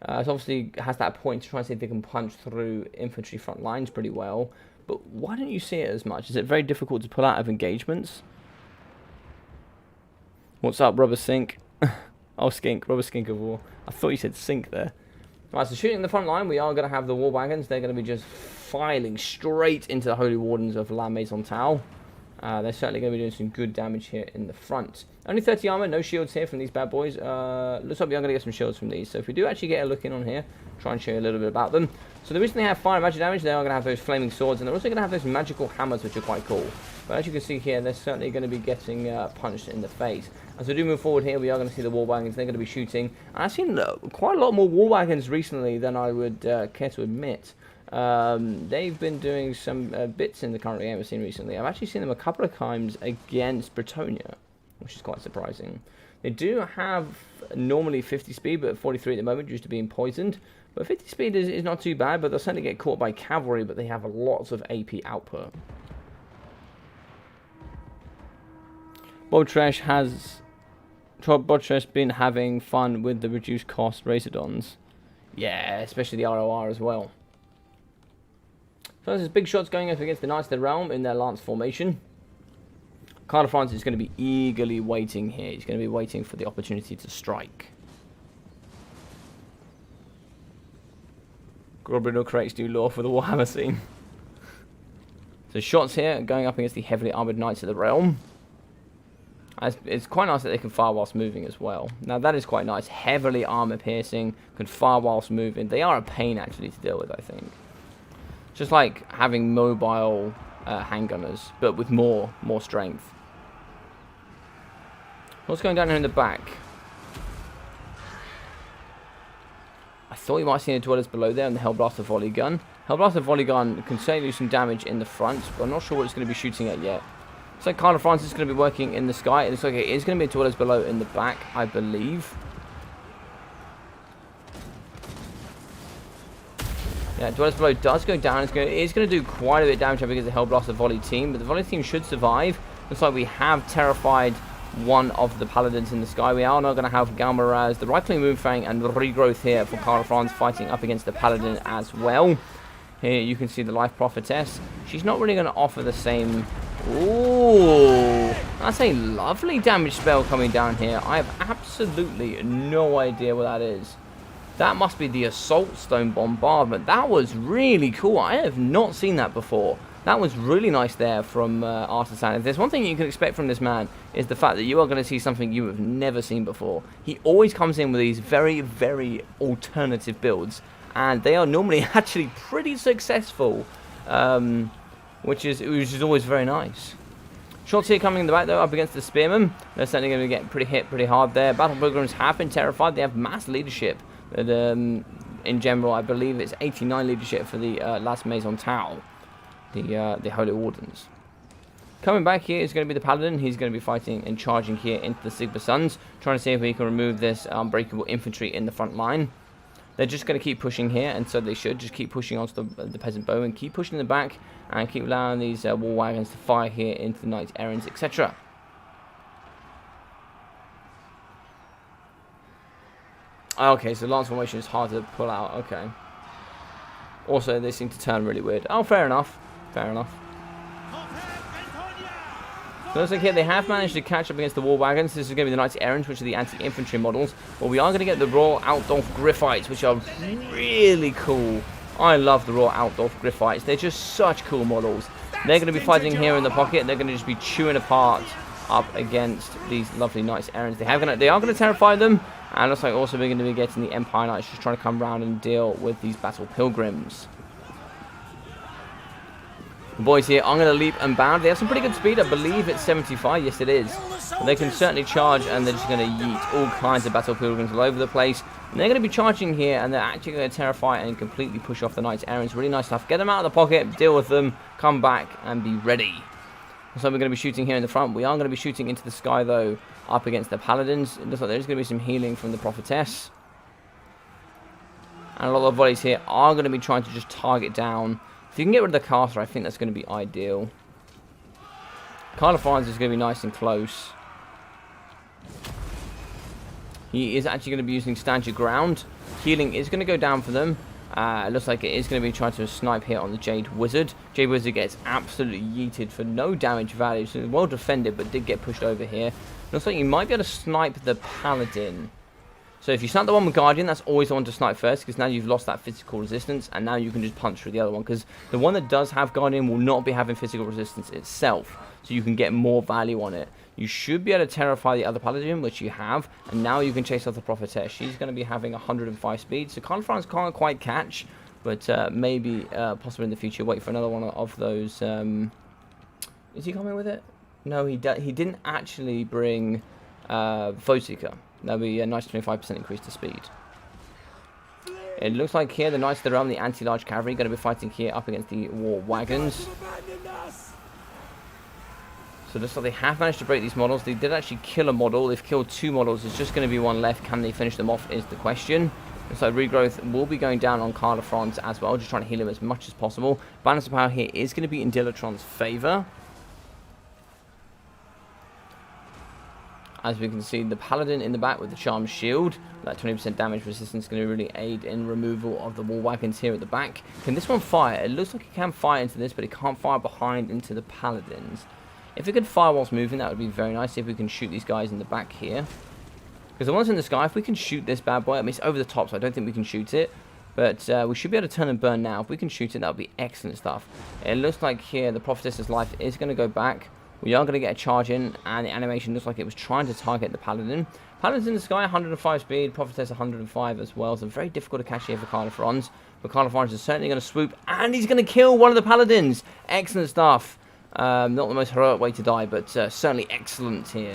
S1: It obviously has that point to try and see if they can punch through infantry front lines pretty well, but why don't you see it as much? Is it very difficult to pull out of engagements? What's up, Rubber Sink? Oh, Skink, Rubber Skink of War. I thought you said Sink there. Right, so shooting in the front line, we are going to have the War Wagons. They're going to be just filing straight into the Holy Wardens of La Maisontal. They're certainly going to be doing some good damage here in the front. Only 30 armor, no shields here from these bad boys. Looks like we are going to get some shields from these. So if we do actually get a look in on here, try and show you a little bit about them. So the reason they have fire and magic damage, they are going to have those flaming swords, and they're also going to have those magical hammers, which are quite cool. But as you can see here, they're certainly going to be getting punched in the face. As we do move forward here, we are going to see the war wagons. They're going to be shooting. And I've seen quite a lot more war wagons recently than I would care to admit. They've been doing some bits in the current game I've seen recently. I've actually seen them a couple of times against Bretonia, which is quite surprising. They do have normally 50 speed, but 43 at the moment due to being poisoned. But 50 speed is not too bad, but they'll certainly get caught by cavalry, but they have lots of AP output. Bob Tresh been having fun with the reduced cost Razordons. Yeah, especially the ROR as well. So there's big shots going up against the Knights of the Realm in their Lance formation. Karl Lefranz is going to be eagerly waiting here. He's going to be waiting for the opportunity to strike. Gorbino creates new lore for the Warhammer scene. So shots here going up against the heavily armoured Knights of the Realm. It's quite nice that they can fire whilst moving as well. Now that is quite nice. Heavily armor piercing, can fire whilst moving. They are a pain actually to deal with, I think. Just like having mobile handgunners, but with more strength. What's going down here in the back? I thought you might have seen the Dwellers Below there and the Hellblaster Volley Gun. Hellblaster Volley Gun can certainly do some damage in the front, but I'm not sure what it's going to be shooting at yet. So Karl Lefranz is going to be working in the sky. It looks like it is going to be Dwellers Below in the back, I believe. Yeah, Dwellers Below does go down. It is going to do quite a bit of damage up against the Hellblaster Volley team, but the Volley team should survive. Looks like we have terrified one of the Paladins in the sky. We are now going to have Galmaraz, the Right-Click Moonfang, and the Regrowth here for Karl Lefranz fighting up against the Paladin as well. Here you can see the Life Prophetess. She's not really going to offer the same... Ooh, that's a lovely damage spell coming down here. I have absolutely no idea what that is. That must be the Assault Stone Bombardment. That was really cool. I have not seen that before. That was really nice there from Artisan. If there's one thing you can expect from this man, is the fact that you are going to see something you have never seen before. He always comes in with these very, very alternative builds, and they are normally actually pretty successful, which is always very nice. Shots here coming in the back, though, up against the Spearmen. They're certainly going to get pretty hard there. Battle Pilgrims have been terrified. They have mass leadership. But, in general, I believe it's 89 leadership for the Las Maison Tau, the Holy Wardens. Coming back here is going to be the Paladin. He's going to be fighting and charging here into the Sigma Suns, trying to see if we can remove this unbreakable infantry in the front line. They're just going to keep pushing here, and so they should. Just keep pushing onto the Peasant Bowmen, keep pushing in the back, and keep allowing these war wagons to fire here into the Knights Errants, etc. Okay, so Lance formation is hard to pull out. Okay. Also, they seem to turn really weird. Oh, fair enough. Fair enough. So looks like here they have managed to catch up against the war wagons. This is going to be the Knights Errant, which are the anti-infantry models. But we are going to get the Royal Altdorf Griffites, which are really cool. I love the Royal Altdorf Griffites. They're just such cool models. They're going to be fighting here in the pocket. They're going to just be chewing apart up against these lovely Knights Errants. They are going to terrify them. And looks like also we're going to be getting the Empire Knights just trying to come around and deal with these Battle Pilgrims. The boys here, I'm going to leap and bound. They have some pretty good speed. I believe it's 75. Yes, it is. But they can certainly charge, and they're just going to yeet all kinds of Battle Pilgrims all over the place. And they're going to be charging here, and they're actually going to terrify and completely push off the Knights Errants. Really nice stuff. Get them out of the pocket, deal with them, come back, and be ready. So we're going to be shooting here in the front. We are going to be shooting into the sky, though, up against the Paladins. It looks like there's going to be some healing from the Prophetess. And a lot of the volleys here are going to be trying to just target down. If you can get rid of the caster, I think that's going to be ideal. Carla Franz is going to be nice and close. He is actually going to be using Stand Your Ground. Healing is going to go down for them. It looks like it is going to be trying to snipe here on the Jade Wizard. Jade Wizard gets absolutely yeeted for no damage value. So well defended, but did get pushed over here. Looks like you might be able to snipe the Paladin. So if you snipe the one with Guardian, that's always the one to snipe first, because now you've lost that physical resistance, and now you can just punch through the other one, because the one that does have Guardian will not be having physical resistance itself, so you can get more value on it. You should be able to terrify the other Paladin, which you have, and now you can chase off the Prophetess. She's going to be having 105 speed, so Carl Franz can't quite catch, but maybe possibly in the future. Wait for another one of those. Is he coming with it? No, he didn't actually bring Foeseeker. That'll be a nice 25% increase to speed. It looks like here the Knights of the Realm, the anti-large cavalry, going to be fighting here up against the war wagons. So it looks like they have managed to break these models. They did actually kill a model. They've killed 2 models. There's just going to be 1 left. Can they finish them off is the question. So regrowth will be going down on Carla Franz as well, just trying to heal him as much as possible. Balance of power here is going to be in Dilatron's favour. As we can see, the Paladin in the back with the Charmed Shield. That 20% damage resistance is going to really aid in removal of the war wagons here at the back. Can this one fire? It looks like it can fire into this, but it can't fire behind into the Paladins. If it could fire whilst moving, that would be very nice. If we can shoot these guys in the back here. Because the ones in the sky, if we can shoot this bad boy, I mean, it's over the top, so I don't think we can shoot it. But we should be able to turn and burn now. If we can shoot it, that would be excellent stuff. It looks like here the Prophetess's life is going to go back. We are going to get a charge in, and the animation looks like it was trying to target the Paladin. Paladin's in the sky, 105 speed, Prophetess 105 as well, so very difficult to catch here for Carla Franz. But Carla Franz is certainly going to swoop, and he's going to kill one of the Paladins. Excellent stuff. Not the most heroic way to die, but certainly excellent here.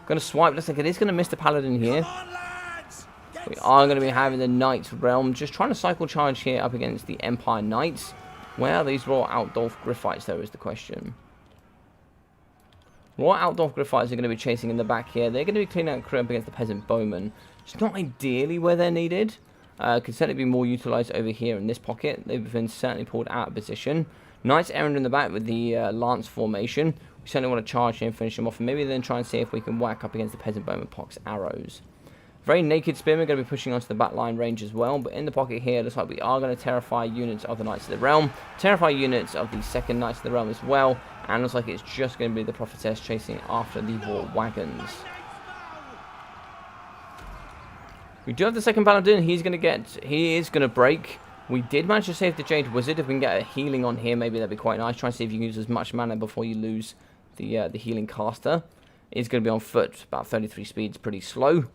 S1: Going to swipe, looks like it is going to miss the Paladin here. We are going to be having the Knight's Realm, just trying to cycle charge here up against the Empire Knights. Where are these Royal Altdorf Griffites, though, is the question. Royal Altdorf Griffites are going to be chasing in the back here. They're going to be cleaning out crew up against the Peasant Bowmen. It's not ideally where they're needed. Could certainly be more utilised over here in this pocket. They've been certainly pulled out of position. Knights Errant in the back with the Lance formation. We certainly want to charge here and finish them off. And maybe then try and see if we can whack up against the Peasant Bowmen Pox arrows. Very naked Spearmen going to be pushing onto the backline range as well. But in the pocket here, it looks like we are going to terrify units of the Knights of the Realm. Terrify units of the second Knights of the Realm as well. And looks like it's just going to be the Prophetess chasing after the war wagons. We do have the second Paladin. He is going to break. We did manage to save the Jade Wizard. If we can get a healing on here, maybe that'd be quite nice. Try and see if you can use as much mana before you lose the healing caster. It's going to be on foot, about 33 speeds, pretty slow.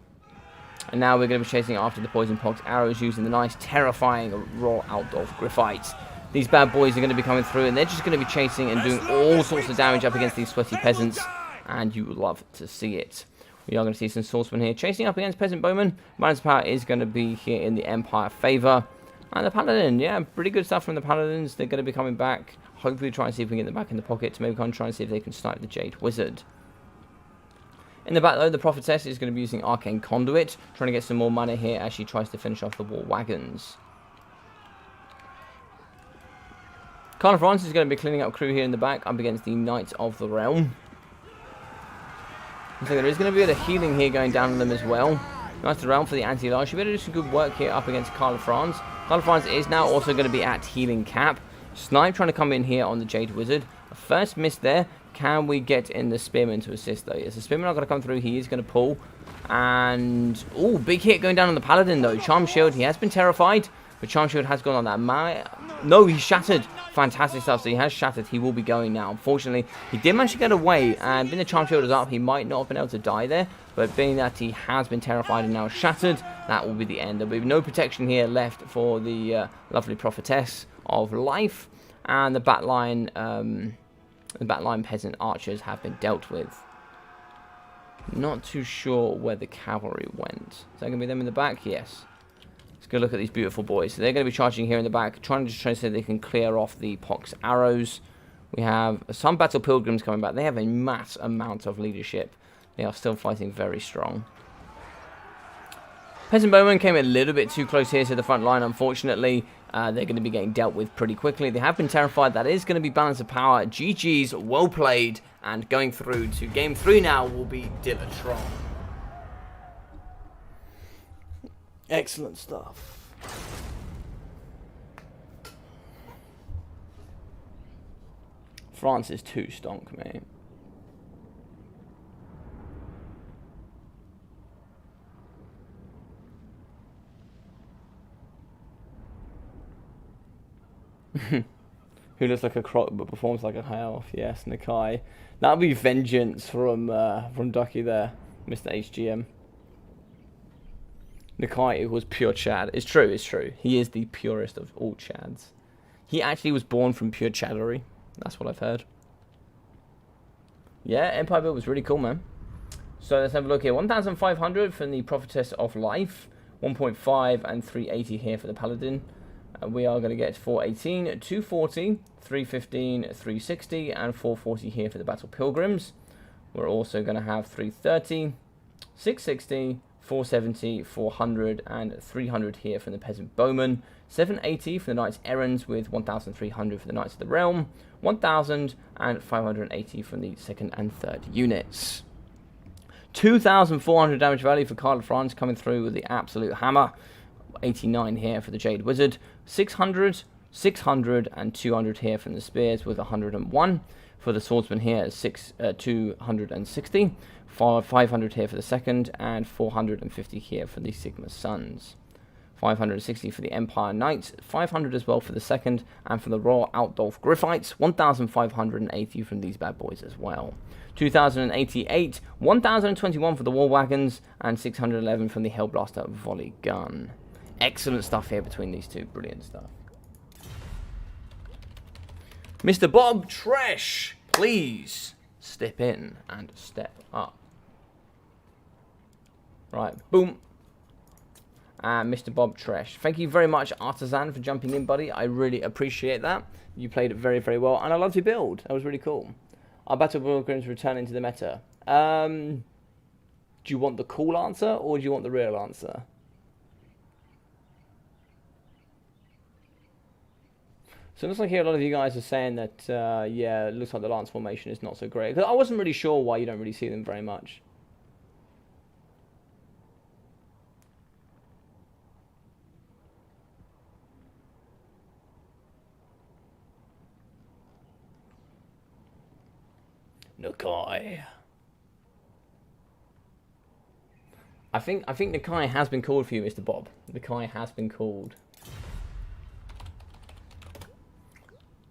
S1: And now we're going to be chasing after the Poison Pox arrows using the nice, terrifying Raw Outdolf Griffites. These bad boys are going to be coming through, and they're just going to be chasing and doing all sorts of damage up against these sweaty peasants. And you love to see it. We are going to see some swordsmen here chasing up against peasant bowmen. Balance of power is going to be here in the Empire favor. And the Paladin, yeah, pretty good stuff from the Paladins. They're going to be coming back. Hopefully try and see if we can get them back in the pocket to maybe try and see if they can snipe the Jade Wizard. In the back, though, the Prophetess is going to be using Arcane Conduit, trying to get some more mana here as she tries to finish off the war wagons. Carl France is going to be cleaning up crew here in the back up against the Knights of the Realm. So there is going to be a bit of healing here going down on them as well. Knights of the Realm for the anti-large. Should be able to do some good work here up against Carl France. Carl France is now also going to be at healing cap. Snipe trying to come in here on the Jade Wizard. A first miss there. Can we get in the Spearman to assist though? Yes, the Spearman not going to come through. He is going to pull. And, oh, big hit going down on the Paladin though. Charm Shield, he has been terrified. But Charm Shield has gone on that. No, he's shattered. Fantastic stuff. So he has shattered. He will be going now. Unfortunately, he did manage to get away. And being the Charm Shield is up, he might not have been able to die there. But being that he has been terrified and now shattered, that will be the end. There will be no protection here left for the lovely Prophetess of Life. And the backline peasant archers have been dealt with. Not too sure where the cavalry went. Is that going to be them in the back? Yes. Let's go look at these beautiful boys. So they're going to be charging here in the back, trying to say they can clear off the Pox arrows. We have some Battle Pilgrims coming back. They have a mass amount of leadership. They are still fighting very strong. Peasant Bowmen came a little bit too close here to the front line, unfortunately. They're going to be getting dealt with pretty quickly. They have been terrified. That is going to be balance of power. GG's, well played. And going through to game 3 now will be Divatron. Excellent stuff. France is too stonk, mate. Who looks like a croc but performs like a high elf? Yes, Nakai. That'll be vengeance from Ducky there, Mr. HGM. Nakai was pure Chad. It's true, it's true. He is the purest of all Chads. He actually was born from pure Chaddery. That's what I've heard. Yeah, Empire build was really cool, man. So let's have a look here. 1,500 from the Prophetess of Life. 1.5 and 380 here for the Paladin. We are going to get 418, 240, 315, 360, and 440 here for the Battle Pilgrims. We're also going to have 330, 660, 470, 400, and 300 here from the Peasant Bowmen. 780 for the Knights Errands with 1,300 for the Knights of the Realm. 1,580 from the second and third units. 2,400 damage value for Carl France coming through with the absolute hammer. 89 here for the Jade Wizard. 600, 600, and 200 here from the Spears with 101. For the Swordsman here, 260. 500 here for the second, and 450 here for the Sigma Sons. 560 for the Empire Knights, 500 as well for the second, and for the Royal Outdolf Griffites, 1,580 from these bad boys as well. 2,088, 1,021 for the War Wagons, and 611 from the Hellblaster Volley Gun. Excellent stuff here between these two, brilliant stuff. Mr. Bob Tresh, please step in and step up. Right, boom. And Mr. Bob Tresh. Thank you very much, Artisan, for jumping in, buddy. I really appreciate that. You played it very, very well. And I loved your build. That was really cool. Our Battle Pilgrims returning to the meta. Do you want the cool answer or do you want the real answer? So it looks like here a lot of you guys are saying that, yeah, it looks like the Lance formation is not so great. Because I wasn't really sure why you don't really see them very much. Nakai. I think Nakai has been called for you, Mr. Bob. Nakai has been called.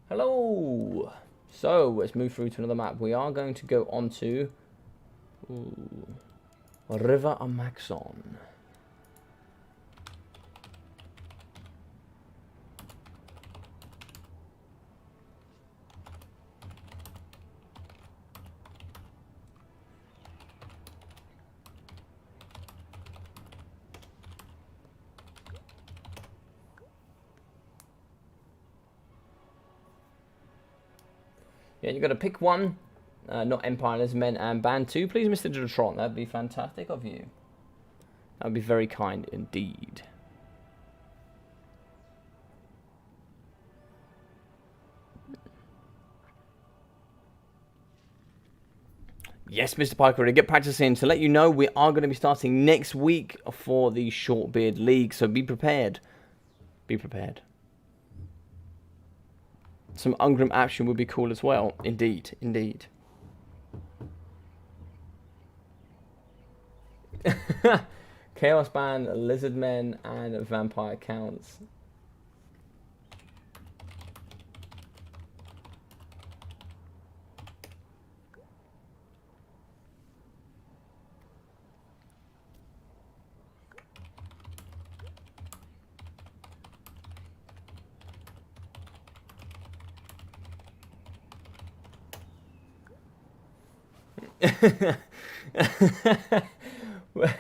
S1: Hello. So let's move through to another map. We are going to go on to River Amaxon. Yeah, you've got to pick one, not Empire, Lizardmen, and Band 2. Please, Mr. Detron, that'd be fantastic of you. That'd be very kind indeed. Yes, Mr. Piker, to get practicing. To let you know, we are going to be starting next week for the Shortbeard League, so be prepared. Be prepared. Some Ungrim action would be cool as well. Indeed, indeed. Chaos Band, Lizardmen, and Vampire counts.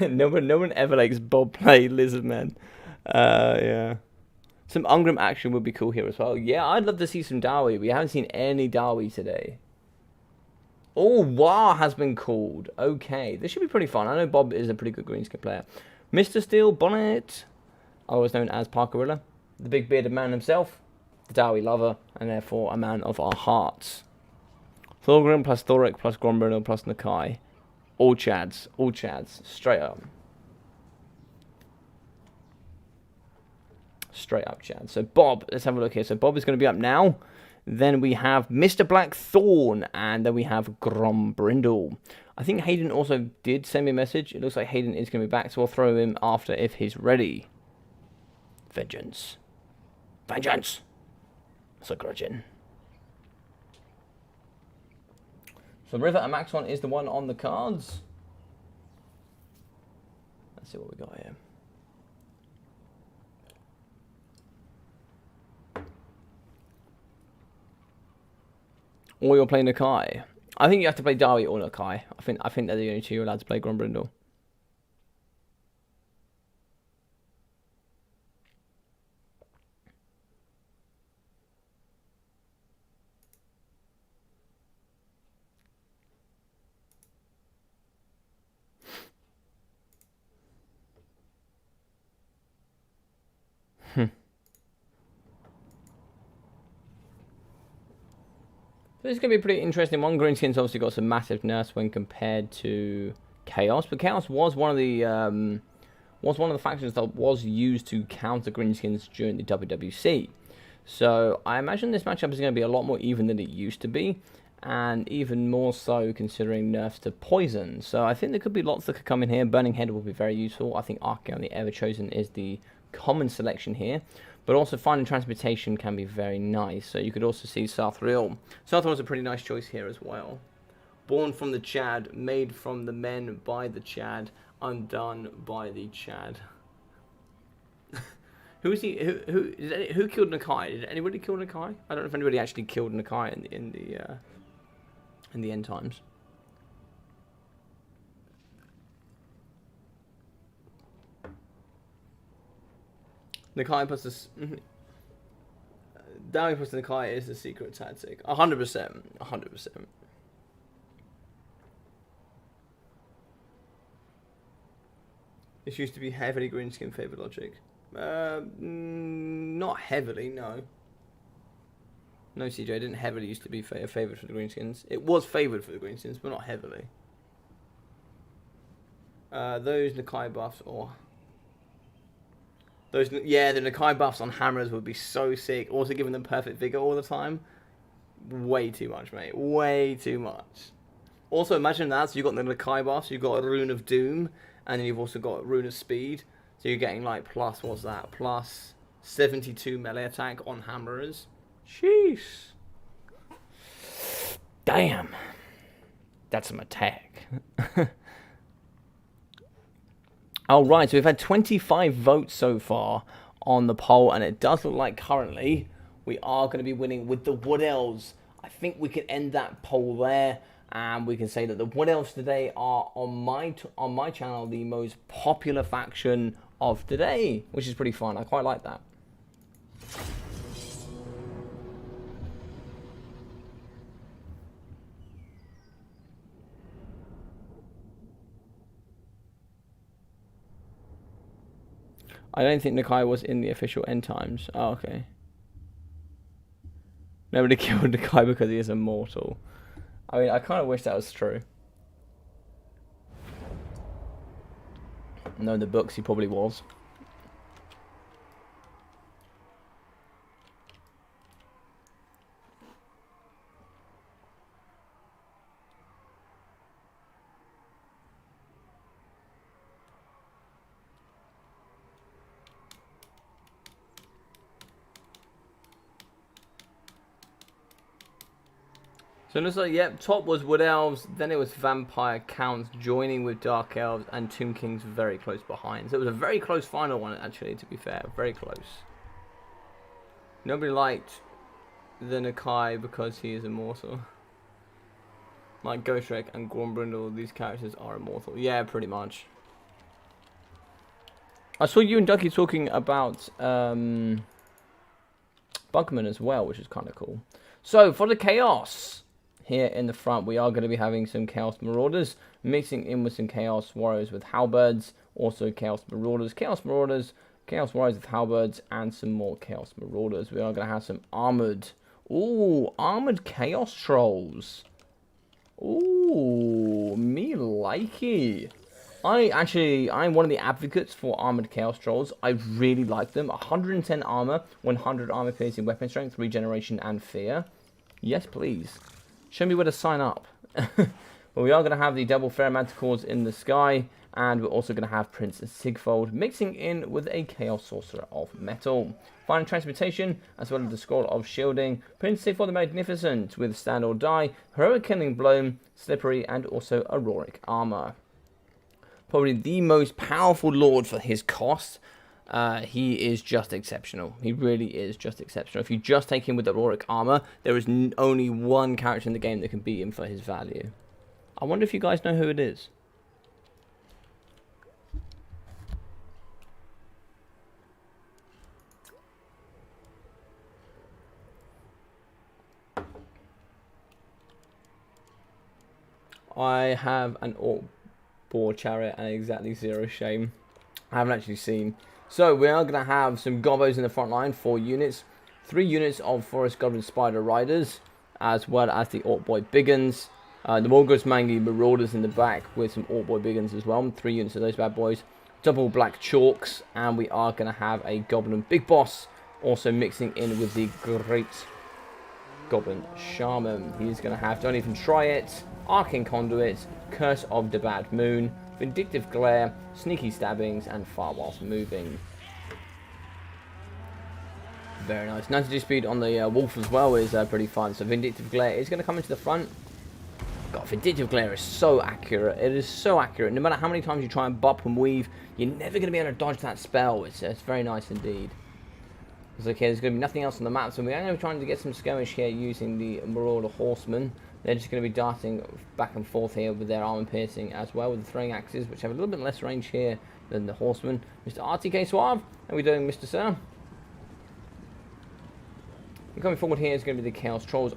S1: no one ever likes Bob play Lizardmen. Yeah. Some Ungrim action would be cool here as well. Yeah, I'd love to see some Dowie. We haven't seen any Dowie today. Oh, War has been called. Okay, this should be pretty fun. I know Bob is a pretty good greenskin player. Mr. Steel Bonnet, always known as Parkerilla, the big bearded man himself, the Dowie lover, and therefore a man of our hearts. Thorgrim plus Thoric plus Grombrindle plus Nakai. All Chads, straight up. Straight up Chad. So Bob, let's have a look here. So Bob is going to be up now. Then we have Mr. Blackthorn, and then we have Grombrindle. I think Hayden also did send me a message. It looks like Hayden is going to be back, so I'll throw him after if he's ready. Vengeance. Vengeance! That's a grudging. So River Amaxon is the one on the cards. Let's see what we got here. Or you're playing Nakai. I think you have to play Dowie or Nakai. I think they're the only two you're allowed to play Grombrindle. This is going to be a pretty interesting one. Greenskin's obviously got some massive nerfs when compared to Chaos, but Chaos was one of the factions that was used to counter Greenskins during the WWC. So I imagine this matchup is going to be a lot more even than it used to be, and even more so considering nerfs to poison. So I think there could be lots that could come in here. Burning Head will be very useful. I think Archeon, the Ever-Chosen, is the common selection here. But also finding transportation can be very nice. So you could also see Sarthriel. Sarthriel is a pretty nice choice here as well. Born from the Chad, made from the men by the Chad, undone by the Chad. Who killed Nakai? Did anybody kill Nakai? I don't know if anybody actually killed Nakai in the end times. Nakai plus the Dowie plus the Nakai is the secret tactic. 100%. 100%. This used to be heavily greenskin favored logic. Not heavily, no. No, CJ, it didn't heavily used to be favored for the greenskins. It was favored for the greenskins, but not heavily. Those Nakai buffs, or those, yeah, the Nakai buffs on hammers would be so sick. Also giving them perfect vigor all the time. Way too much, mate. Way too much. Also, imagine that. So you've got the Nakai buffs, you've got a Rune of Doom,
S2: and then you've also got Rune of Speed, so you're getting like plus, what's that, plus 72 melee attack on hammerers. Sheesh.
S1: Damn. That's some attack. Alright, so we've had 25 votes so far on the poll, and it does look like currently we are going to be winning with the Wood Elves. I think we can end that poll there, and we can say that the Wood Elves today are, on my channel, the most popular faction of today, which is pretty fun. I quite like that. I don't think Nakai was in the official end times. Oh, okay. Nobody killed Nakai because he is immortal. I mean, I kind of wish that was true. No, in the books he probably was. So it looks like, yep, top was Wood Elves, then it was Vampire Counts joining with Dark Elves, and Tomb Kings very close behind. So it was a very close final one, actually, to be fair. Very close. Nobody liked the Nakai because he is immortal. Like Ghostrek and Gormbrindle, these characters are immortal. Yeah, pretty much. I saw you and Ducky talking about Bugman as well, which is kind of cool. So, for the Chaos, here in the front, we are going to be having some Chaos Marauders, mixing in with some Chaos Warriors with Halberds, also Chaos Marauders, Chaos Warriors with Halberds, and some more Chaos Marauders. We are going to have some armored, armored Chaos Trolls. Ooh, me likey. I'm one of the advocates for armored Chaos Trolls. I really like them. 110 armor, 100 armor piercing weapon strength, regeneration, and fear. Yes, please. Show me where to sign up. Well, we are going to have the double Fair Manticores in the sky, and we're also going to have Prince Sigfold mixing in with a Chaos Sorcerer of Metal. Final Transmutation, as well as the Scroll of Shielding, Prince Sigfold the Magnificent with Stand or Die, Heroic Killing Blow, Slippery, and also Auroric Armor. Probably the most powerful Lord for his cost. He is just exceptional. He really is just exceptional. If you just take him with the Auroric Armor, there is only one character in the game that can beat him for his value. I wonder if you guys know who it is. I have an Orc Boar Chariot and exactly 0 shame. I haven't actually seen. So we are going to have some Gobbos in the front line, 4 units. 3 units of Forest Goblin Spider Riders, as well as the Orc Boy Biggins. The Morgos Mangi Marauders in the back with some Orc Boy Biggins as well. 3 units of those bad boys. Double Black Chalks, and we are going to have a Goblin Big Boss, also mixing in with the Great Goblin Shaman. He's going to have Don't Even Try It, Arcane Conduit, Curse of the Bad Moon, Vindictive Glare, Sneaky Stabbings, and Fire Whilst Moving. Very nice. 92 speed on the Wolf as well is pretty fun. So Vindictive Glare is going to come into the front. God, Vindictive Glare is so accurate. It is so accurate. No matter how many times you try and bop and weave, you're never going to be able to dodge that spell. It's very nice indeed. It's okay, there's going to be nothing else on the map, so we're going to be trying to get some skirmish here using the Marauder Horsemen. They're just going to be darting back and forth here with their armor piercing as well, with the throwing axes, which have a little bit less range here than the Horsemen. Mr. RTK Suave, how are we doing, Mr. Sir? And coming forward here is going to be the Chaos Trolls.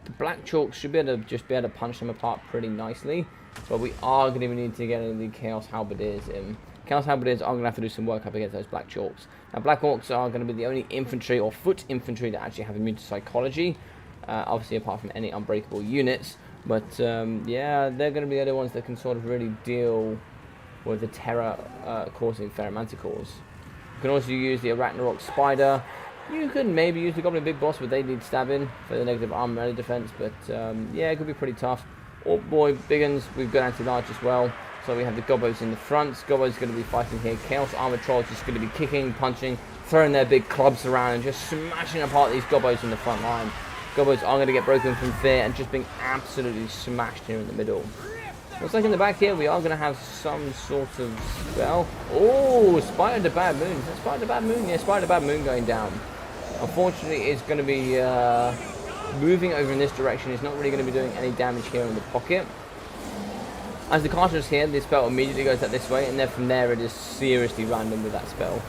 S1: The Black Chalks should be able to just punch them apart pretty nicely, but we are going to need to get the Chaos Halberdiers in. Chaos Halberdiers are going to have to do some work up against those Black Chalks. Now, Black Orcs are going to be the only infantry or foot infantry that actually have immune to psychology. Obviously, apart from any unbreakable units. But, yeah, they're going to be the other ones that can sort of really deal with the terror causing Manticores. You can also use the Arachnarok Spider. You could maybe use the Goblin Big Boss, but they need stabbing for the negative armor and defense. But, yeah, it could be pretty tough. Orc Boy Biggins, we've got anti-large as well. So we have the Gobos in the front. Gobos going to be fighting here. Chaos Armored Trolls just going to be kicking, punching, throwing their big clubs around and just smashing apart these Gobos in the front line. Gobos are going to get broken from fear and just being absolutely smashed here in the middle. Looks like in the back here we are going to have some sort of spell. Oh, Spider the Bad Moon. Is that Spider the Bad Moon? Yeah, Spider the Bad Moon going down. Unfortunately, it's going to be moving over in this direction. It's not really going to be doing any damage here in the pocket. As the cast is here, the spell immediately goes out this way, and then from there it is seriously random with that spell.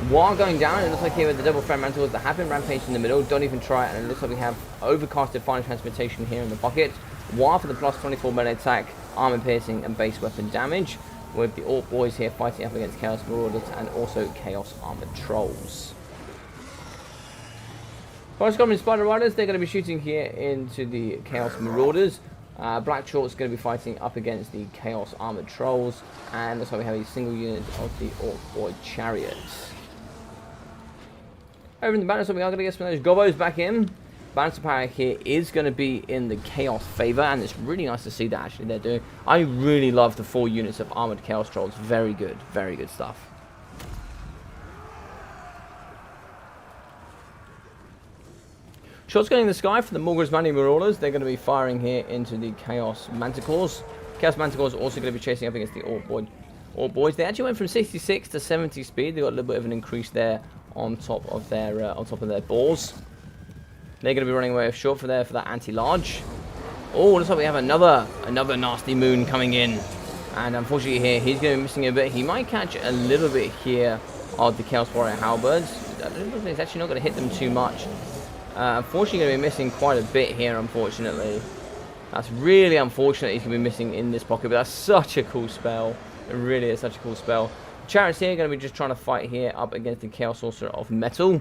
S1: While going down, it looks like here with the double frame mantles that have been rampaged in the middle, don't even try it, and it looks like we have overcasted final transmutation here in the pocket. While for the plus 24 melee attack, armor piercing, and base weapon damage, with the Orc boys here fighting up against Chaos Marauders and also Chaos Armored Trolls. Forest Goblin Spider Riders, they're going to be shooting here into the Chaos Marauders. Black Chalk's going to be fighting up against the Chaos Armored Trolls, and looks like we have a single unit of the Orc Boy Chariots. Over in the balance, we are going to get some of those Gobos back in. Balance of power here is going to be in the Chaos favor, and it's really nice to see that actually they're doing. I really love the 4 units of Armored Chaos Trolls. Very good stuff. Shots going in the sky for the Morgul's Mighty Marauders. They're going to be firing here into the Chaos Manticores. Chaos Manticores are also going to be chasing up against the Orc Boys. They actually went from 66 to 70 speed. They got a little bit of an increase there on top of their balls. They're going to be running away short for that anti-large. Oh, looks like we have another nasty moon coming in. And unfortunately here, he's going to be missing a bit. He might catch a little bit here of the Chaos Warrior Halberds. I don't think it's actually not going to hit them too much. Unfortunately, going to be missing quite a bit here, unfortunately. That's really unfortunate he's going to be missing in this pocket, but that's such a cool spell. It really is such a cool spell. Chariots here are going to be just trying to fight here up against the Chaos Sorcerer of Metal.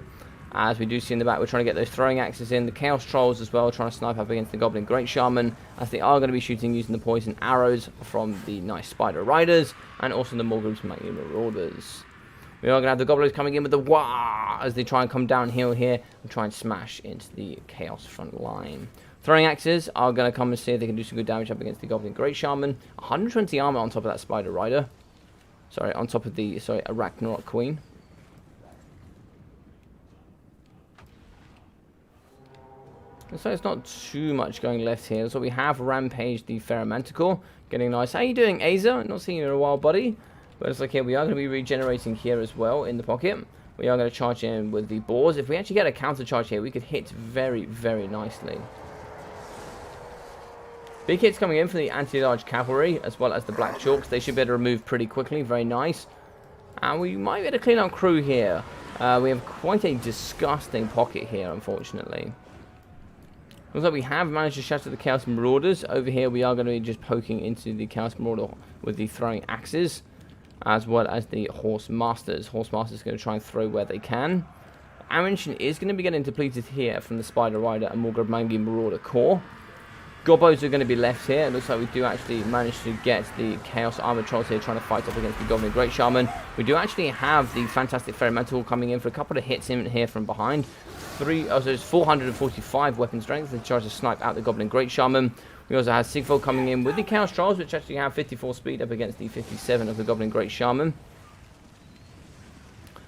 S1: As we do see in the back, we're trying to get those throwing axes in. The Chaos Trolls as well, trying to snipe up against the Goblin Great Shaman, as they are going to be shooting using the poison arrows from the nice Spider Riders, and also the Morgul's Mighty Marauders. We are going to have the Goblins coming in with the wah as they try and come downhill here and try and smash into the Chaos front line. Throwing axes are going to come and see if they can do some good damage up against the Goblin Great Shaman. 120 armor on top of that Spider Rider. Sorry, on top of the Arachnarok Queen. So it's not too much going left here. So we have Rampage the Ferromanticore. Getting nice. How you doing, Aza? Not seen you in a while, buddy. But it's like here, we are going to be regenerating here as well in the pocket. We are going to charge in with the boars. If we actually get a counter charge here, we could hit very, very nicely. Big hits coming in for the anti-large cavalry, as well as the black chalks. They should be able to remove pretty quickly. Very nice. And we might be able to clean our crew here. We have quite a disgusting pocket here, unfortunately. Looks like we have managed to shatter the Chaos Marauders. Over here, we are going to be just poking into the Chaos Marauder with the throwing axes, as well as the Horse Masters. Horse Masters are going to try and throw where they can. Ammunition is going to be getting depleted here from the Spider Rider and Morgul's Marauder core. Gobos are going to be left here. It looks like we do actually manage to get the Chaos Armored Trolls here trying to fight up against the Goblin Great Shaman. We do actually have the fantastic Ferromanticore coming in for a couple of hits in here from behind. So it's 445 weapon strength. They try to snipe out the Goblin Great Shaman. We also have Sigfold coming in with the Chaos Trolls, which actually have 54 speed up against the 57 of the Goblin Great Shaman.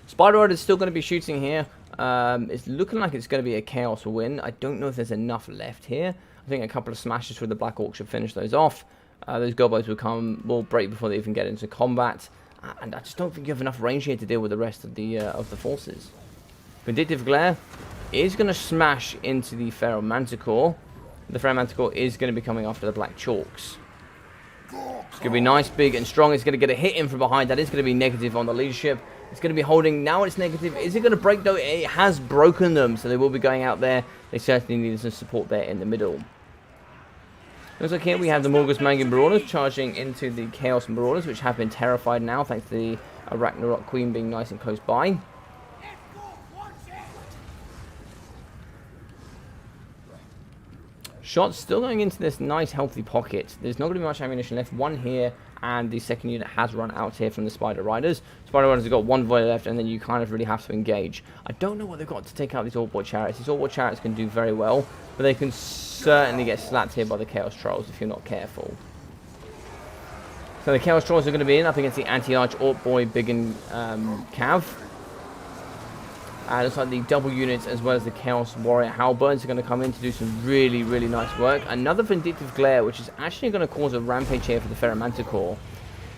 S1: Spider Rider is still going to be shooting here. It's looking like it's going to be a Chaos win. I don't know if there's enough left here. I think a couple of smashes with the Black Orc should finish those off. Those Gobos will break before they even get into combat. And I just don't think you have enough range here to deal with the rest of the forces. Vindictive Glare is going to smash into the Ferromanticore. The Ferromanticore is going to be coming after the Black Chalks. It's going to be nice, big, and strong. It's going to get a hit in from behind. That is going to be negative on the leadership. It's going to be holding. Now it's negative. Is it going to break, though? It has broken them, so they will be going out there. They certainly need some support there in the middle. Looks like here we have the Morgul's Mighty Marauders charging into the Chaos Marauders, which have been terrified now, thanks to the Arachnarok Queen being nice and close by. Shots still going into this nice healthy pocket. There's not going to be much ammunition left. One here, and the second unit has run out here from the Spider Riders. Spider Riders have got one volley left, and then you kind of really have to engage. I don't know what they've got to take out these All-Board Chariots. These All-Board Chariots can do very well, but they can certainly get slapped here by the Chaos Trolls if you're not careful. So the Chaos Trolls are going to be in up against the Anti-Arch Orc Boy Big and Cav. Looks like the double units as well as the Chaos Warrior Halberds are going to come in to do some really, really nice work. Another Vindictive Glare, which is actually going to cause a rampage here for the Ferromanticore.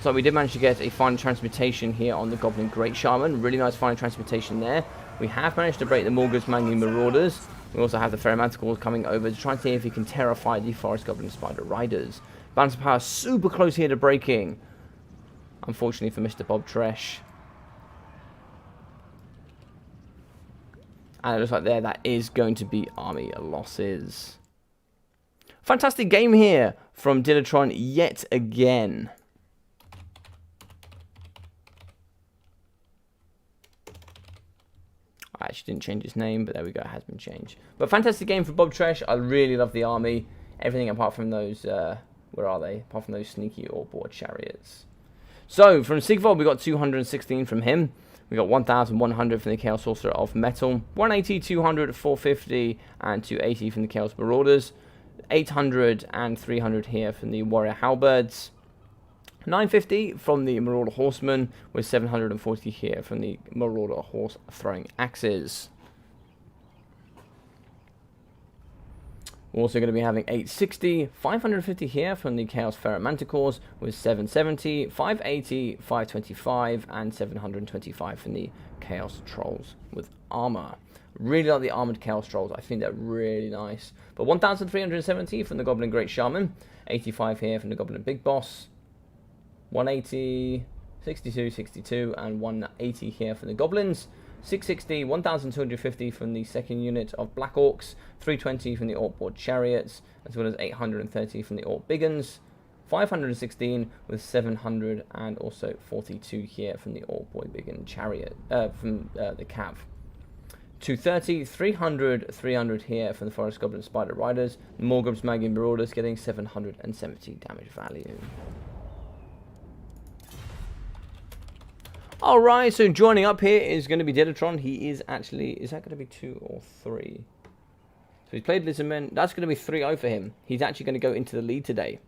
S1: So we did manage to get a final transmutation here on the Goblin Great Shaman. Really nice final transmutation there. We have managed to break the Morgus Mangy Marauders. We also have the Ferromanticores coming over to try and see if we can terrify the Forest Goblin Spider Riders. Balance of power super close here to breaking. Unfortunately for Mr. Bob Tresh. And it looks like that is going to be army losses. Fantastic game here from Dilatron yet again. I actually didn't change his name, but there we go, it has been changed. But fantastic game for Bob Tresh. I really love the army. Everything apart from those, where are they? Apart from those sneaky Orc-board chariots. So, from Sigvald, we got 216 from him. We got 1,100 from the Chaos Sorcerer of Metal. 180, 200, 450, and 280 from the Chaos Marauders. 800 and 300 here from the Warrior Halberds. 950 from the Marauder Horsemen, with 740 here from the Marauder Horse Throwing Axes. We're also going to be having 860, 550 here from the Chaos Ferromanticores, with 770, 580, 525, and 725 from the Chaos Trolls with armor. Really like the armored Chaos Trolls. I think they're really nice. But 1,370 from the Goblin Great Shaman, 85 here from the Goblin Big Boss, 180, 62, 62, and 180 here from the Goblins. 660, 1,250 from the second unit of Black Orcs, 320 from the Orc Board Chariots, as well as 830 from the Orc Biggins, 516 with 700 and also 42 here from the Orc Boy Biggin Chariot, from the Cav. 230, 300, 300 here from the Forest Goblin Spider Riders, Morgub's Maggie Marauders getting 770 damage value. Alright, so joining up here is going to be Dilatron. He is actually, is that going to be 2 or 3? So he's played Lizardmen. That's going to be 3-0 for him. He's actually going to go into the lead today.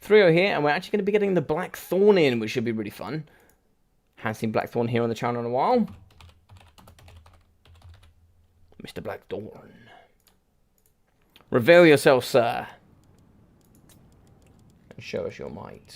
S1: 3-0 here, and we're actually going to be getting the Blackthorn in, which should be really fun. Haven't seen Blackthorn here on the channel in a while. Mr. Blackthorn. Reveal yourself, sir. And show us your might.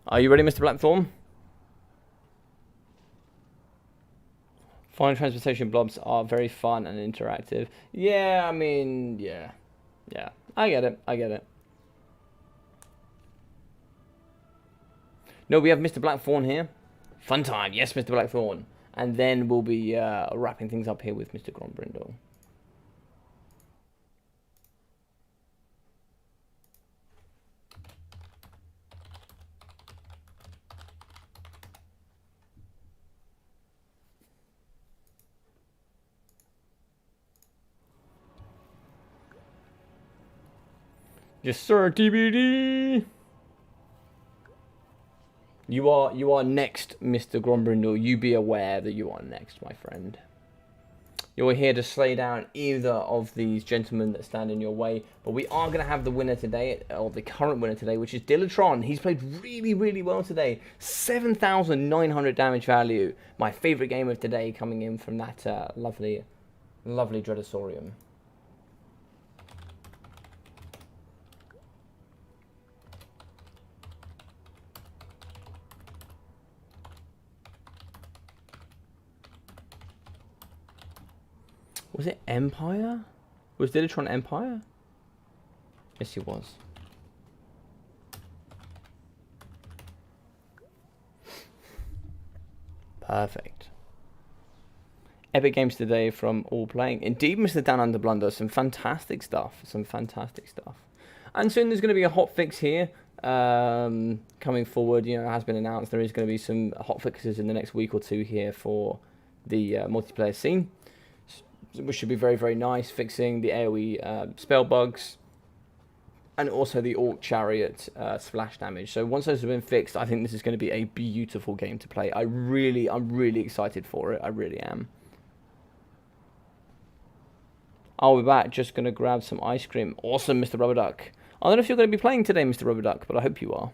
S1: Are you ready, Mr. Blackthorn? Final transportation blobs are very fun and interactive. Yeah, I mean, yeah. I get it. No, we have Mr. Blackthorn here. Fun time, yes, Mr. Blackthorn. And then we'll be wrapping things up here with Mr. Grombrindle. Yes, sir, TBD. You are next, Mr. Grombrindle. You be aware that you are next, my friend. You're here to slay down either of these gentlemen that stand in your way. But we are going to have the winner today, or the current winner today, which is Dilatron. He's played really, really well today. 7,900 damage value. My favourite game of today coming in from that lovely Dreadosaurium. Was it Empire? Was Dilatron Empire? Yes, he was. Perfect. Epic games today from all playing. Indeed, Mr. Down Under Blunder. Some fantastic stuff. And soon there's going to be a hot fix here. Coming forward, you know, it has been announced there is going to be some hot fixes in the next week or two here for the multiplayer scene, which should be very, very nice, fixing the AoE spell bugs, and also the Orc Chariot splash damage. So once those have been fixed, I think this is going to be a beautiful game to play. I'm really excited for it. I really am. I'll be back. Just going to grab some ice cream. Awesome, Mr. Rubber Duck. I don't know if you're going to be playing today, Mr. Rubber Duck, but I hope you are.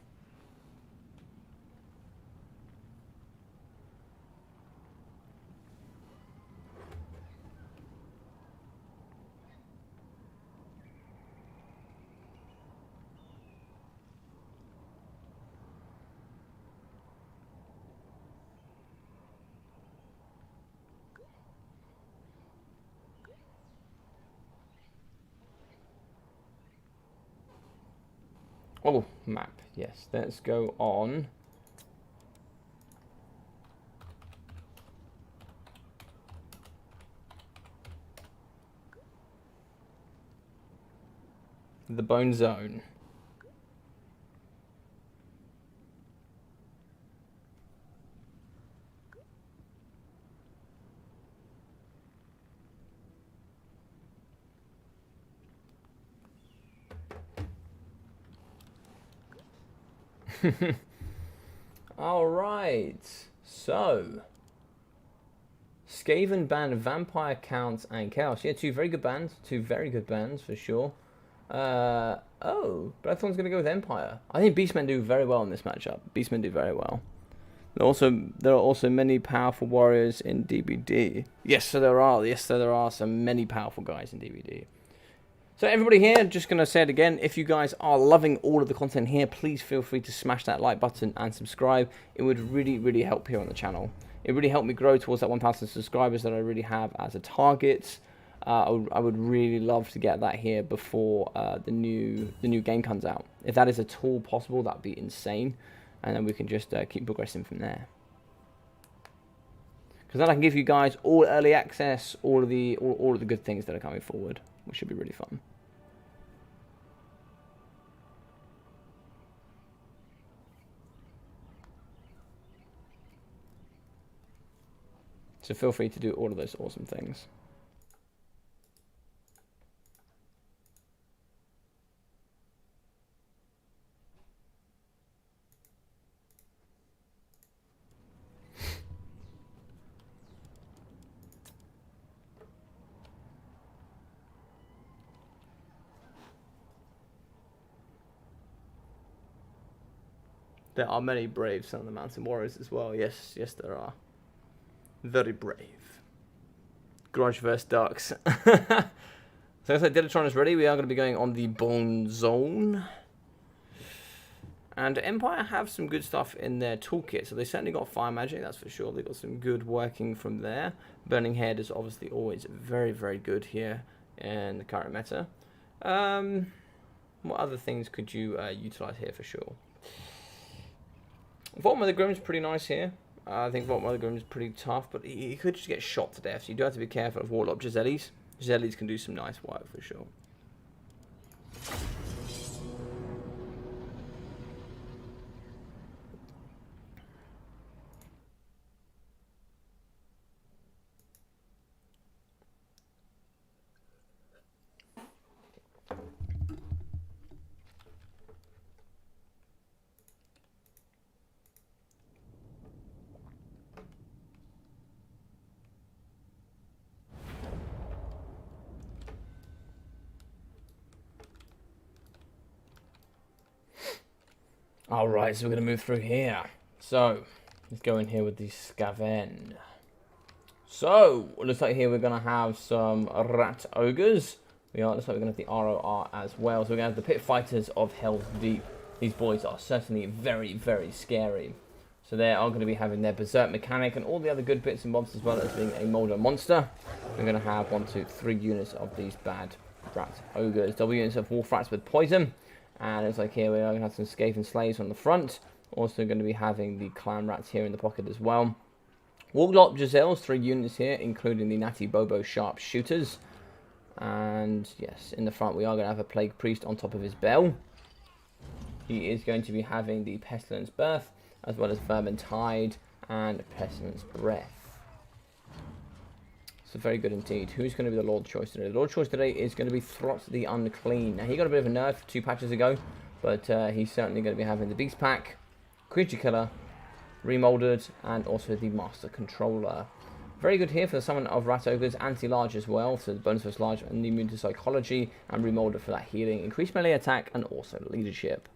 S1: Oh, map. Yes, let's go on. The Bone Zone. Alright, so Skaven band, Vampire Counts, and Chaos. Yeah, two very good bands for sure. Oh, but I thought I was going to go with Empire. I think Beastmen do very well in this matchup. Beastmen do very well. There are also many powerful warriors in DBD. Yes, so there are. Yes, so there are some many powerful guys in DBD. So everybody here, just going to say it again, if you guys are loving all of the content here, please feel free to smash that like button and subscribe. It would really help here on the channel. It really helped me grow towards that 1,000 subscribers that I really have as a target. I would really love to get that here before the new game comes out. If that is at all possible, that'd be insane. And then we can just keep progressing from there. Because then I can give you guys all early access, all of the good things that are coming forward, which should be really fun. So feel free to do all of those awesome things. There are many brave Son of the Mountain Warriors as well. Yes, there are. Very brave. Grudge vs Ducks. So as I said, Dilatron is ready. We are going to be going on the Bone Zone. And Empire have some good stuff in their toolkit. So they certainly got Fire Magic, that's for sure. They've got some good working from there. Burning Head is obviously always very good here in the current meta. What other things could you utilize here for sure? Vortman the Grim is pretty nice here. I think Vortman the Grim is pretty tough, but he could just get shot to death. So you do have to be careful of Warlock Giselle's. Giselle's can do some nice work for sure. Alright, so we're going to move through here. So, let's go in here with the Skaven. So, it looks like here we're going to have some Rat Ogres. Looks like we're going to have the ROR as well. So we're going to have the Pit Fighters of Hell's Deep. These boys are certainly very scary. So they are going to be having their Berserk mechanic and all the other good bits and bobs as well as being a Molder Monster. We're going to have 1, 2, 3 units of these bad Rat Ogres. Double units of Wolf Rats with Poison. And it's like here we are going to have some Skaven Slaves on the front. Also going to be having the Clan Rats here in the pocket as well. Warlock Giselles, 3 units here, including the Natty Bobo Sharp Shooters. And yes, in the front we are going to have a Plague Priest on top of his bell. He is going to be having the Pestilence Birth, as well as Vermintide and Pestilence Breath. So very good indeed. Who's going to be the Lord choice today? The Lord choice today is going to be Throt the Unclean. Now, he got a bit of a nerf 2 patches ago, but he's certainly going to be having the Beast Pack, Creature Killer, Remolded, and also the Master Controller. Very good here for the summon of Rat Ogres, anti-large as well, so the bonus versus large and the immune to psychology, and Remolded for that healing, increased melee attack, and also leadership.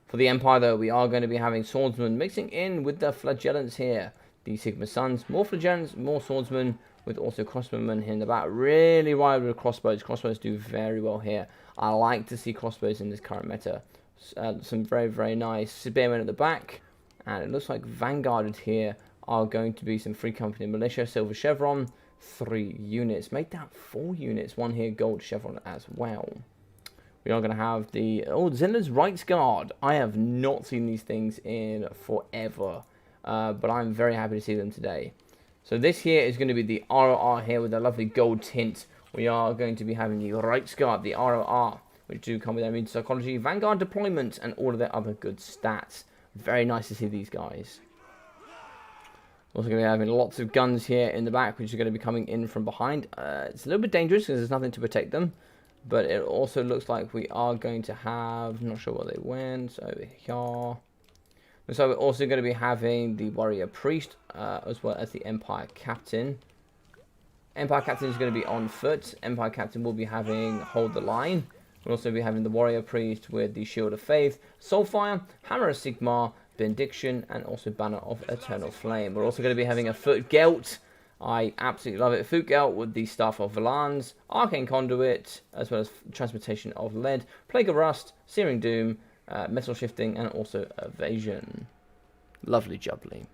S1: For the Empire, though, we are going to be having Swordsman mixing in with the Flagellants here. The Sigma Sons, more Flagellants, more Swordsmen, with also crossbowmen here in the back. Really rival with crossbows. Crossbows do very well here. I like to see crossbows in this current meta. Some very, very nice spearmen at the back. And it looks like Vanguarded here are going to be some Free Company Militia. Silver Chevron, 3 units. Make that 4 units. 1 here, Gold Chevron as well. We are going to have the... Oh, Zinla's Rights Guard. I have not seen these things in forever. But I'm very happy to see them today. So this here is going to be the ROR here with a lovely gold tint. We are going to be having the Rights Guard, the ROR, which do come with their immune psychology, Vanguard deployment, and all of their other good stats. Very nice to see these guys. Also going to be having lots of guns here in the back, which are going to be coming in from behind. It's a little bit dangerous because there's nothing to protect them. But it also looks like we are going to have... I'm not sure where they went. Over here. So we're also going to be having the Warrior Priest, as well as the Empire Captain. Empire Captain is going to be on foot. Empire Captain will be having Hold the Line. We'll also be having the Warrior Priest with the Shield of Faith, Soulfire, Hammer of Sigmar, Benediction, and also Banner of Eternal Flame. We're also going to be having a Foot Gelt. I absolutely love it. Foot Gelt with the Staff of Valans, Arcane Conduit, as well as Transmutation of Lead, Plague of Rust, Searing Doom, Metal Shifting, and also Evasion. Lovely jubbly.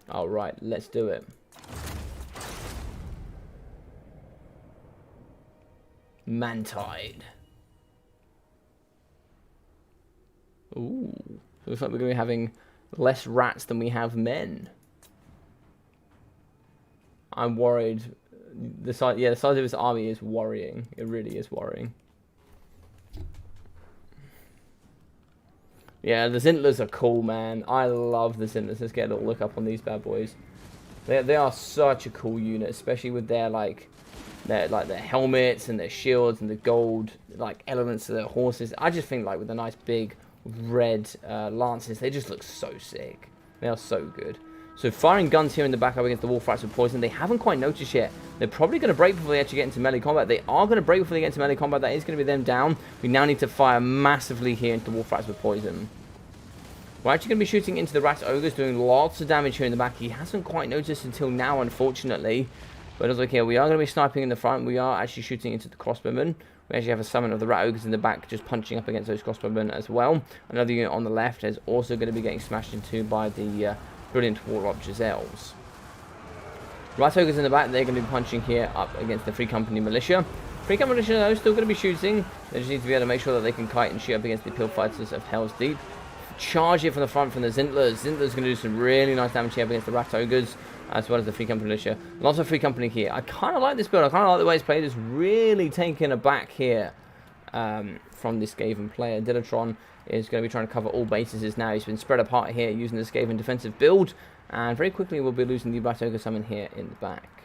S1: Alright, let's do it. Mantide. Ooh. Looks like we're going to be having less rats than we have men. I'm worried. The size of this army is worrying. It really is worrying. Yeah, the Zintlers are cool, man. I love the Zintlers. Let's get a little look up on these bad boys. They are such a cool unit, especially with their their helmets and their shields and the gold elements of their horses. I just think with the nice big red lances, they just look so sick. They are so good. So firing guns here in the back up against the wolf rats with poison. They haven't quite noticed yet. They're probably going to break before they actually get into melee combat. They are going to break before they get into melee combat. That is going to be them down. We now need to fire massively here into the wolf rats with poison. We're actually going to be shooting into the rat ogres, doing lots of damage here in the back. He hasn't quite noticed until now, unfortunately. But as okay, we are going to be sniping in the front. We are actually shooting into the crossbowmen. We actually have a summon of the rat ogres in the back, just punching up against those crossbowmen as well. Another unit on the left is also going to be getting smashed into by the brilliant Warlock Giselles. Rat ogres in the back, they're going to be punching here up against the Free Company Militia. Free Company Militia, though, still going to be shooting. They just need to be able to make sure that they can kite and shoot up against the Pill Fighters of Hell's Deep. Charge here from the front from the Zintlers. Zintlers going to do some really nice damage here against the Rat Ogres, as well as the Free Company Militia. Lots of Free Company here. I kind of like this build. I kind of like the way it's played. It's really taken aback here from this Skaven player. Dilatron is going to be trying to cover all bases now. He's been spread apart here using the Skaven defensive build. And very quickly we'll be losing the Rat Ogre summon here in the back.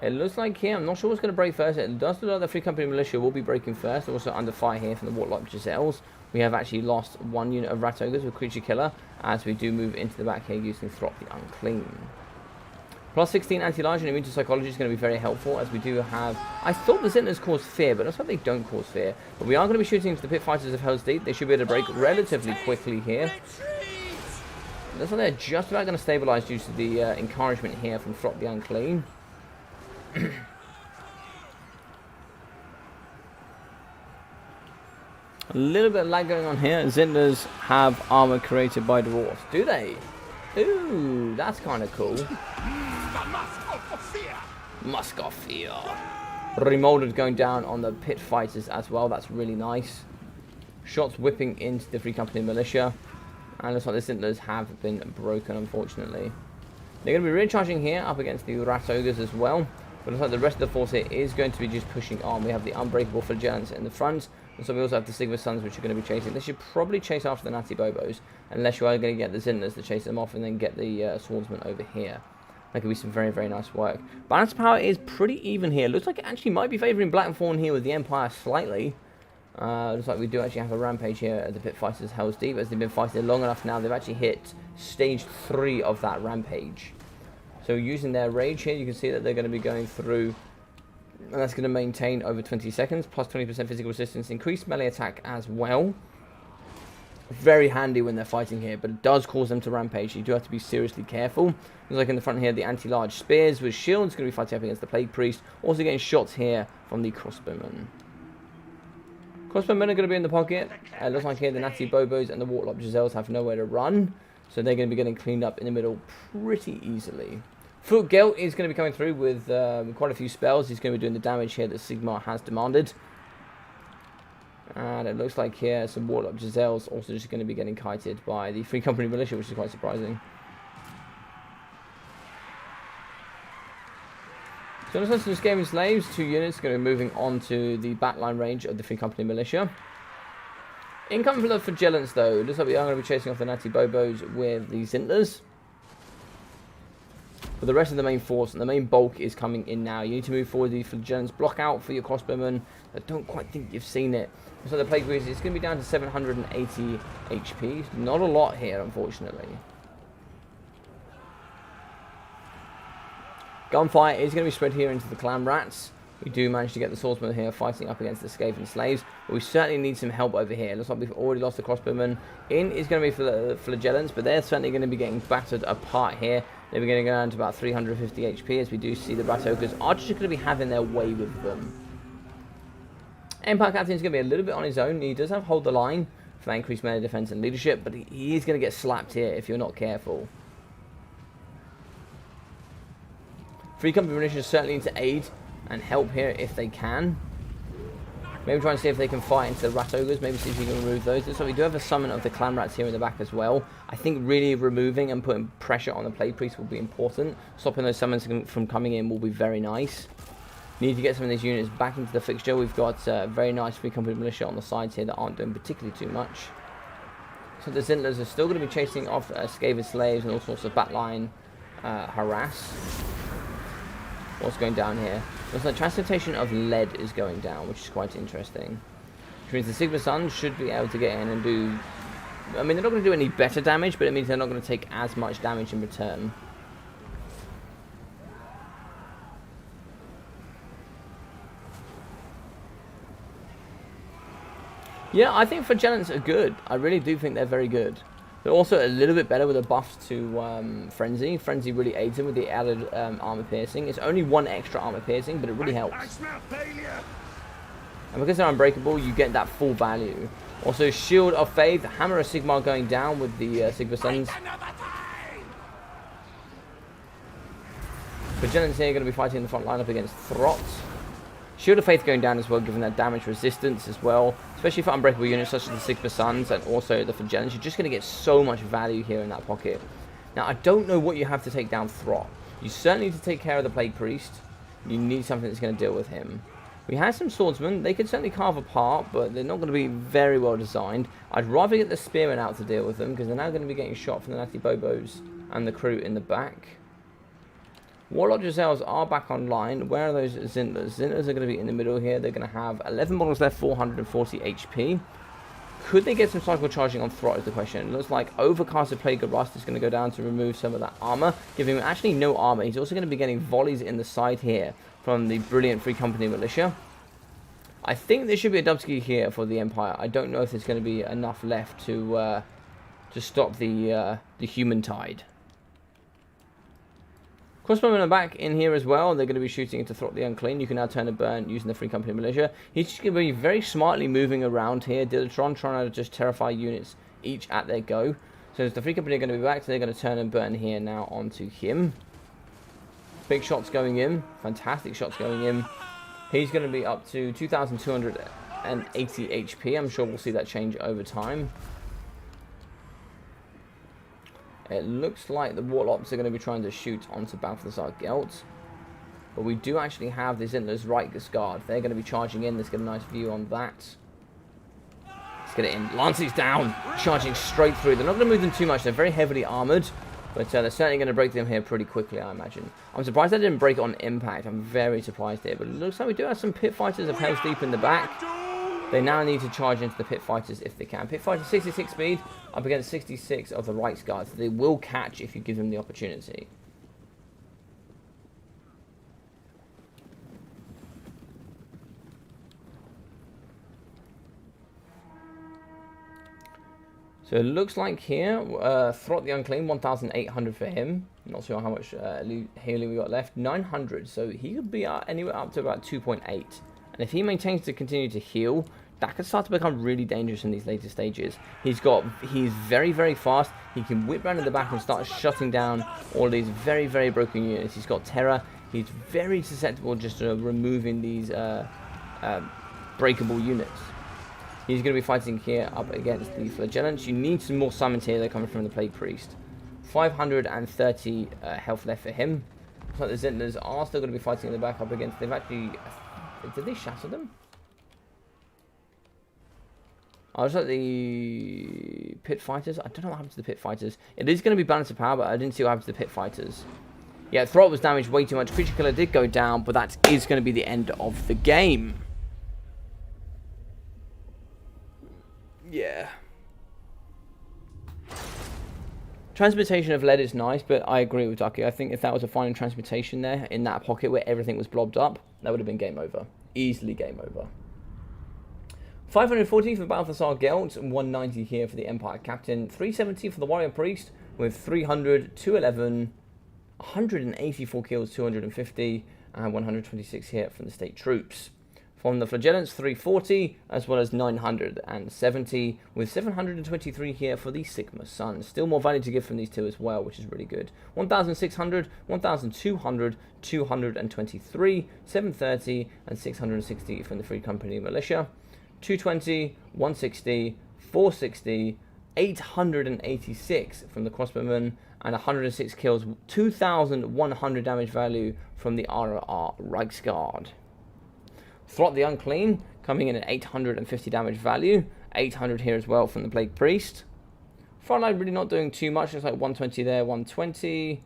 S1: It looks like here, I'm not sure what's going to break first. It does look like the Free Company Militia will be breaking first. Also under fire here from the Warlock Giselles. We have actually lost 1 unit of Rat Ogres with Creature Killer, as we do move into the back here using Throt the Unclean. Plus 16 anti-large and immune to psychology is going to be very helpful, as we do have... I thought the Zintlers cause fear, but it looks like they don't cause fear. But we are going to be shooting into the Pit Fighters of Hell's Deep. They should be able to break relatively quickly here. Looks like they're just about going to stabilize due to the encouragement here from Throt the Unclean. A little bit of lag going on here. Zintlers have armor created by dwarves. Do they? Ooh, that's kind of cool. Musk of Fear. Remolded going down on the Pit Fighters as well. That's really nice. Shots whipping into the Free Company Militia. And looks like the Zintlers have been broken, unfortunately. They're going to be recharging here up against the Rat Ogres as well. But looks like the rest of the force here is going to be just pushing on. We have the Unbreakable Flagellants in the front. And so we also have the Sigma Suns, which are going to be chasing. They should probably chase after the Natty Bobos, unless you are going to get the Zinlers to chase them off and then get the Swordsman over here. That could be some very, very nice work. Balance power is pretty even here. Looks like it actually might be favouring Blackthorn here with the Empire slightly. Looks like we do actually have a rampage here at the Pit Fighters Hell's Deep. As they've been fighting long enough now, they've actually hit stage 3 of that rampage. So using their rage here, you can see that they're going to be going through, and that's going to maintain over 20 seconds, plus 20% physical resistance, increased melee attack as well. Very handy when they're fighting here, but it does cause them to rampage. You do have to be seriously careful. Looks like in the front here, the anti-large spears with shields going to be fighting up against the Plague Priest. Also getting shots here from the crossbowmen. Crossbowmen are going to be in the pocket. It looks like here the Natty Bobos and the Warlock Giselles have nowhere to run, so they're going to be getting cleaned up in the middle pretty easily. Foot Gelt is going to be coming through with quite a few spells. He's going to be doing the damage here that Sigmar has demanded. And it looks like here some Warlock Giselles also just going to be getting kited by the Free Company Militia, which is quite surprising. So let's some Skaven Slaves, 2 units going to be moving on to the backline range of the Free Company Militia. Incoming for the Flagellants though, looks like we are going to be chasing off the Natty Bobos with the Zintlers. But the rest of the main force and the main bulk is coming in now. You need to move forward the Flagellants, block out for your crossbowmen. I don't quite think you've seen it. So the Plague Priest is going to be down to 780 HP. Not a lot here, unfortunately. Gunfire is going to be spread here into the Clan Rats. We do manage to get the Swordsman here fighting up against the Skaven Slaves. But we certainly need some help over here. Looks like we've already lost the crossbowmen. In is going to be for the Flagellants, but they're certainly going to be getting battered apart here. They're going to go down to about 350 HP, as we do see the Rat Ogres are just going to be having their way with them. Empire Captain is going to be a little bit on his own. He does have Hold the Line for that increased melee defense and leadership, but he is going to get slapped here if you're not careful. Free Company Militia certainly need to aid and help here if they can. Maybe try and see if they can fight into the Rat Ogres. Maybe see if you can remove those. So we do have a summon of the Clan Rats here in the back as well. I think really removing and putting pressure on the Plague Priest will be important. Stopping those summons from coming in will be very nice. Need to get some of these units back into the fixture. We've got very nice Free Company Militia on the sides here that aren't doing particularly too much. So the Zintlers are still going to be chasing off Skaven Slaves and all sorts of backline harass. What's going down here? Looks like transportation of lead is going down, which is quite interesting. Which means the Sigma Suns should be able to get in and do... I mean, they're not going to do any better damage, but it means they're not going to take as much damage in return. Yeah, I think Flagellants are good. I really do think they're very good. They're also a little bit better with a buff to Frenzy. Frenzy really aids him with the added armor piercing. It's only 1 extra armor piercing, but it really helps. And because they're unbreakable, you get that full value. Also, Shield of Faith, Hammer of Sigmar going down with the Sigma Suns. Flagellants here are going to be fighting in the front line up against Throts. Shield of Faith going down as well, given that damage resistance as well. Especially for unbreakable units such as the Sigma Suns and also the Flagellants. You're just going to get so much value here in that pocket. Now, I don't know what you have to take down Throt. You certainly need to take care of the Plague Priest. You need something that's going to deal with him. We have some Swordsmen. They could certainly carve apart, but they're not going to be very well designed. I'd rather get the Spearmen out to deal with them, because they're now going to be getting shot from the Natty Bobos and the crew in the back. Warlock Giselles are back online. Where are those Zintlers? Zintlers are going to be in the middle here. They're going to have 11 models left, 440 HP. Could they get some cycle charging on Throt is the question. It looks like Overcast of Plague of Rust is going to go down to remove some of that armor, giving him actually no armor. He's also going to be getting volleys in the side here from the brilliant Free Company Militia. I think there should be a dubski here for the Empire. I don't know if there's going to be enough left to stop the human tide. Crossbowmen are back in here as well. They're going to be shooting into Throt the Unclean. You can now turn and burn using the Free Company Militia. He's just going to be very smartly moving around here. Dilatron trying to just terrify units each at their go. So as the Free Company are going to be back, so they're going to turn and burn here now onto him. Big shots going in. Fantastic shots going in. He's going to be up to 2,280 HP. I'm sure we'll see that change over time. It looks like the Warlocks are going to be trying to shoot onto Balthazar Gelt. But we do actually have the Zintlers right guard. They're going to be charging in. Let's get a nice view on that. Let's get it in. Lances down, charging straight through. They're not going to move them too much. They're very heavily armored, but they're certainly going to break them here pretty quickly, I imagine. I'm surprised they didn't break it on impact. I'm very surprised here, but it looks like we do have some pit fighters of Hell's Deep in the back. They now need to charge into the pit fighters if they can. Pit fighters 66 speed up against 66 of the Reichsguards. They will catch if you give them the opportunity. So it looks like here, Throt the Unclean, 1,800 for him. Not sure how much healing we got left. 900, so he could be anywhere up to about 2.8. And if he maintains to continue to heal, that could start to become really dangerous in these later stages. He's very, very fast. He can whip round in the back and start shutting down all these very, very broken units. He's got Terror. He's very susceptible just to removing these breakable units. He's going to be fighting here up against the Flagellants. You need some more summons here. They're coming from the Plague Priest. 530 health left for him. Looks like the Zentlers are still going to be fighting in the back up against... They've actually... Did they shatter them? I was like the Pit Fighters. I don't know what happened to the Pit Fighters. It is going to be Balance of Power, but I didn't see what happened to the Pit Fighters. Yeah, Throt was damaged way too much. Creature Killer did go down, but that is going to be the end of the game. Yeah. Transmutation of lead is nice, but I agree with Ducky. I think if that was a final transmutation there, in that pocket where everything was blobbed up, that would have been game over. Easily game over. 540 for Balthasar Gelt, 190 here for the Empire Captain, 370 for the Warrior Priest, with 300, 211, 184 kills, 250, and 126 here from the State Troops. From the Flagellants, 340, as well as 970, with 723 here for the Sigma Sun. Still more value to give from these two as well, which is really good. 1,600, 1,200, 223, 730, and 660 from the Free Company Militia. 220, 160, 460, 886 from the Crossbowmen, and 106 kills, 2,100 damage value from the RR Reichsguard. Throt the Unclean, coming in at 850 damage value. 800 here as well from the Plague Priest. Frontline really not doing too much. Looks like 120 there, 120,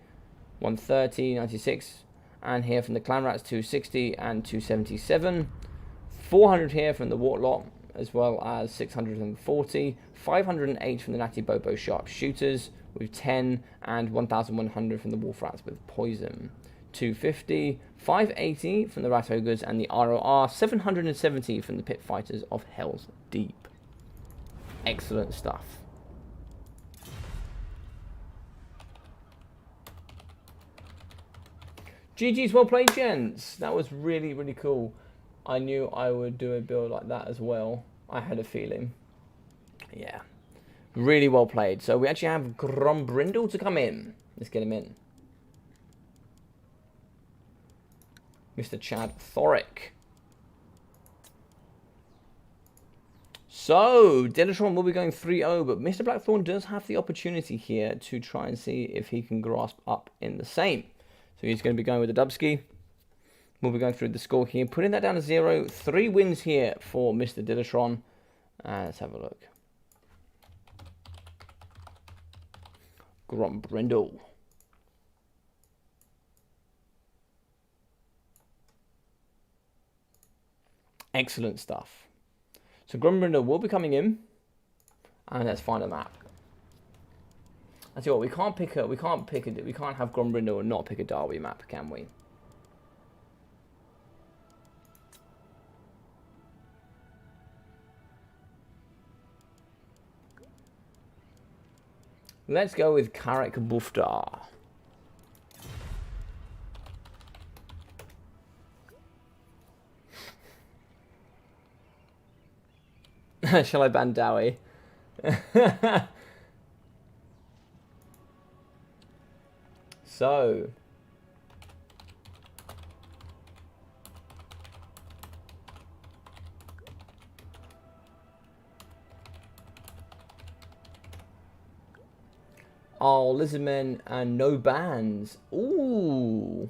S1: 130, 96. And here from the Clan Rats, 260 and 277. 400 here from the Wartlock, as well as 640. 508 from the Natty Bobo Sharpshooters with 10. And 1,100 from the Wolf Rats with Poison. 250, 580 from the Rat Ogres and the ROR, 770 from the Pit Fighters of Hell's Deep. Excellent stuff. GG's well played, gents. That was really, really cool. I knew I would do a build like that as well. I had a feeling. Yeah. Really well played. So we actually have Grombrindle to come in. Let's get him in. Mr. Chad Thoric. So, Dillatron will be going 3-0, but Mr. Blackthorn does have the opportunity here to try and see if he can grasp up in the same. So he's going to be going with the Dubski. We'll be going through the score here, putting that down to 0. 3 wins here for Mr. Dillatron. Let's have a look. Grombrindle. Excellent stuff. So Grombrindle will be coming in, and let's find a map. I tell you what, we can't have Grombrindle and not pick a Derby map, can we? Let's go with Karek Buftar. Shall I ban Dowie? So. Oh, Lizardmen and no bans. Ooh.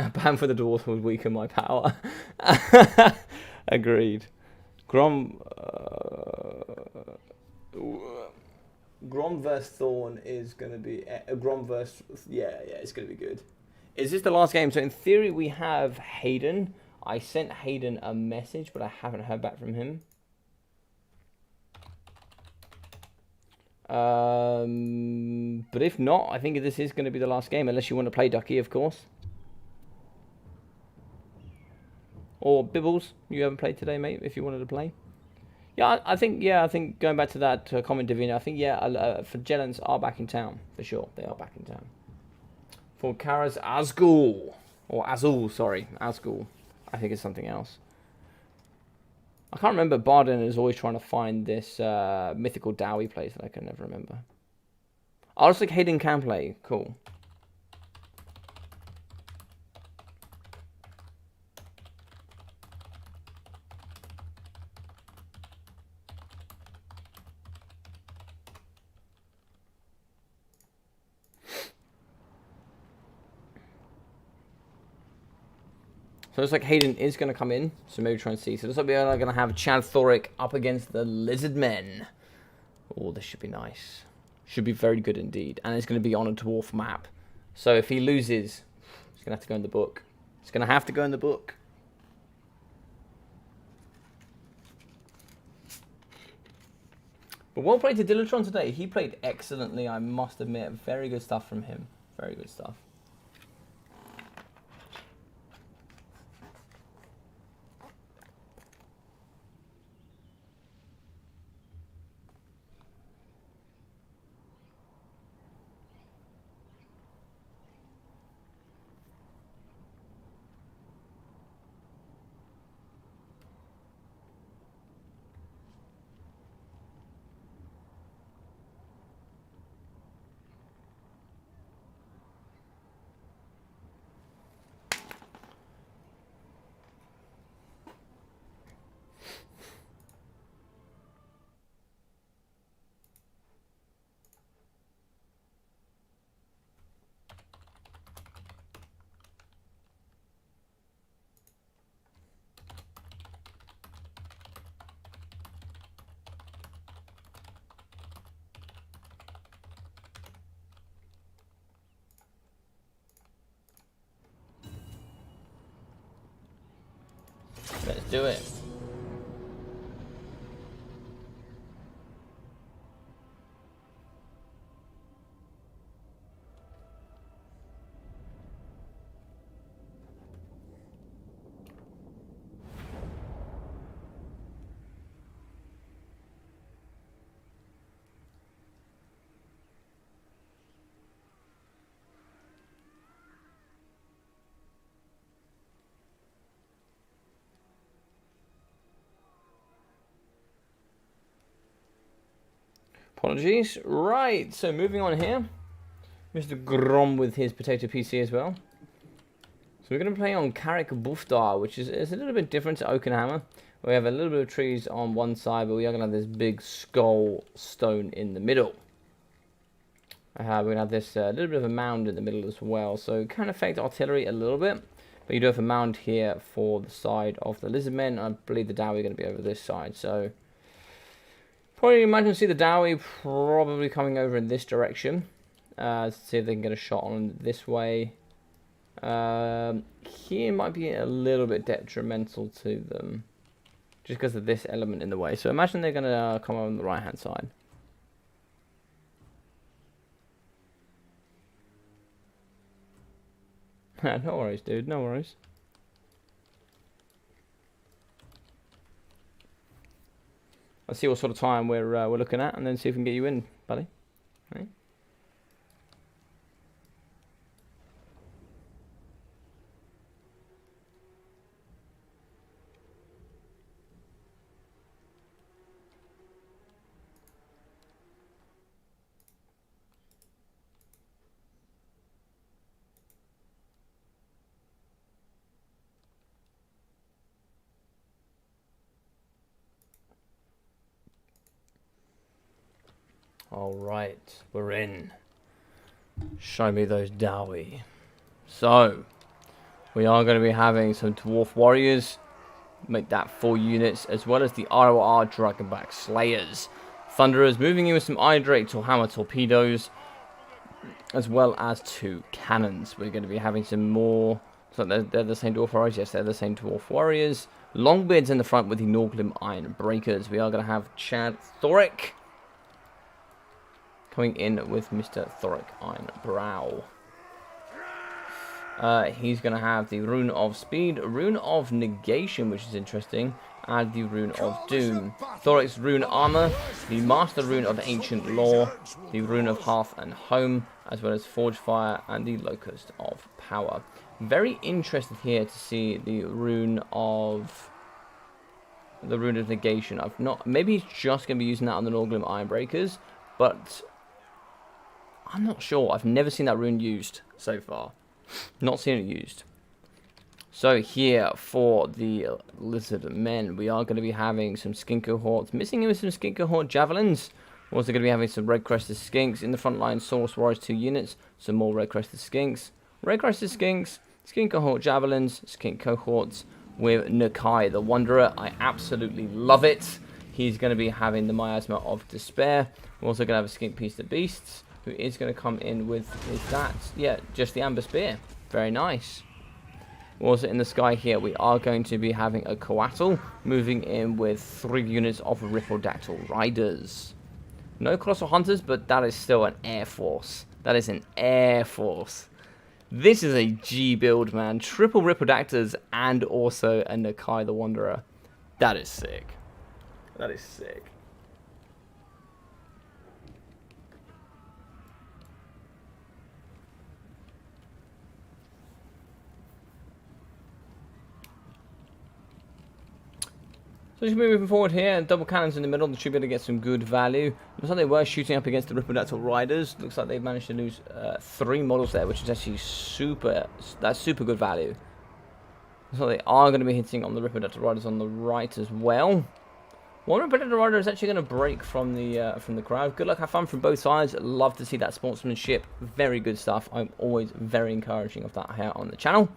S1: Ban for the dwarf would weaken my power. Agreed. Grom vs Thorn is going to be... Grom vs... Yeah, it's going to be good. Is this the last game? So in theory we have Hayden. I sent Hayden a message, but I haven't heard back from him. But if not, I think this is going to be the last game, unless you want to play Ducky, of course. Or Bibbles, you haven't played today, mate, if you wanted to play. Yeah, I think going back to that comment, Davina, I think, for Jellens are back in town, for sure. They are back in town. For Kara's Azgul. Or Azul, sorry. Azgul. I think it's something else. I can't remember. Barden is always trying to find this mythical Dowie place that I can never remember. I also think Hayden can play. Cool. So it looks like Hayden is going to come in, so maybe try and see. So it looks like we're going to have Chad Thoric up against the Lizard Men. Oh, this should be nice. Should be very good indeed. And it's going to be on a dwarf map. So if he loses, he's going to have to go in the book. He's going to have to go in the book. But well played to Dilatron today. He played excellently, I must admit. Very good stuff from him. Very good stuff. Let's do it. Apologies. Right, so moving on here. Mr. Grom with his potato PC as well. So we're going to play on Carrick Bufdar, which is a little bit different to Oakenhammer. We have a little bit of trees on one side, but we are going to have this big skull stone in the middle. We're going to have this little bit of a mound in the middle as well, so it can affect artillery a little bit. But you do have a mound here for the side of the Lizardmen. I believe the Dowie are going to be over this side, so... Probably imagine see the Dowie probably coming over in this direction. See if they can get a shot on this way. Here might be a little bit detrimental to them. Just because of this element in the way. So imagine they're going to come on the right hand side. No worries, dude. No worries. Let's see what sort of time we're looking at, and then see if we can get you in, buddy. Right. Alright, we're in. Show me those Dowie. So, We are going to be having some Dwarf Warriors. Make that 4 units, as well as the ROR Dragonback Slayers. Thunderers moving in with some Hydrate or Hammer Torpedoes, as well as 2 cannons. We're going to be having some more. So they're the same Dwarf Warriors. Yes, they're the same Dwarf Warriors. Longbeards in the front with the Norglim Iron Breakers. We are going to have Chad Thoric coming in with Mr. Thoric Iron Brow. He's going to have the Rune of Speed, Rune of Negation, which is interesting, and the Rune of Doom. Thoric's Rune Armor, the Master Rune of Ancient Lore, the Rune of Hearth and Home, as well as Forge Fire and the Locust of Power. Very interested here to see the Rune of Negation. I've not. Maybe he's just going to be using that on the Norglim Ironbreakers, but I'm not sure. I've never seen that rune used so far. Not seen it used. So here for the Lizard Men, we are going to be having some Skink Cohorts. Missing in with some Skink Cohort Javelins. We're also going to be having some Red Crested Skinks. In the front line, Source Warriors 2 units. Some more Red Crested Skinks. Red Crested Skinks, Skink Cohort Javelins, Skink Cohorts with Nakai the Wanderer. I absolutely love it. He's going to be having the Miasma of Despair. We're also going to have a Skink Piece of Beasts, who is going to come in with that. Yeah, just the Amber Spear. Very nice. Also in the sky here, we are going to be having a Coatl moving in with 3 units of Rippledactyl Riders. No Colossal Hunters, but that is still an Air Force. That is an Air Force. This is a G build, man. Triple Rippledactyls and also a Nakai the Wanderer. That is sick. That is sick. So just moving forward here, double cannons in the middle, they should be able to get some good value. Looks like they were shooting up against the Rippledactyl Riders. Looks like they've managed to lose 3 models there, which is actually super good value. So they are going to be hitting on the Rippledactyl Riders on the right as well. One Rippledactyl Rider is actually going to break from the crowd. Good luck, have fun from both sides. Love to see that sportsmanship. Very good stuff. I'm always very encouraging of that here on the channel.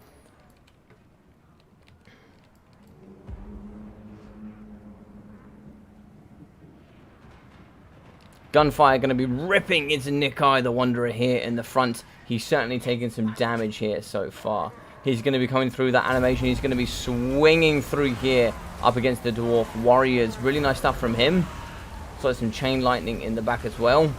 S1: Gunfire going to be ripping into Nakai the Wanderer here in the front. He's certainly taken some damage here so far. He's going to be coming through that animation. He's going to be swinging through here up against the Dwarf Warriors. Really nice stuff from him. So some Chain Lightning in the back as well.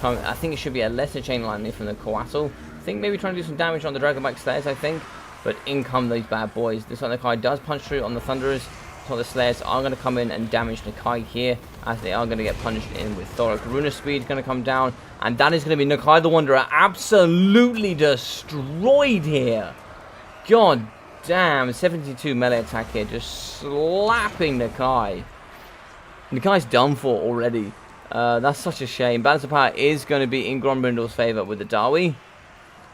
S1: I think it should be a lesser Chain Lightning from the Coatl. I think maybe trying to do some damage on the Dragonback Slayers, I think. But in come these bad boys. This one, Nakai does punch through on the Thunderers. So the Slayers are going to come in and damage Nakai here, as they are going to get punished in with Thoric. Rune of Speed is going to come down, and that is going to be Nakai the Wanderer absolutely destroyed here. God damn, 72 melee attack here, just slapping Nakai. Nakai's done for already. That's such a shame. Balance of Power is going to be in Grombrindal's favour with the Dawi.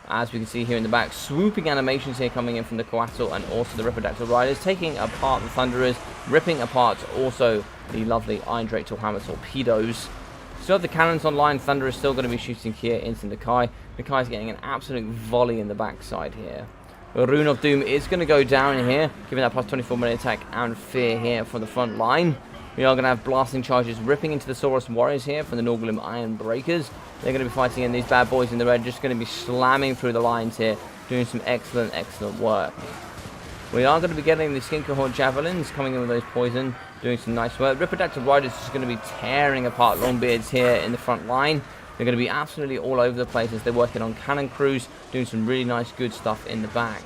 S1: As we can see here in the back, swooping animations here coming in from the Coatl and also the Rippledactyl Riders, taking apart the Thunderers, ripping apart also the lovely Iron Drake Hammer Torpedoes. Still have the cannons online. Thunder is still going to be shooting here into Nakai. Nakai's getting an absolute volley in the backside here. Rune of Doom is going to go down here, giving that plus 24 melee attack and fear here for the front line. We are going to have blasting charges ripping into the Saurus Warriors here from the Norglim Iron Breakers. They're going to be fighting in these bad boys in the red, just going to be slamming through the lines here, doing some excellent work. We are going to be getting the Skink Cohort Javelins coming in with those poison, doing some nice work. Rippledactyl Riders is going to be tearing apart Longbeards here in the front line. They're going to be absolutely all over the place as they're working on cannon crews, doing some really nice good stuff in the back.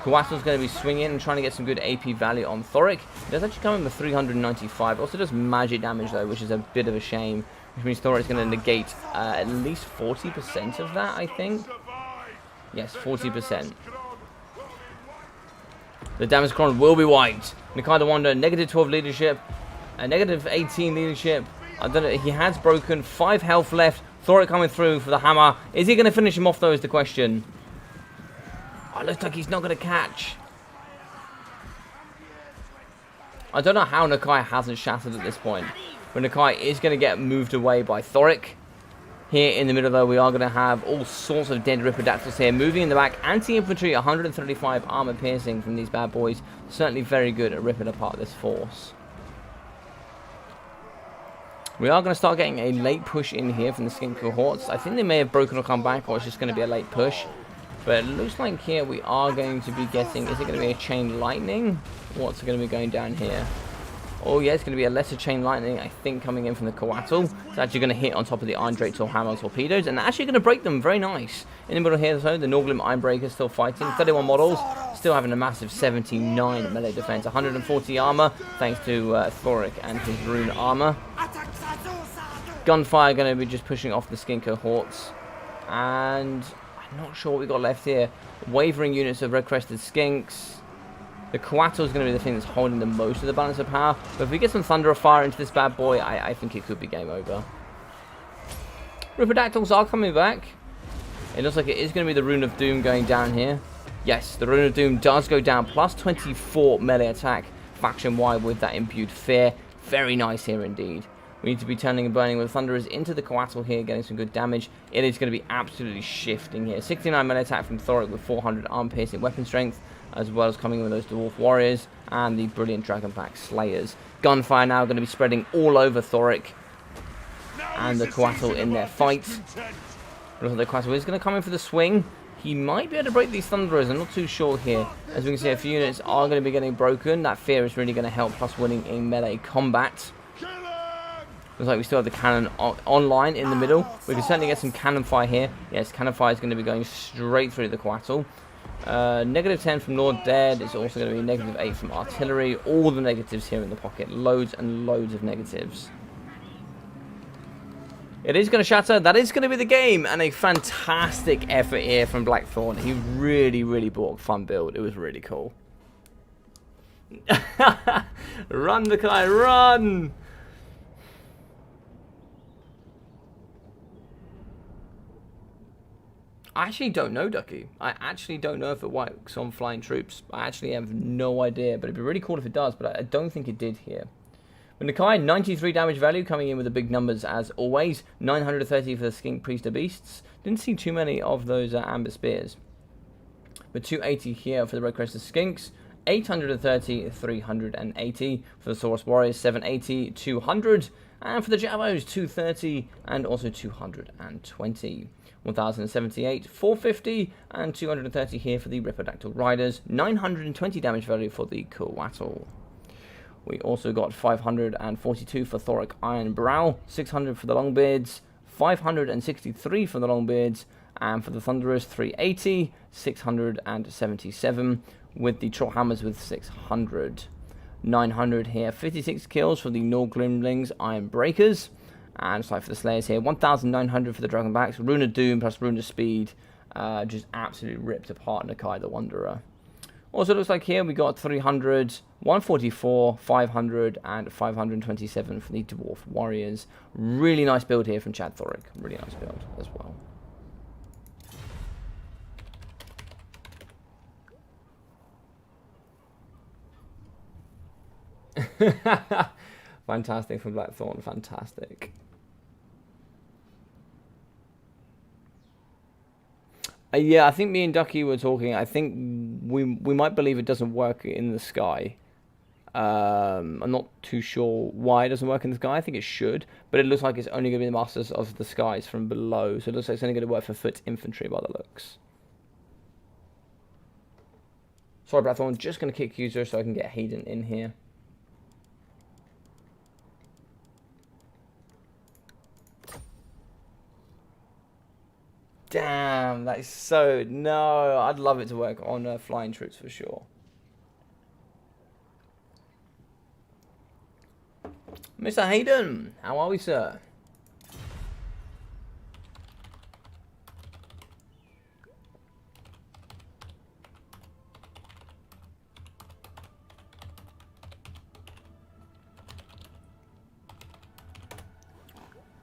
S1: Coatl's going to be swinging and trying to get some good AP value on Thoric. It does actually come in with 395. Also does magic damage though, which is a bit of a shame. Which means Thoric's going to negate at least 40% of that, I think. Yes, 40%. The damage chron will be wiped. Nakai the Wanderer, negative 12 leadership. Negative 18 leadership. I don't know, he has broken. 5 health left. Thoric coming through for the hammer. Is he going to finish him off though is the question. Oh, it looks like he's not going to catch. I don't know how Nakai hasn't shattered at this point. But Nakai is going to get moved away by Thoric. Here in the middle, though, we are going to have all sorts of dead Ripperdactyls here. Moving in the back, anti-infantry, 135 armor piercing from these bad boys. Certainly very good at ripping apart this force. We are going to start getting a late push in here from the skink cohorts. I think they may have broken or come back, or it's just going to be a late push. But it looks like here we are going to be getting... Is it going to be a chain lightning? What's going to be going down here? Oh, yeah, it's going to be a lesser chain lightning, I think, coming in from the Coatl. It's actually going to hit on top of the Iron Drake Hammer torpedoes, and actually going to break them. Very nice. In the middle here, though, the Norglim Ironbreaker still fighting. 31 models, still having a massive 79 melee defense. 140 armor, thanks to Thoric and his rune armor. Gunfire going to be just pushing off the skink cohorts. And I'm not sure what we got left here. Wavering units of red-crested skinks. The Coatl is going to be the thing that's holding the most of the balance of power. But if we get some Thunder of Fire into this bad boy, I think it could be game over. Ripperdactyls are coming back. It looks like it is going to be the Rune of Doom going down here. Yes, the Rune of Doom does go down. Plus 24 melee attack faction-wide with that imbued fear. Very nice here indeed. We need to be turning and burning with Thunderers into the Coatl here, getting some good damage. It is going to be absolutely shifting here. 69 melee attack from Thoric with 400 arm-piercing weapon strength, as well as coming in with those Dwarf Warriors and the brilliant Dragonpack Slayers. Gunfire now going to be spreading all over Thoric and the Coatl in their fight. Looks like the Coatl is going to come in for the swing. He might be able to break these Thunderers. I'm not too sure here. As we can see, a few units are going to be getting broken. That fear is really going to help, plus winning in melee combat. Looks like we still have the cannon online in the middle. We can certainly get some cannon fire here. Yes, cannon fire is going to be going straight through the Coatl. Negative 10 from Lord Dead. It's also going to be negative 8 from artillery. All the negatives here in the pocket. Loads and loads of negatives. It is going to shatter. That is going to be the game. And a fantastic effort here from Blackthorn. He really, really brought a fun build. It was really cool. Run, Nakai, run! I actually don't know, Ducky. I actually don't know if it works on flying troops. I actually have no idea, but it'd be really cool if it does, but I don't think it did here. But Nakai, 93 damage value, coming in with the big numbers as always. 930 for the Skink Priest of Beasts. Didn't see too many of those Amber Spears. But 280 here for the Red Crested Skinks. 830, 380 for the Saurus Warriors. 780, 200. And for the Javos, 230 and also 220. 1078, 450, and 230 here for the Ripperdactyl Riders. 920 damage value for the Coatl. We also got 542 for Thoric Iron Brow, 600 for the Longbeards, 563 for the Longbeards, and for the Thunderers, 380, 677, with the Trollhammers with 600. 900 here, 56 kills for the Norglimlings Iron Breakers. And so for the Slayers here, 1,900 for the Dragonbacks. Rune of Doom plus Rune of Speed. Just absolutely ripped apart Nakai the Wanderer. Also looks like here we got 300, 144, 500, and 527 for the Dwarf Warriors. Really nice build here from Chad Thoric. Really nice build as well. Fantastic from Blackthorn. Fantastic. Yeah, I think me and Ducky were talking. I think we might believe it doesn't work in the sky. I'm not too sure why it doesn't work in the sky. I think it should, but it looks like it's only going to be the Masters of the Skies from below. So it looks like it's only going to work for foot infantry by the looks. Sorry, Blackthorn. Just going to kick user so I can get Hayden in here. Damn, that is so... No, I'd love it to work on flying troops for sure. Mr. Hayden, how are we, sir?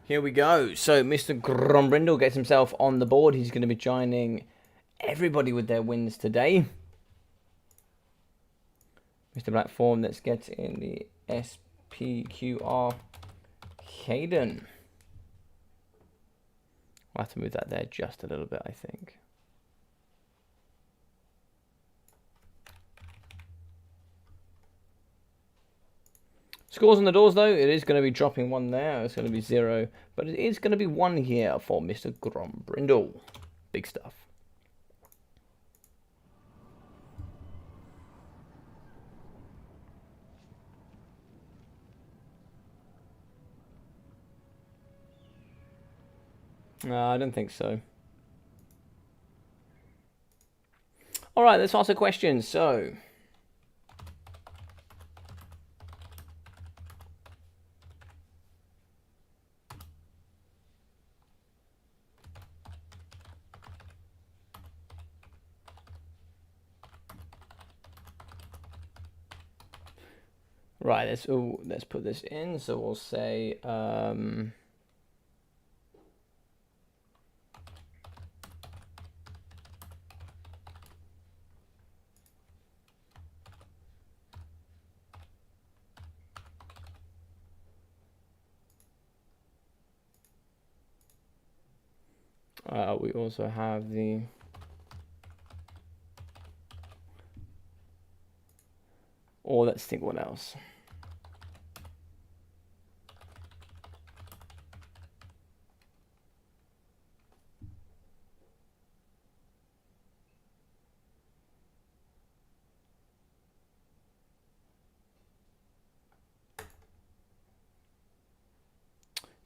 S1: Here we go. So Mr. Grombrindle gets himself on the board. He's going to be joining everybody with their wins today. Mr. Blackthorn, let's get in the SPQR Hayden. I'll have to move that there just a little bit, I think. Scores on the doors, though. It is going to be dropping 1 there. It's going to be 0. But it is going to be 1 here for Mr. Grombrindle. Big stuff. No, I don't think so. All right, let's ask a question. So... Right, let's put this in. So we'll say we also have the let's think what else.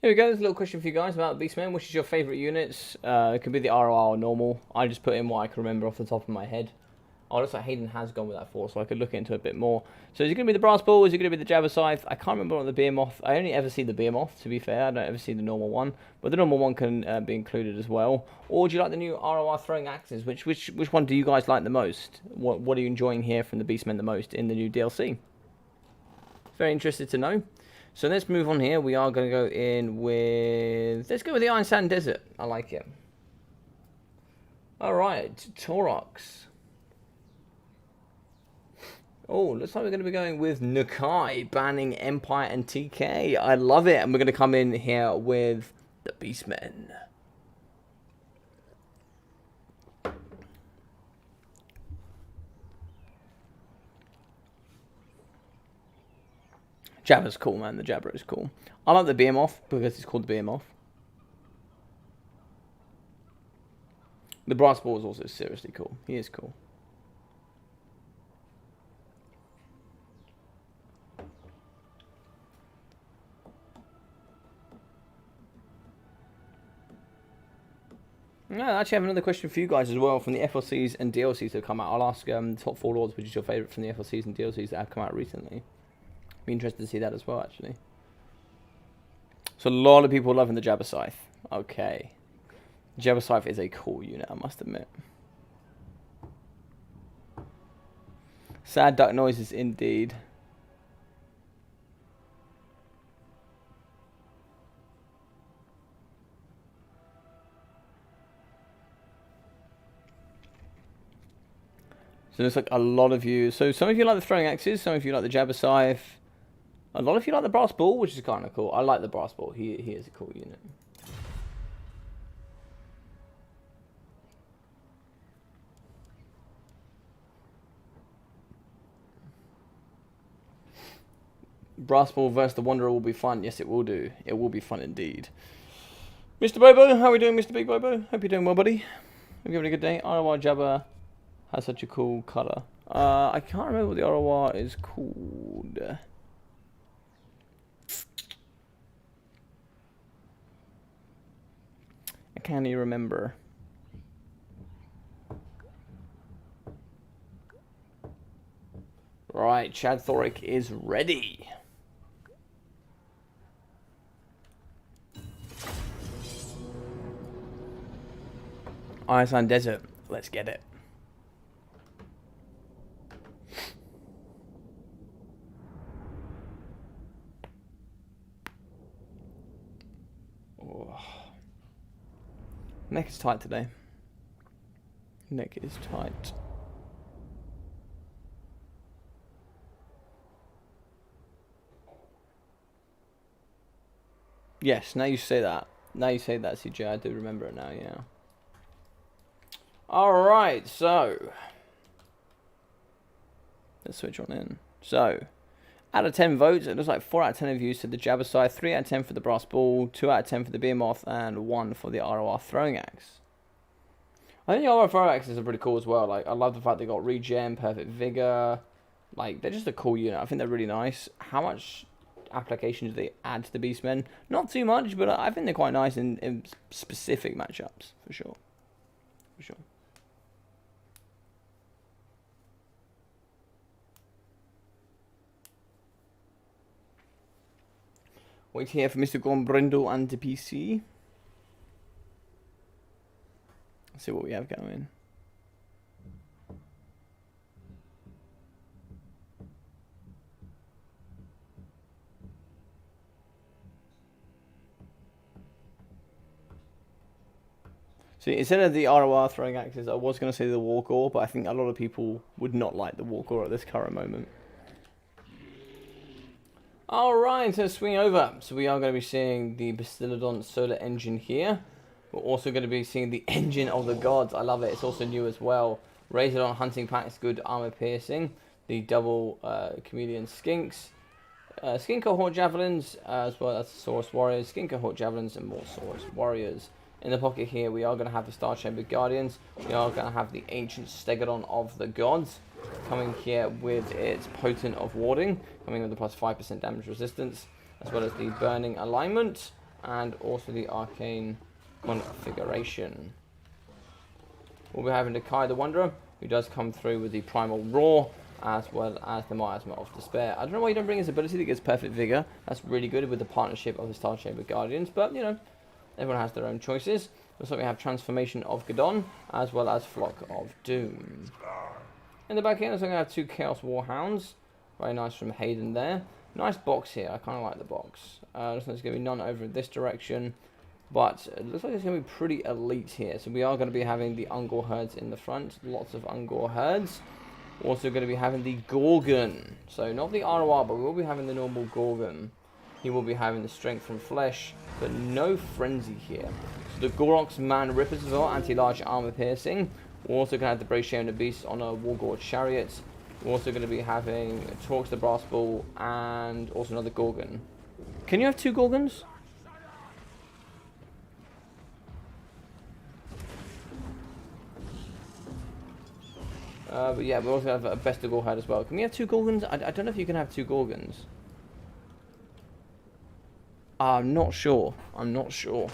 S1: Here we go, there's a little question for you guys about Beastmen. Which is your favourite units? It could be the ROR or normal. I just put in what I can remember off the top of my head. Oh, it looks like Hayden has gone with that 4, so I could look into it a bit more. So is it going to be the Brass Ball? Is it going to be the Jabber Scythe? I can't remember on the Behemoth. I only ever see the Behemoth, to be fair. I don't ever see the normal one. But the normal one can be included as well. Or do you like the new ROR throwing axes? Which one do you guys like the most? What are you enjoying here from the Beastmen the most in the new DLC? Very interested to know. So let's move on here. We are going to go in with... Let's go with the Iron Sand Desert. I like it. Alright, Taurox. Oh, looks like we're going to be going with Nakai, banning Empire and TK. I love it. And we're going to come in here with the Beastmen. Jabber's cool, man. The Jabber is cool. I like the Behemoth because it's called the Behemoth. The Brass Ball is also seriously cool. He is cool. I actually have another question for you guys as well from the FLCs and DLCs that have come out. I'll ask the top 4 lords, which is your favourite from the FLCs and DLCs that have come out recently. Be interested to see that as well, actually. So a lot of people loving the Jabber Scythe. Okay. Jabber Scythe is a cool unit, I must admit. Sad duck noises indeed. So there's like a lot of you. So some of you like the throwing axes, some of you like the Jabber Scythe. A lot of you like the Brass Ball, which is kind of cool. I like the Brass Ball. He is a cool unit. Brass Ball versus the Wanderer will be fun. Yes, it will do. It will be fun indeed. Mr. Bobo, how are we doing, Mr. Big Bobo? Hope you're doing well, buddy. Hope you're having a good day. ROR Jabber has such a cool colour. I can't remember what the ROR is called. I can't even remember. Right, Chad Thoric is ready. Iceland Desert, let's get it. Oh. Neck is tight today. Neck is tight. Yes, now you say that.
S2: Now you say that, CJ, I do remember it now, yeah. Alright, so let's switch on in. So, out of 10 votes, it looks like 4 out of 10 of you said the Jabbercise, 3 out of 10 for the Brass Ball, 2 out of 10 for the Behemoth, and 1 for the ROR Throwing Axe. I think the ROR Throwing Axes are pretty cool as well. Like, I love the fact they got regen, perfect vigor. Like, they're just a cool unit. I think they're really nice. How much application do they add to the Beastmen? Not too much, but I think they're quite nice in specific matchups, for sure. For sure. Wait here for Mr. Gormbrindle and the PC. Let's see what we have going. So instead of the ROR Throwing Axes, I was going to say the Wargore, but I think a lot of people would not like the Wargore at this current moment. Alright, so swing over. So we are going to be seeing the Bastiladon solar engine here. We're also going to be seeing the engine of the gods. I love it. It's also new as well. Razordon hunting packs, good armor piercing. The double chameleon skinks. Skin cohort javelins, as well as Saurus warriors. Skin cohort javelins and more Saurus warriors. In the pocket here, we are going to have the Star Chamber Guardians. We are going to have the Ancient Stegodon of the Gods. Coming here with its Potent of Warding, coming with the plus 5% damage resistance, as well as the Burning Alignment, and also the Arcane Configuration. We'll be having the Kai the Wanderer, who does come through with the Primal Roar, as well as the Miasma of Despair. I don't know why you don't bring his ability that gives Perfect Vigor. That's really good with the partnership of the Star Chamber Guardians, but, you know, everyone has their own choices. Looks like we have Transformation of Gadon, as well as Flock of Doom. In the back here, looks like we have 2 Chaos Warhounds. Very nice from Hayden there. Nice box here. I kind of like the box. Looks like there's going to be none over in this direction. But it looks like it's going to be pretty elite here. So we are going to be having the Ungor herds in the front. Lots of Ungor herds. Also going to be having the Gorgon. So not the ROR, but we will be having the normal Gorgon. He will be having the Strength from Flesh, but no Frenzy here. So the Gorox Man Rippers as well. Anti-large armor piercing. We're also going to have the Brave Shaman of Beasts on a Wargore Chariot. We're also going to be having Torx the Brass Ball and also another Gorgon. Can you have 2 Gorgons? But yeah, we also have a Bestigor head as well. Can we have 2 Gorgons? I don't know if you can have 2 Gorgons. I'm not sure. I'm not sure.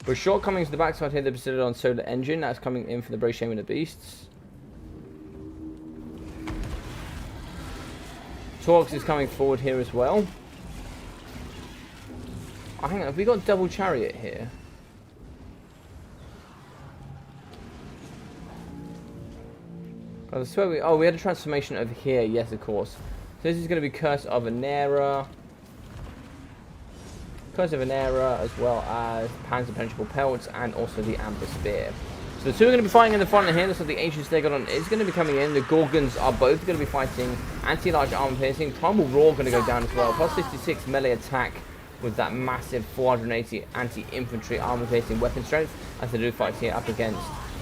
S2: We're shortcoming to the backside here, the Bastiladon solar engine. That's coming in for the Brave Shaman of Beasts. Torx is coming forward here as well. Oh, hang on, have we got double chariot here? I swear we had a transformation over here, yes of course. So this is going to be Curse of Anera. Curse of Anera, as well as Panzer Penetrable Pelts, and also the Amber Spear. So the 2 are going to be fighting in the front here. So the Ancient Stegodon is going to be coming in. The Gorgons are both going to be fighting anti-large armor piercing. Primal Roar going to go down as well. Plus 66 melee attack with that massive 480 anti-infantry armor piercing weapon strength as they do fight here up against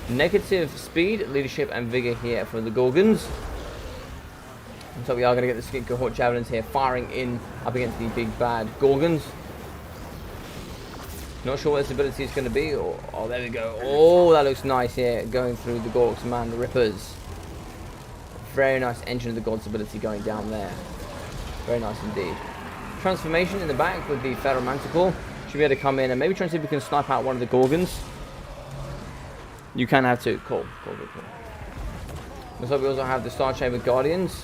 S2: negative speed, leadership, and vigor here for the Gorgons. And so we are going to get the Skin Cohort Javelins here firing in up against the big bad Gorgons. Not sure what this ability is going to be. Oh, there we go. Oh, that looks nice here. Going through the Gorox Man Rippers. Very nice Engine of the Gods ability going down there. Very nice indeed. Transformation in the back with the Feral Manticore. Should be able to come in and maybe try and see if we can snipe out one of the Gorgons. You can have 2. Cool. Looks like we also have the Star Chamber Guardians.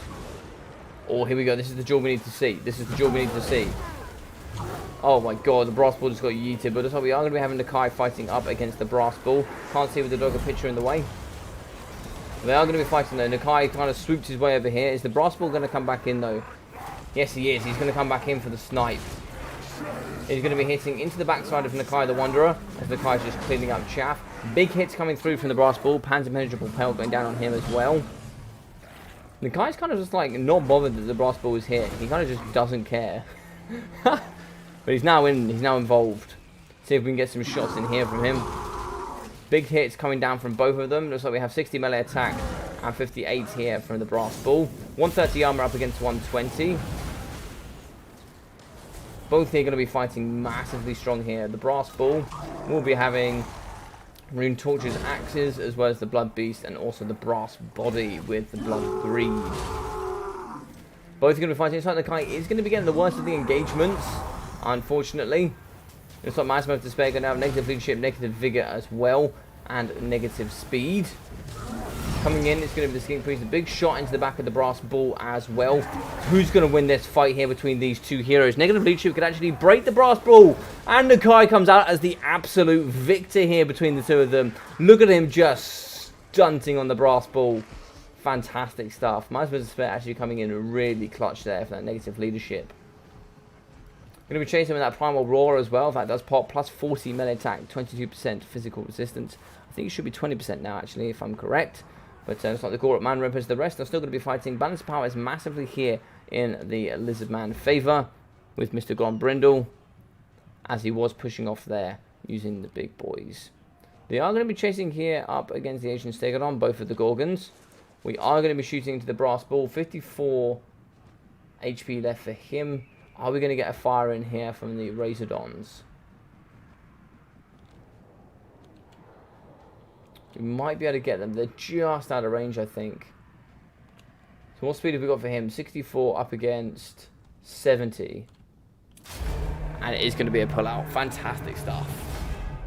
S2: Oh, here we go. This is the jewel we need to see. This is the jewel we need to see. Oh my god, the Brass Ball just got yeeted, but looks like we are going to be having the Kai fighting up against the Brass Ball. Can't see with the dog a picture in the way. They are going to be fighting though. Nakai kind of swoops his way over here. Is the Brass Ball going to come back in though? Yes, he is. He's going to come back in for the snipe. He's going to be hitting into the backside of Nakai the Wanderer, as Nakai is just cleaning up chaff. Big hits coming through from the Brass Ball. Panzer Penetrable Pelt going down on him as well. Nakai's kind of just like not bothered that the Brass Ball is here. He kind of just doesn't care. But he's now in. He's now involved. See if we can get some shots in here from him. Big hits coming down from both of them. Looks like we have 60 melee attack and 58 here from the brass bull. 130 armor up against 120. Both here going to be fighting massively strong here. The brass bull will be having rune torches, axes, as well as the blood beast, and also the brass body with the blood greed. Both are going to be fighting. Inside the kite is going to be getting the worst of the engagements, unfortunately. Looks like Massimo Despair going to have negative leadership, negative vigor as well, and negative speed. Coming in, it's going to be the Skink Priest. A big shot into the back of the brass bull as well. Who's going to win this fight here between these two heroes? Negative leadership could actually break the brass bull, and Nakai comes out as the absolute victor here between the two of them. Look at him just stunting on the brass bull. Fantastic stuff. Massimo Despair actually coming in really clutch there for that negative leadership. Going to be chasing with that Primal Roar as well. If that does pop, plus 40 melee attack, 22% physical resistance. I think it should be 20% now, actually, if I'm correct. But it's like the Gorok Man Rippers. The rest are still going to be fighting. Balance of power is massively here in the Lizard Man favor with Mr. Grombrindle, as he was pushing off there using the big boys. They are going to be chasing here up against the Ancient Stegodon, both of the Gorgons. We are going to be shooting into the brass bull. 54 HP left for him. Are we going to get a fire in here from the Razordons? We might be able to get them. They're just out of range, I think. So what speed have we got for him? 64 up against 70. And it is going to be a pullout. Fantastic stuff.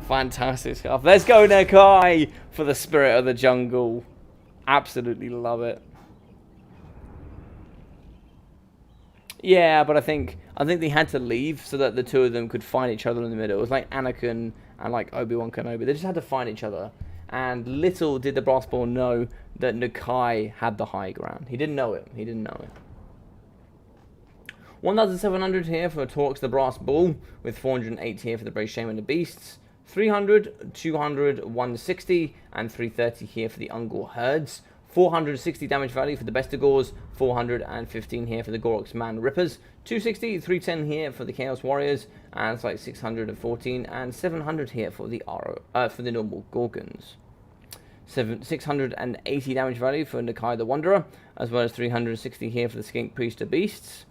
S2: Fantastic stuff. Let's go, Nakai, for the spirit of the jungle. Absolutely love it. Yeah, but I think they had to leave so that the two of them could find each other in the middle. It was like Anakin and like Obi-Wan Kenobi. They just had to find each other. And little did the brass bull know that Nakai had the high ground. He didn't know it. He didn't know it. 1,700 here for Torx the brass bull, with 408 here for the brave shaman and the beasts. 300, 200, 160, and 330 here for the Ungor herds. 460 damage value for the Bestigors, 415 here for the Gorok's Man Rippers, 260, 310 here for the Chaos Warriors, and it's like 614 and 700 here for the normal Gorgons. 680 damage value for Nakai the Wanderer, as well as 360 here for the Skink Priest of Beasts.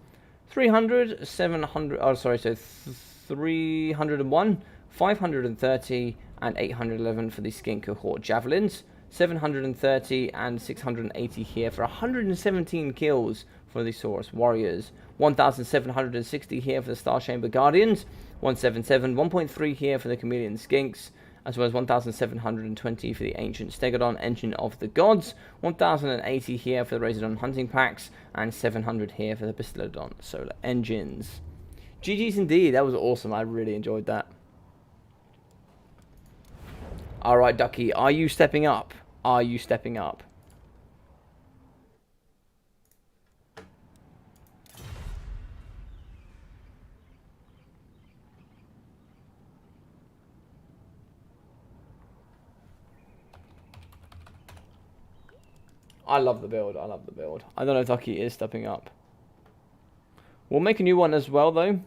S2: 300, 700, oh sorry, so 301, 530, and 811 for the Skink Cohort Javelins. 730 and 680 here for 117 kills for the Saurus Warriors. 1,760 here for the Star Chamber Guardians. 177, 1.3 here for the Chameleon Skinks, as well as 1,720 for the Ancient Stegodon Engine of the Gods. 1,080 here for the Razordon Hunting Packs, and 700 here for the Bastiladon Solar Engines. GG's indeed, that was awesome. I really enjoyed that. Alright, Ducky, are you stepping up? Are you stepping up? I love the build. I love the build. I don't know if Ducky is stepping up. We'll make a new one as well, though.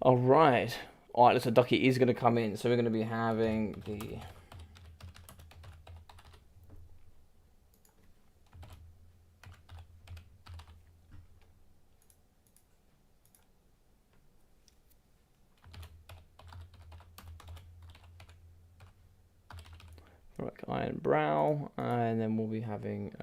S2: Alright. Alright, looks like Ducky is going to come in. So we're going to be having the... Iron Brow. And then we'll be having...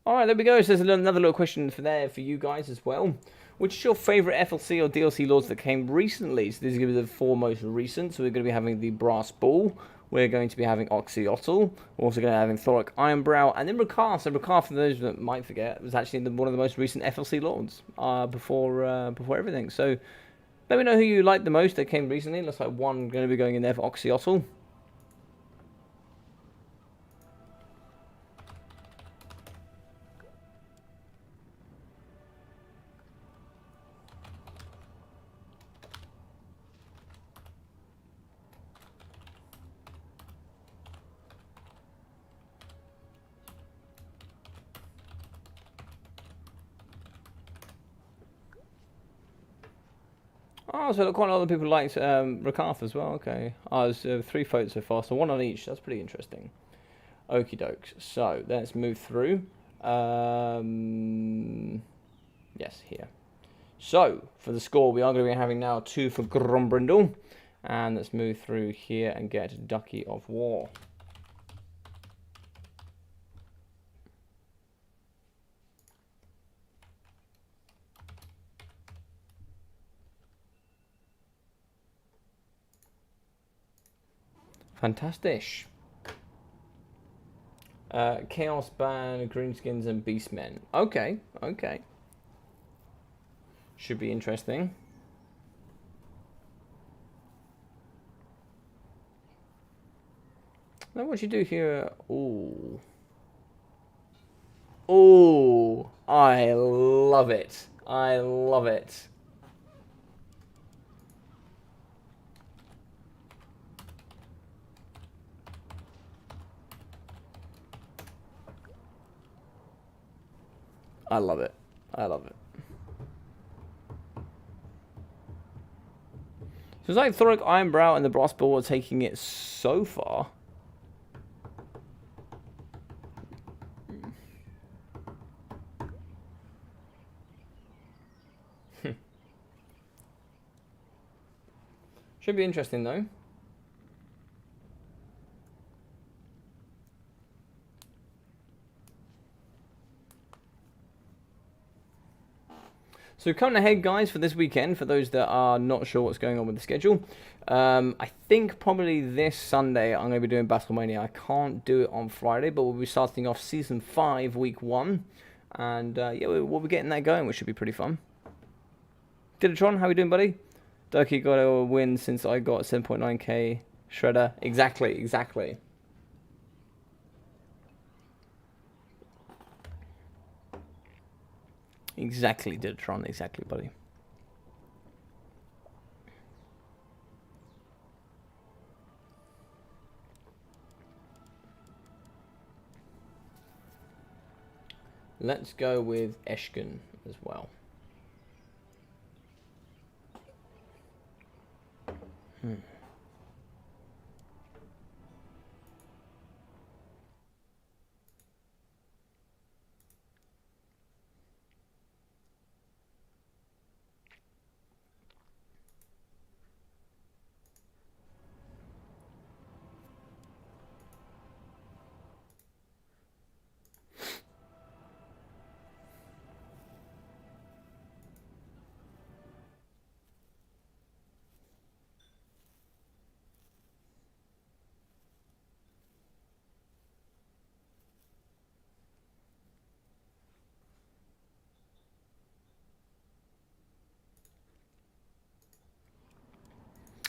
S2: Alright, there we go. So there's another little question for you guys as well. Which is your favourite FLC or DLC lords that came recently? So these are going to be the four most recent. So we're going to be having the Brass Bull. We're going to be having Oxyotl. We're also going to be having Thoric Ironbrow. And then Rakar. So Rakar, for those that might forget, was actually one of the most recent FLC lords before everything. So let me know who you like the most that came recently. Looks like one going to be going in there for Oxyotl. Oh, so quite a lot of people liked Rakath as well. Okay. Oh, there's 3 votes so far, so 1 on each. That's pretty interesting. Okie dokes. So let's move through. Yes, here. So for the score, we are going to be having now 2 for Grombrindle. And let's move through here and get Ducky of War. Fantastic. Chaos Ban, Greenskins, and Beastmen. Okay, okay. Should be interesting. Now what you do here? Ooh. Ooh. I love it. I love it. I love it. I love it. So it's like Thoric Ironbrow and the Brass Ball are taking it so far. Should be interesting though. So coming ahead, guys, for this weekend, for those that are not sure what's going on with the schedule, I think probably this Sunday I'm going to be doing Battlemania. I can't do it on Friday, but we'll be starting off Season 5, Week 1. And yeah, we'll be getting that going, which should be pretty fun. Didatron, how we doing, buddy? Ducky got a win since I got 7.9k Shredder. Exactly, exactly. Exactly, Didatron, exactly, buddy. Let's go with Eshkin as well.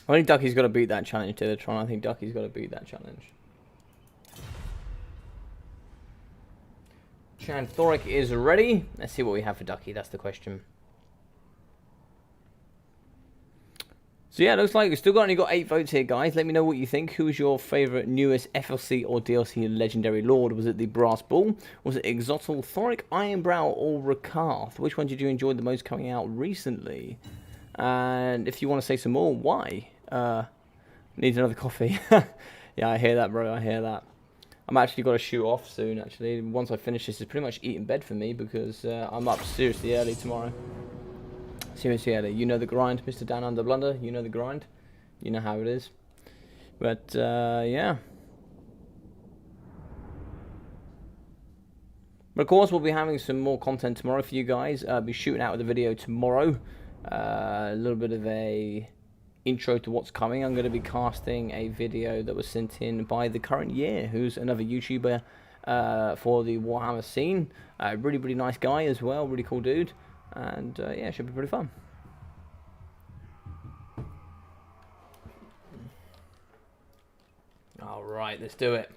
S2: I think Ducky's got to beat that challenge, Didatron. I think Ducky's got to beat that challenge. Chanthoric is ready. Let's see what we have for Ducky. That's the question. So yeah, it looks like we've still only got 8 votes here, guys. Let me know what you think. Who was your favourite newest FLC or DLC Legendary Lord? Was it the Brass Bull? Was it Exotl, Thoric, Ironbrow, or Rakarth? Which one did you enjoy the most coming out recently? And if you want to say some more, why? Needs another coffee. Yeah, I hear that, bro. I hear that. I'm actually got to shoot off soon, actually. Once I finish this, it's pretty much eating bed for me because I'm up seriously early tomorrow. Seriously early. You know the grind, Mr. Dan Under Blunder. You know the grind. You know how it is. But, yeah. But of course, we'll be having some more content tomorrow for you guys. I'll be shooting out with a video tomorrow. A little bit of a intro to what's coming. I'm going to be casting a video that was sent in by the current year, who's another YouTuber for the Warhammer scene. Really, really nice guy as well. Really cool dude. And yeah, it should be pretty fun. All right, let's do it.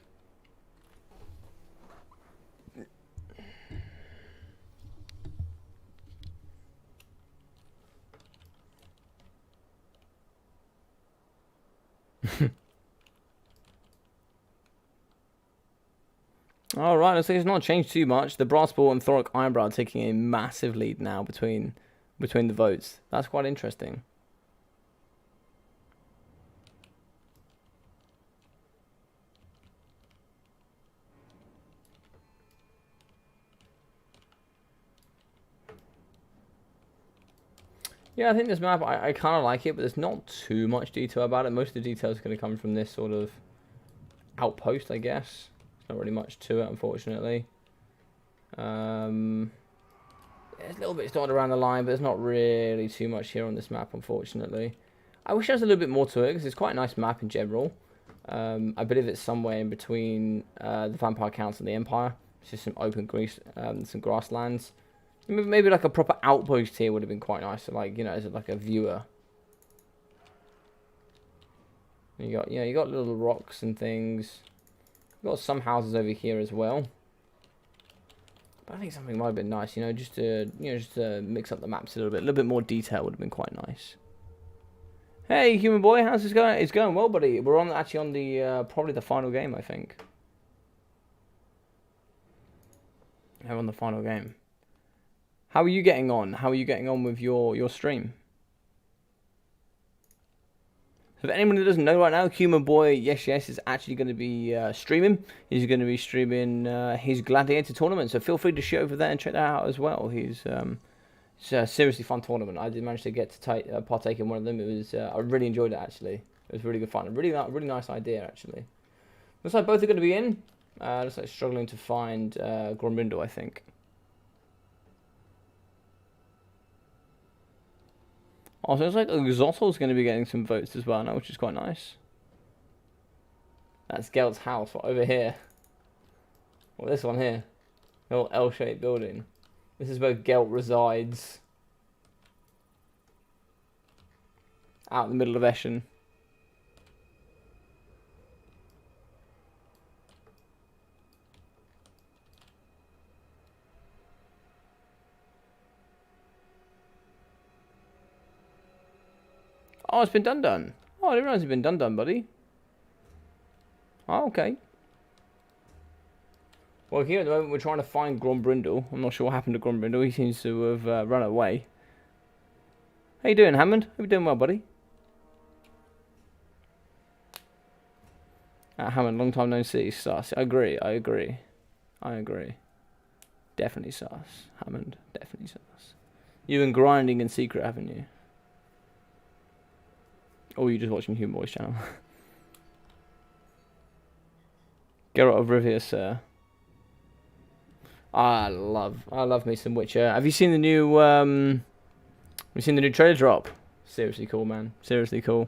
S2: All right, so it's not changed too much. The Brass Ball and Thoric Ironbrow are taking a massive lead now between the votes. That's quite interesting. Yeah, I think this map, I kind of like it, but there's not too much detail about it. Most of the detail is going to come from this sort of outpost, I guess. There's not really much to it, unfortunately. There's a little bit dotted around the line, but there's not really too much here on this map, unfortunately. I wish there was a little bit more to it, because it's quite a nice map in general. I believe it's somewhere in between the Vampire Council and the Empire. It's just some open some grasslands. Maybe like a proper outpost here would have been quite nice. So like, you know, as like a viewer. You got, you got little rocks and things. You got some houses over here as well. But I think something might have been nice, just to mix up the maps a little bit more detail would have been quite nice. Hey, human boy, how's this going? It's going well, buddy. We're actually on the probably the final game, I think. We're on the final game. How are you getting on? How are you getting on with your stream? So, if anyone that doesn't know right now, Human Boy, yes, is actually going to be streaming. He's going to be streaming his Gladiator tournament. So feel free to shoot over there and check that out as well. It's a seriously fun tournament. I did manage to get to partake in one of them. It was I really enjoyed it actually. It was really good fun. A really nice idea actually. Looks like both are going to be in. Looks like struggling to find Gromrindo, I think. Also, it's like Xottl's going to be getting some votes as well now, which is quite nice. That's Gelt's house over here. Well, this one here. The little L-shaped building. This is where Gelt resides. Out in the middle of Eschen. Oh, it's been done. Oh, I didn't realize it's been done, buddy. Oh, okay. Well, here at the moment we're trying to find Grombrindle. I'm not sure what happened to Grombrindle. He seems to have run away. How you doing, Hammond? Hope you're doing well, buddy. Hammond, long time no see. Sus. I agree. Definitely sus. Hammond, definitely sus. You've been grinding in secret, haven't you? Or are you just watching Human Boy's channel? Geralt of Rivia, sir. I love me some Witcher. Have you seen the new trailer drop? Seriously cool, man. Seriously cool.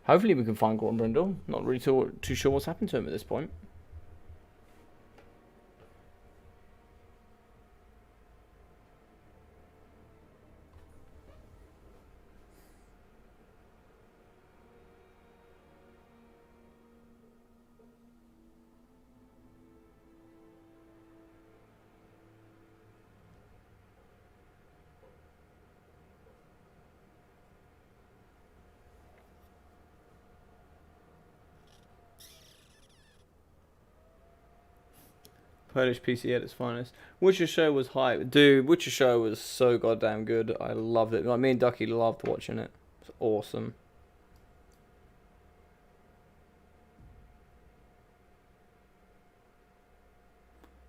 S2: Hopefully we can find Grombrindle. Not really too sure what's happened to him at this point. Polish PC at its finest. Witcher show was hype. Dude, Witcher show was so goddamn good. I loved it. Like, me and Ducky loved watching it. It's awesome.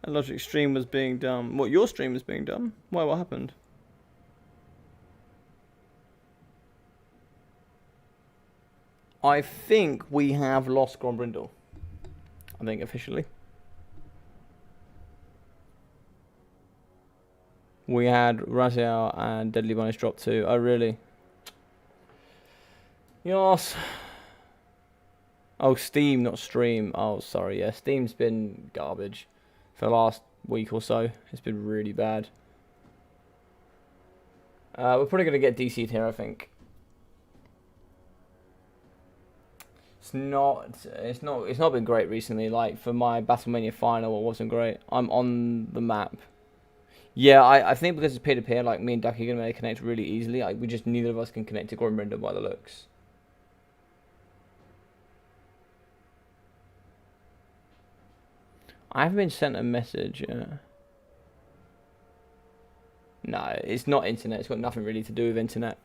S2: A Logic stream was being done. What, your stream was being done? Why, what happened? I think we have lost Grombrindle. I think officially. We had Raziel and Deadly Bonus drop too. Oh, really? Yes. Oh, Steam, not stream. Oh, sorry. Yeah, Steam's been garbage for the last week or so. It's been really bad. We're probably going to get DC'd here, I think. It's not been great recently. Like, for my Battlemania final, it wasn't great. I'm on the map. Yeah, I think because it's peer-to-peer, like, me and Ducky are going to be able to connect really easily. Like, we just, neither of us can connect to Gromrindo by the looks. I haven't been sent a message. No, it's not internet. It's got nothing really to do with internet.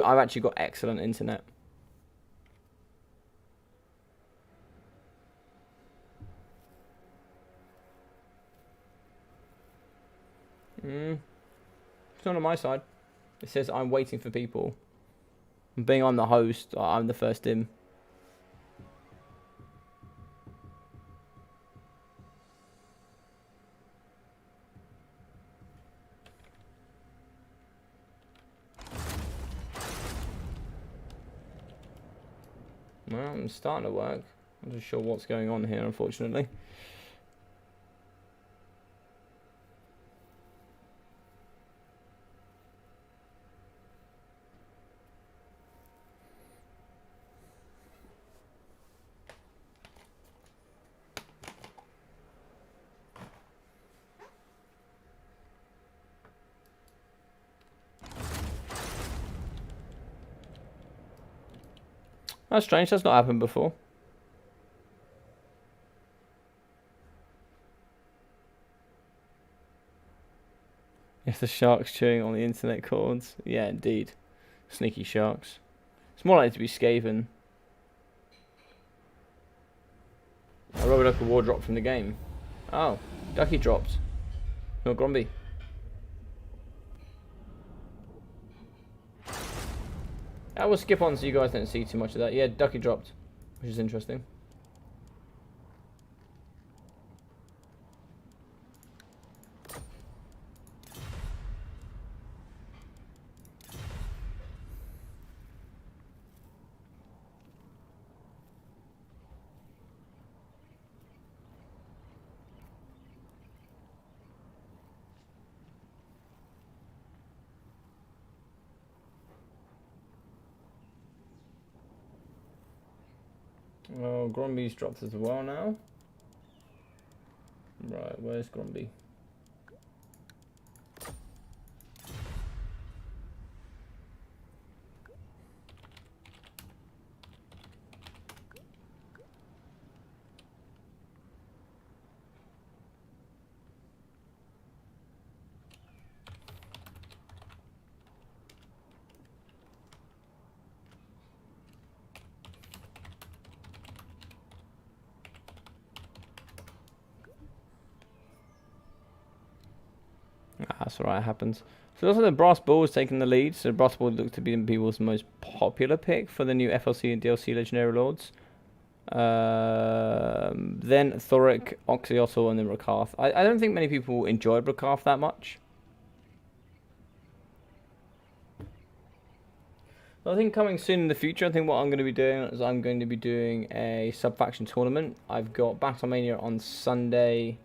S2: I've actually got excellent internet.
S1: It's not on my side. It says I'm waiting for people. Being I'm the host, I'm the first in. Well, I'm starting to work. I'm not sure what's going on here, unfortunately. That's strange, that's not happened before. If the shark's chewing on the internet cords. Yeah, indeed. Sneaky sharks. It's more likely to be Skaven. A rubber duck war dropped from the game. Oh, Ducky dropped. No, Gromby. I will skip on so you guys don't see too much of that. Yeah, Ducky dropped, which is interesting. Well, Gromby's dropped as well now. Right, where's Gromby? That's alright, it happens. So also the Brass Bull is taking the lead. So Brass Bull looks to be people's most popular pick for the new FLC and DLC Legendary Lords. Then Thoric, Oxyotl, and then Rakarth. I don't think many people enjoyed Rakarth that much. I think coming soon in the future, I think what I'm going to be doing is I'm going to be doing a sub-faction tournament. I've got Battlemania on Sunday.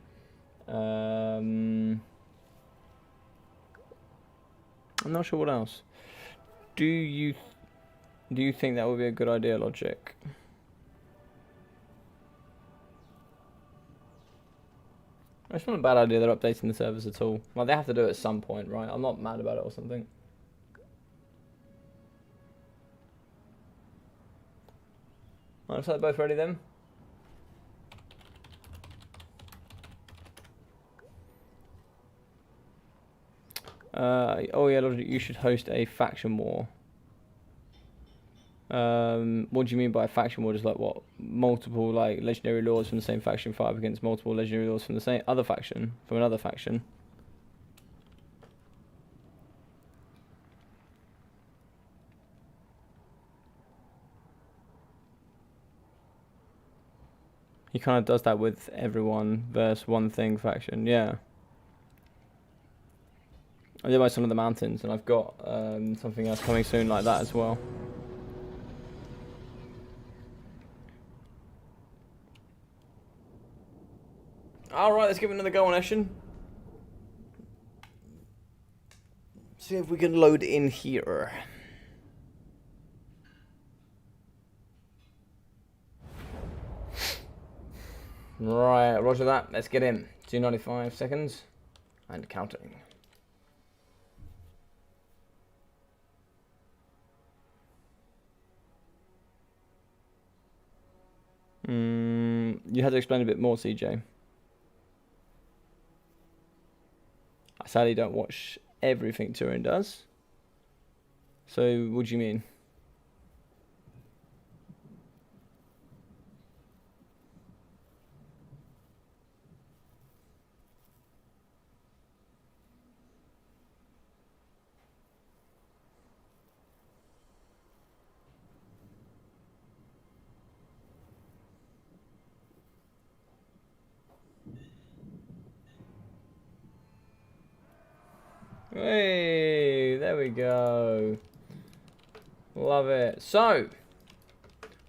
S1: I'm not sure what else. Do you think that would be a good idea, Logic? It's not a bad idea they're updating the servers at all. Well, they have to do it at some point, right? I'm not mad about it or something. Looks like they're both ready then. Oh yeah, Logic, you should host a faction war. What do you mean by a faction war? Just like what? Multiple like legendary lords from the same faction fight up against multiple legendary lords from the same other faction, from another faction. He kind of does that with everyone versus one thing faction, yeah. I did by Son of the Mountains, and I've got something else coming soon like that as well. Alright, let's give it another go on Eshin. See if we can load in here. Right, roger that. Let's get in. 295 seconds and counting. You had to explain a bit more, CJ. I sadly don't watch everything Turin does. So, what do you mean? Hey, there we go. Love it. So,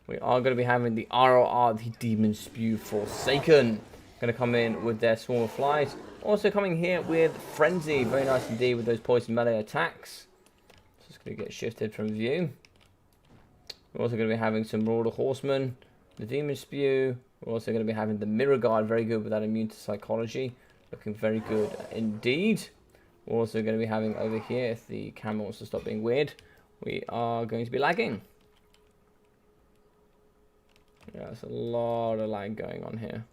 S1: we are going to be having the ROR, the Demon Spew Forsaken. Going to come in with their Swarm of Flies. Also coming here with Frenzy. Very nice indeed with those poison melee attacks. Just going to get shifted from view. We're also going to be having some Marauder Horsemen. The Demon Spew. We're also going to be having the Mirror Guard. Very good with that immune to psychology. Looking very good indeed. We're also going to be having over here, if the camera wants to stop being weird, we are going to be lagging. Yeah, there's a lot of lag going on here.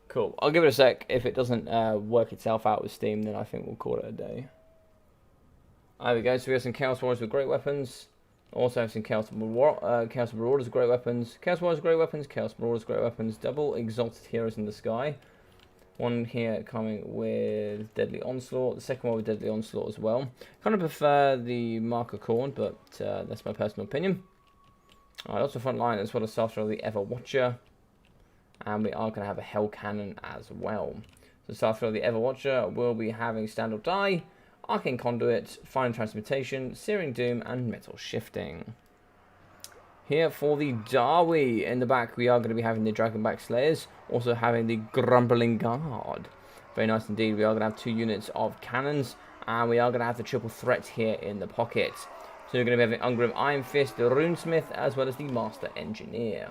S1: Cool. I'll give it a sec. If it doesn't work itself out with Steam, then I think we'll call it a day. There we go. So we have some Chaos Warriors with great weapons. Also have some Chaos Marauders, great weapons. Chaos Warriors, great weapons. Chaos Marauders, great weapons. Double Exalted Heroes in the sky. One here coming with Deadly Onslaught. The second one with Deadly Onslaught as well. Kind of prefer the Marker Corn, but that's my personal opinion. Lots of front line as well as Starthrower the Ever Watcher. And we are going to have a Hell Cannon as well. So Starthrower the Ever Watcher will be having Stand or Die, Arcane Conduit, Final Transmutation, Searing Doom, and Metal Shifting. Here for the Darwi, in the back we are going to be having the Dragonback Slayers, also having the Grumbling Guard. Very nice indeed. We are going to have 2 units of cannons, and we are going to have the triple threat here in the pocket. So we're going to be having Ungrim Iron Fist, the Runesmith, as well as the Master Engineer.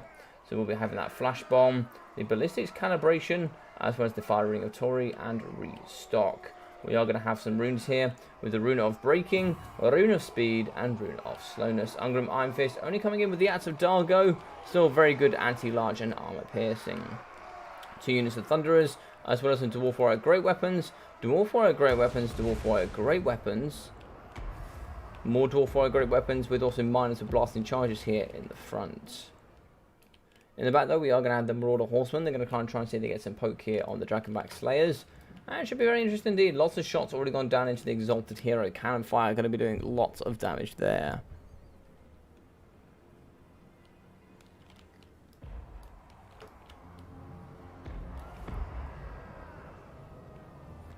S1: So we'll be having that Flash Bomb, the Ballistics Calibration, as well as the Fire Ring of Tori and Restock. We are going to have some runes here with the Rune of Breaking, Rune of Speed, and Rune of Slowness. Ungrim Iron Fist only coming in with the Axe of Dargo. Still very good anti-large and armor piercing. 2 units of Thunderers, as well as some Dwarf Warrior Great Weapons. Dwarf Warrior Great Weapons, Dwarf Warrior Great Weapons. More Dwarf Warrior Great Weapons with also minus of blasting charges here in the front. In the back though, we are going to have the Marauder Horsemen. They're going to try and see if they get some poke here on the Dragonback Slayers. And it should be very interesting indeed. Lots of shots already gone down into the Exalted Hero. Cannon Fire going to be doing lots of damage there.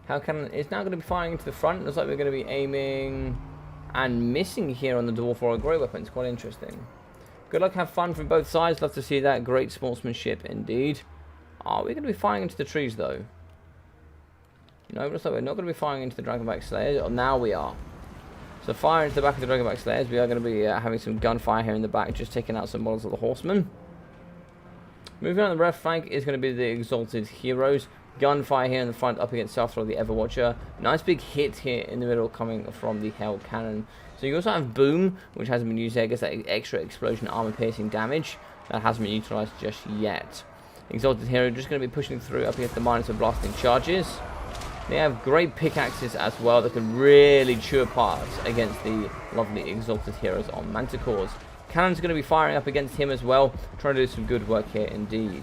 S1: Hell Cannon is now going to be firing into the front. Looks like we're going to be aiming and missing here on the Dwarf Warrior Great Weapons. Quite interesting. Good luck, have fun from both sides. Love to see that. Great sportsmanship indeed. Are we going to be firing into the trees though? No, looks like we're not going to be firing into the Dragonback Slayers. Oh, now we are. So fire into the back of the Dragonback Slayers. We are going to be having some gunfire here in the back, just taking out some models of the Horsemen. Moving on the left flank is going to be the Exalted Heroes. Gunfire here in the front up against Starthrower the Ever Watcher. Nice big hit here in the middle coming from the Hell Cannon. So you also have Boom, which hasn't been used there. Gets that extra explosion armor piercing damage. That hasn't been utilized just yet. Exalted Hero just going to be pushing through up against the minus of blasting charges. They have great pickaxes as well that can really chew apart against the lovely Exalted Heroes on Manticores. Cannon's going to be firing up against him as well, trying to do some good work here indeed.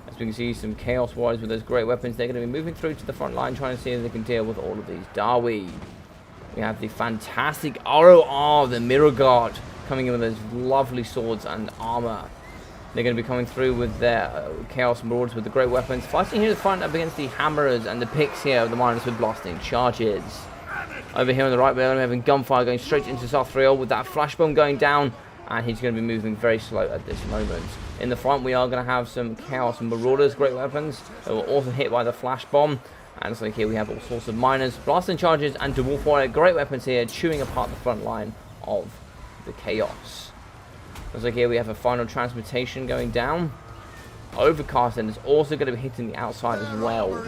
S1: As we can see, some Chaos Warriors with those great weapons. They're going to be moving through to the front line, trying to see if they can deal with all of these Darwi. We have the fantastic ROR, the Mirror Guard, coming in with those lovely swords and armor. They're going to be coming through with their Chaos Marauders with the great weapons. Fighting here at the front up against the Hammerers and the Picks here, the Miners with blasting charges. Over here on the right, we're having gunfire going straight into Starthrower with that Flash Bomb going down. And he's going to be moving very slow at this moment. In the front, we are going to have some Chaos Marauders, great weapons, that were also hit by the Flash Bomb. And so here we have all sorts of miners, blasting charges, and Dwarf Warrior, great weapons here, chewing apart the front line of the Chaos. So here we have a Final Transmutation going down. Overcast and is also going to be hitting the outside as well.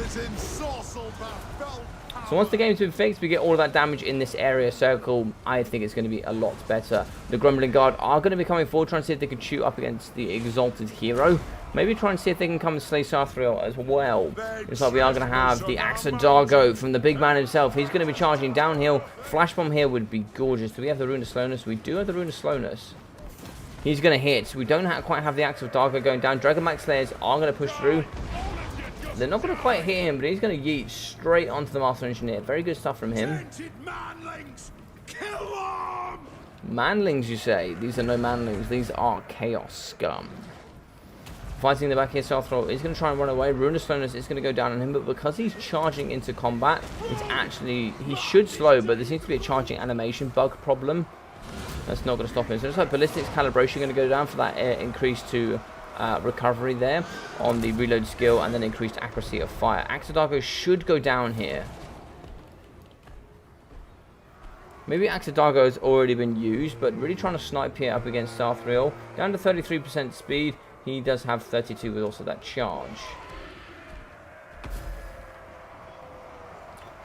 S1: So once the game's been fixed, we get all of that damage in this area circle. I think it's going to be a lot better. The Grumbling Guard are going to be coming forward, trying to see if they can shoot up against the Exalted Hero. Maybe try and see if they can come and slay Starthrower as well. Looks like we are going to have the Axe of Dargo from the big man himself. He's going to be charging downhill. Flash Bomb here would be gorgeous. Do we have the Rune of Slowness? We do have the Rune of Slowness. He's going to hit. We don't quite have the Axe of Dargo going down. Dragonback Slayers are going to push through. They're not going to quite hit him, but he's going to yeet straight onto the Master Engineer. Very good stuff from him.
S2: Manlings, you say? These are no manlings. These are chaos scum. Fighting in the back here, Southroll is going to try and run away. Ruinous Slowness is going to go down on him, but because he's charging into combat, it's actually... He should slow, but there seems to be a charging animation bug problem. That's not going to stop him. So it's like Ballistics Calibration going to go down for that increase to recovery there on the reload skill, and then increased accuracy of fire. Axodago should go down here. Maybe Axodago has already been used, but really trying to snipe here up against Southriel. Down to 33% speed. He does have 32 with also that charge.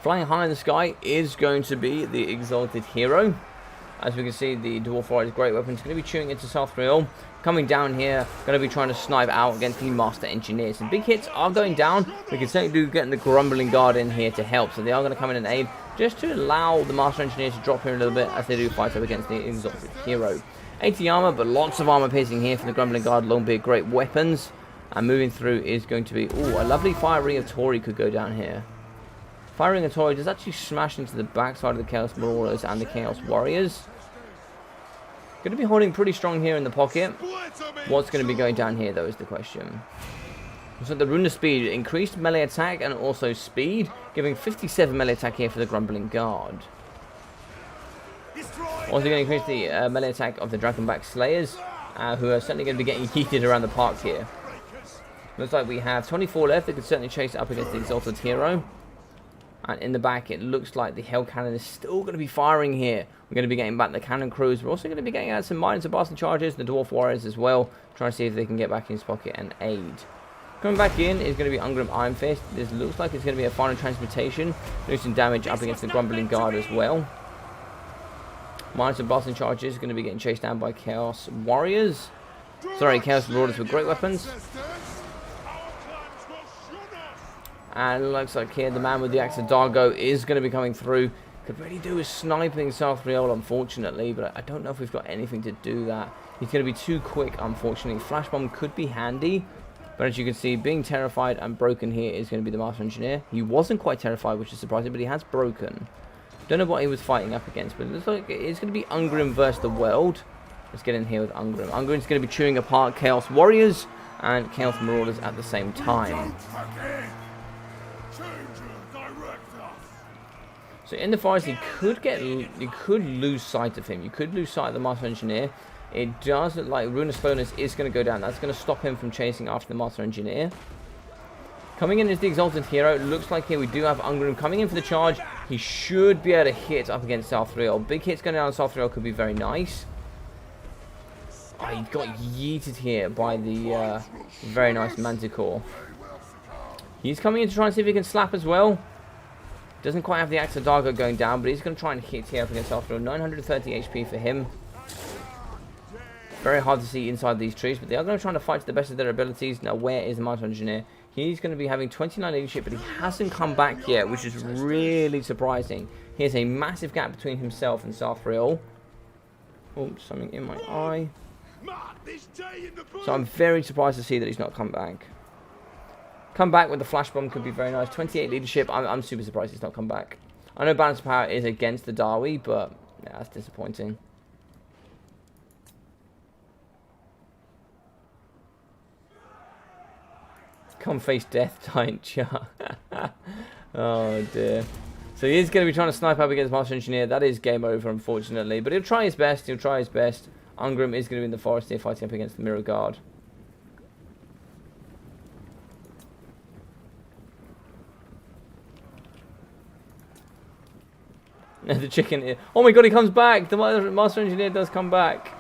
S2: Flying high in the sky is going to be the Exalted Hero. As we can see, the Dwarf Warrior's great weapon is going to be chewing into Southriel. Coming down here, going to be trying to snipe out against the Master Engineers. Some big hits are going down. We can certainly do getting the Grumbling Guard in here to help. So they are going to come in and aid, just to allow the Master Engineers to drop here a little bit as they do fight up against the Exalted Hero. 80 armor, but lots of armor piercing here from the Grumbling Guard. Longbeard, great weapons. And moving through is going to be... Ooh, a lovely Fire Ring of Tori could go down here. Fire Ring of Tori does actually smash into the backside of the Chaos Marauders and the Chaos Warriors. Going to be holding pretty strong here in the pocket. What's going to be going down here, though, is the question. So the Rune of Speed, increased melee attack and also speed, giving 57 melee attack here for the Grumbling Guard. Also going to increase the melee attack of the Dragonback Slayers, who are certainly going to be getting yeeted around the park here. Looks like we have 24 left that could certainly chase up against the Exalted Hero. And in the back, it looks like the Hell Cannon is still going to be firing here. We're going to be getting back the Cannon Crews. We're also going to be getting out some Mines and Bastard Charges, the Dwarf Warriors as well, trying to see if they can get back in his pocket and aid. Coming back in is going to be Ungrim Iron Fist. This looks like it's going to be a final transmutation, doing some damage up against the Grumbling Guard as well. Mines and Bastard Charges going to be getting chased down by Chaos Warriors. Sorry, Chaos Marauders with great weapons. And it looks like here the man with the Axe of Dargo is going to be coming through. Could really do with sniping Southriel, unfortunately, but I don't know if we've got anything to do that. He's going to be too quick, unfortunately. Flash Bomb could be handy, but as you can see, being terrified and broken here is going to be the Master Engineer. He wasn't quite terrified, which is surprising, but he has broken. Don't know what he was fighting up against, but it looks like it's going to be Ungrim versus the world. Let's get in here with Ungrim. Ungrim's going to be chewing apart Chaos Warriors and Chaos Marauders at the same time. So in the forest, you could lose sight of him. You could lose sight of the Master Engineer. It does look like Rune of Slowness is going to go down. That's going to stop him from chasing after the Master Engineer. Coming in is the Exalted Hero. It looks like here we do have Ungrim coming in for the charge. He should be able to hit up against Southriel. Big hits going down on Southriel could be very nice. Oh, he got yeeted here by the very nice Manticore. He's coming in to try and see if he can slap as well. Doesn't quite have the Axe of Dargo going down, but he's going to try and hit here up against Southriel. 930 HP for him. Very hard to see inside these trees, but they are going to try to fight to the best of their abilities. Now, where is the Master Engineer? He's going to be having 29 leadership, but he hasn't come back yet, which is really surprising. Here's a massive gap between himself and Southriel. Oh, something in my eye. So I'm very surprised to see that he's not come back. Come back with the Flash Bomb could be very nice. 28 leadership, I'm super surprised he's not come back. I know Balance of Power is against the Darwi, but yeah, that's disappointing. Come face death, Giant Char. Oh dear. So he is going to be trying to snipe up against Master Engineer. That is game over, unfortunately. But he'll try his best. He'll try his best. Ungrim is going to be in the forest here fighting up against the Mirror Guard. The chicken... Oh my god, he comes back! The Master Engineer does come back.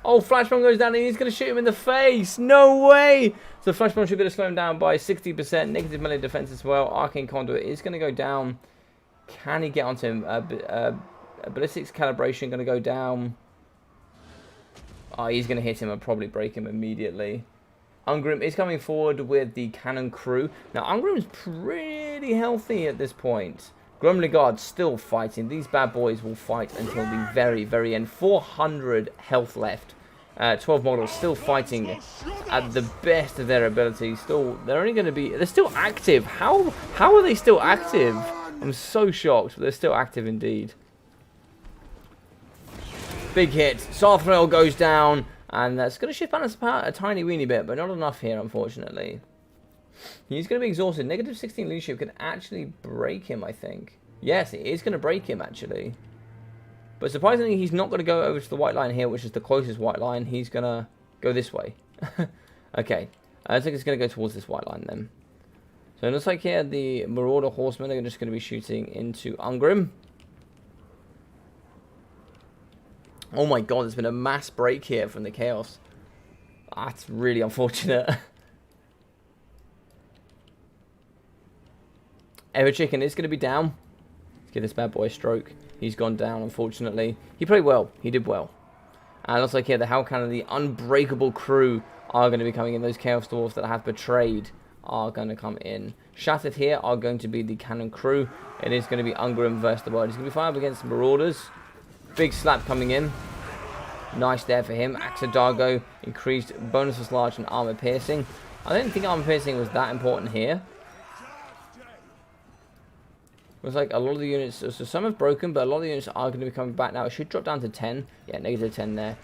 S2: Oh, Flashbomb goes down and he's going to shoot him in the face. No way! So Flashbomb should be able to slow him down by 60%. Negative melee defense as well. Arcane Conduit is going to go down. Can he get onto him? Ballistics Calibration going to go down. Oh, he's going to hit him and probably break him immediately. Ungrim is coming forward with the Cannon Crew. Now, Ungrim's pretty healthy at this point. Grumbling Guard still fighting. These bad boys will fight until the very, very end. 400 health left. 12 models still fighting at the best of their ability. They're only going to be... They're still active. How are they still active?
S1: I'm so shocked, but they're still active indeed. Big hit. Sarthrel goes down, and that's going to shift balance a tiny weeny bit, but not enough here, unfortunately. He's going to be exhausted. Negative 16 leadership could actually break him, I think. Yes, it is going to break him, actually. But surprisingly, he's not going to go over to the white line here, which is the closest white line. He's going to go this way. Okay. I think it's going to go towards this white line, then. So it looks like here the Marauder Horsemen are just going to be shooting into Ungrim. Oh my god, there's been a mass break here from the Chaos. That's really unfortunate. Ever Chicken is going to be down. Let's give this bad boy a stroke. He's gone down, unfortunately. He played well. He did well. And it looks like here the Hell Cannon, the Unbreakable crew are going to be coming in. Those Chaos Dwarves that I have betrayed are going to come in. Shattered here are going to be the Cannon crew. It is going to be Ungrim versus the world. He's going to be fired up against Marauders. Big slap coming in. Nice there for him. Axodargo increased bonuses large and armor piercing. I didn't think armor piercing was that important here. It was like a lot of the units, so some have broken, but a lot of the units are going to be coming back now. It should drop down to 10. Yeah, negative 10 there.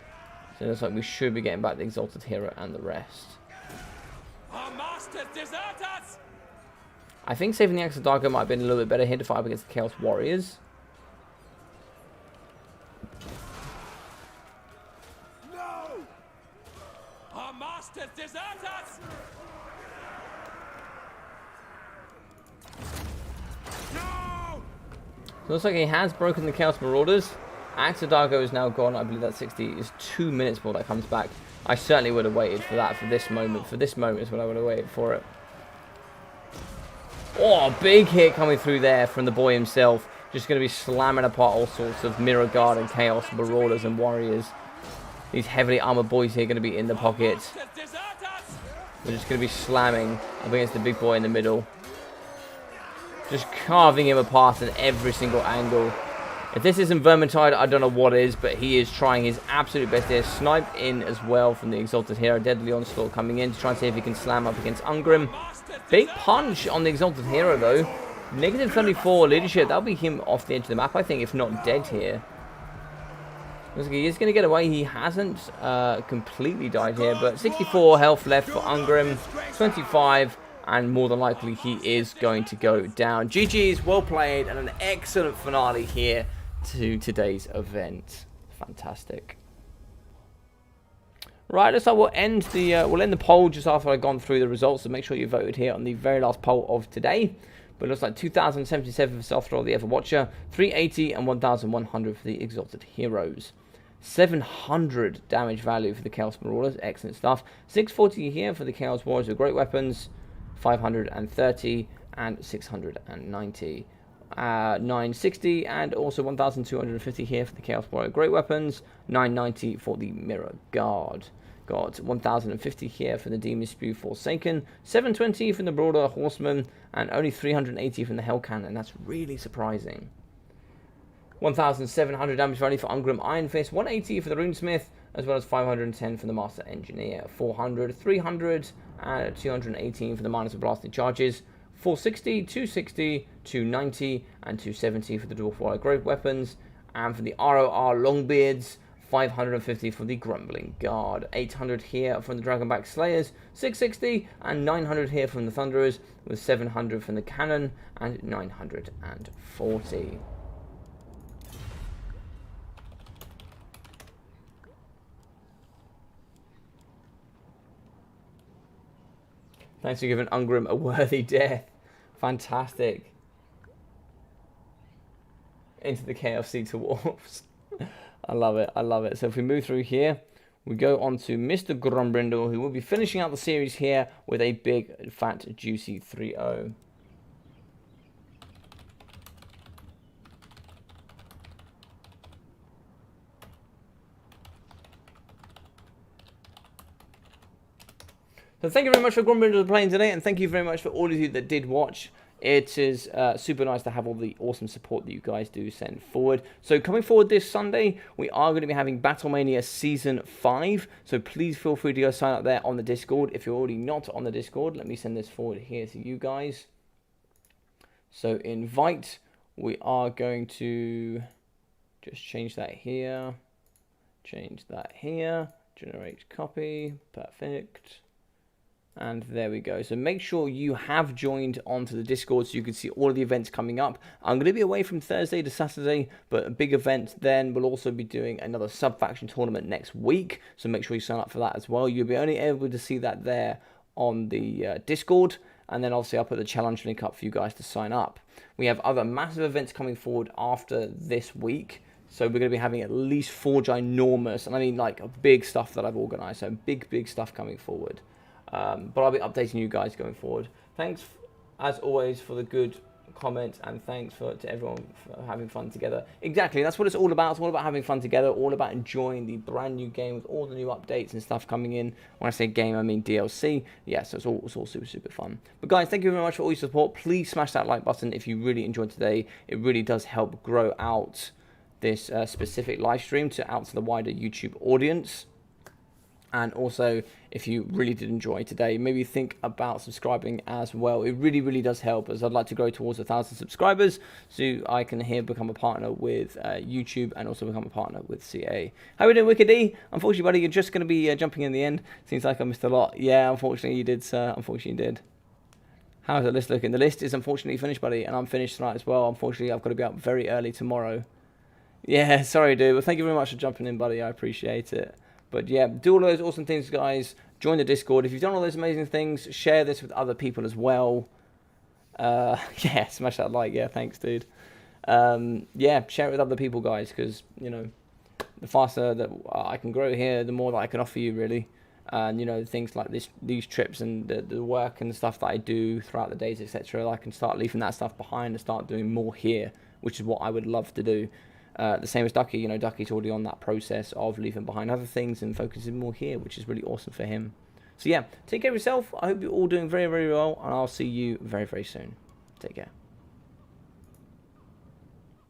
S1: So it looks like we should be getting back the Exalted Hero and the rest.
S3: Our masters desert us!
S1: I think saving the Axodargo might have been a little bit better here to fight up against the Chaos Warriors.
S3: No! Our masters desert us! No!
S1: So it looks like he has broken the Chaos Marauders. Axodargo is now gone. I believe that 60 is 2 minutes before that comes back. I certainly would have waited for that, for this moment. For this moment is when I would have waited for it. Oh, big hit coming through there from the boy himself. Just going to be slamming apart all sorts of Mirror Guard and Chaos Marauders and Warriors. These heavily armored boys here are going to be in the pocket. We're just going to be slamming up against the big boy in the middle. Just carving him apart in every single angle. If this isn't Vermintide, I don't know what is, but he is trying his absolute best here. Snipe in as well from the Exalted Hero. Deadly Onslaught coming in to try and see if he can slam up against Ungrim. Big punch on the Exalted Hero, though. Negative 34 leadership. That'll be him off the edge of the map, I think, if not dead here. Looks like he is going to get away. He hasn't completely died here, but 64 health left for Ungrim. 25. And more than likely, he is going to go down. GG's, well played, and an excellent finale here to today's event. Fantastic. Right, looks like we'll end the poll just after I've gone through the results. So make sure you voted here on the very last poll of today. But it looks like 2,077 for Self-Throw, the Everwatcher, 380 and 1,100 for the Exalted Heroes. 700 damage value for the Chaos Marauders, excellent stuff. 640 here for the Chaos Warriors with great weapons. 530 and 690. 960 and also 1,250 here for the Chaos Warrior Great Weapons. 990 for the Mirror Guard. Got 1,050 here for the Demon Spew Forsaken. 720 from the Broader Horseman. And only 380 from the Hell Cannon. That's really surprising. 1,700 damage value for Ungrim Iron Fist. 180 for the Runesmith. As well as 510 for the Master Engineer. 400, 300, and 218 for the Minus of Blasted Charges. 460, 260, 290, and 270 for the Dwarf Warrior Great Weapons. And for the ROR Longbeards, 550 for the Grumbling Guard. 800 here from the Dragonback Slayers. 660 and 900 here from the Thunderers. With 700 from the Cannon and 940. Thanks for giving Ungrim a worthy death. Fantastic. Into the KFC Dwarfs. I love it. I love it. So if we move through here, we go on to Mr. Grumbrindle, who will be finishing out the series here with a big, fat, juicy 3-0. So thank you very much for Grumbrindle playing today, and thank you very much for all of you that did watch. It is super nice to have all the awesome support that you guys do send forward. So coming forward this Sunday, we are going to be having Battlemania Season 5. So please feel free to go sign up there on the Discord. If you're already not on the Discord, let me send this forward here to you guys.
S2: So invite, we are going to just change that here, change that here, generate copy, perfect. And there we go. So make sure you have joined onto the Discord so you can see all of the events coming up. I'm going to be away from Thursday to Saturday, but a big event then. We'll also be doing another sub-faction tournament next week. So make sure you sign up for that as well. You'll be only able to see that there on the Discord. And then obviously I'll put the challenge link up for you guys to sign up. We have other massive events coming forward after this week. So we're going to be having at least 4 ginormous, and I mean like big stuff that I've organised. So big stuff coming forward. But I'll be updating you guys going forward. Thanks, as always, for the good comments, and thanks to everyone for having fun together. Exactly, that's what it's all about. It's all about having fun together, all about enjoying the brand new game with all the new updates and stuff coming in. When I say game, I mean DLC. Yeah, so it's all super fun. But guys, thank you very much for all your support. Please smash that like button if you really enjoyed today. It really does help grow out this specific live stream out to the wider YouTube audience. And also, if you really did enjoy today, maybe think about subscribing as well. It really does help, as I'd like to grow towards 1,000 subscribers, so I can here become a partner with YouTube and also become a partner with CA. How are we doing, Wicked E? Unfortunately, buddy, you're just going to be jumping in the end. Seems like I missed a lot. Yeah, unfortunately you did, sir. Unfortunately you did. How's the list looking? The list is unfortunately finished, buddy, and I'm finished tonight as well. Unfortunately, I've got to be up very early tomorrow. Yeah, sorry, dude. But thank you very much for jumping in, buddy. I appreciate it. But yeah, do all those awesome things, guys. Join the Discord. If you've done all those amazing things, share this with other people as well. Yeah, smash that like. Yeah, thanks, dude. Yeah, share it with other people, guys, because, you know, the faster that I can grow here, the more that I can offer you, really. And, you know, things like these trips and the work and the stuff that I do throughout the days, etc. I can start leaving that stuff behind and start doing more here, which is what I would love to do. The same as Ducky, you know, Ducky's already on that process of leaving behind other things and focusing more here, which is really awesome for him. So yeah, take care of yourself. I hope you're all doing very well, and I'll see you very soon. Take care.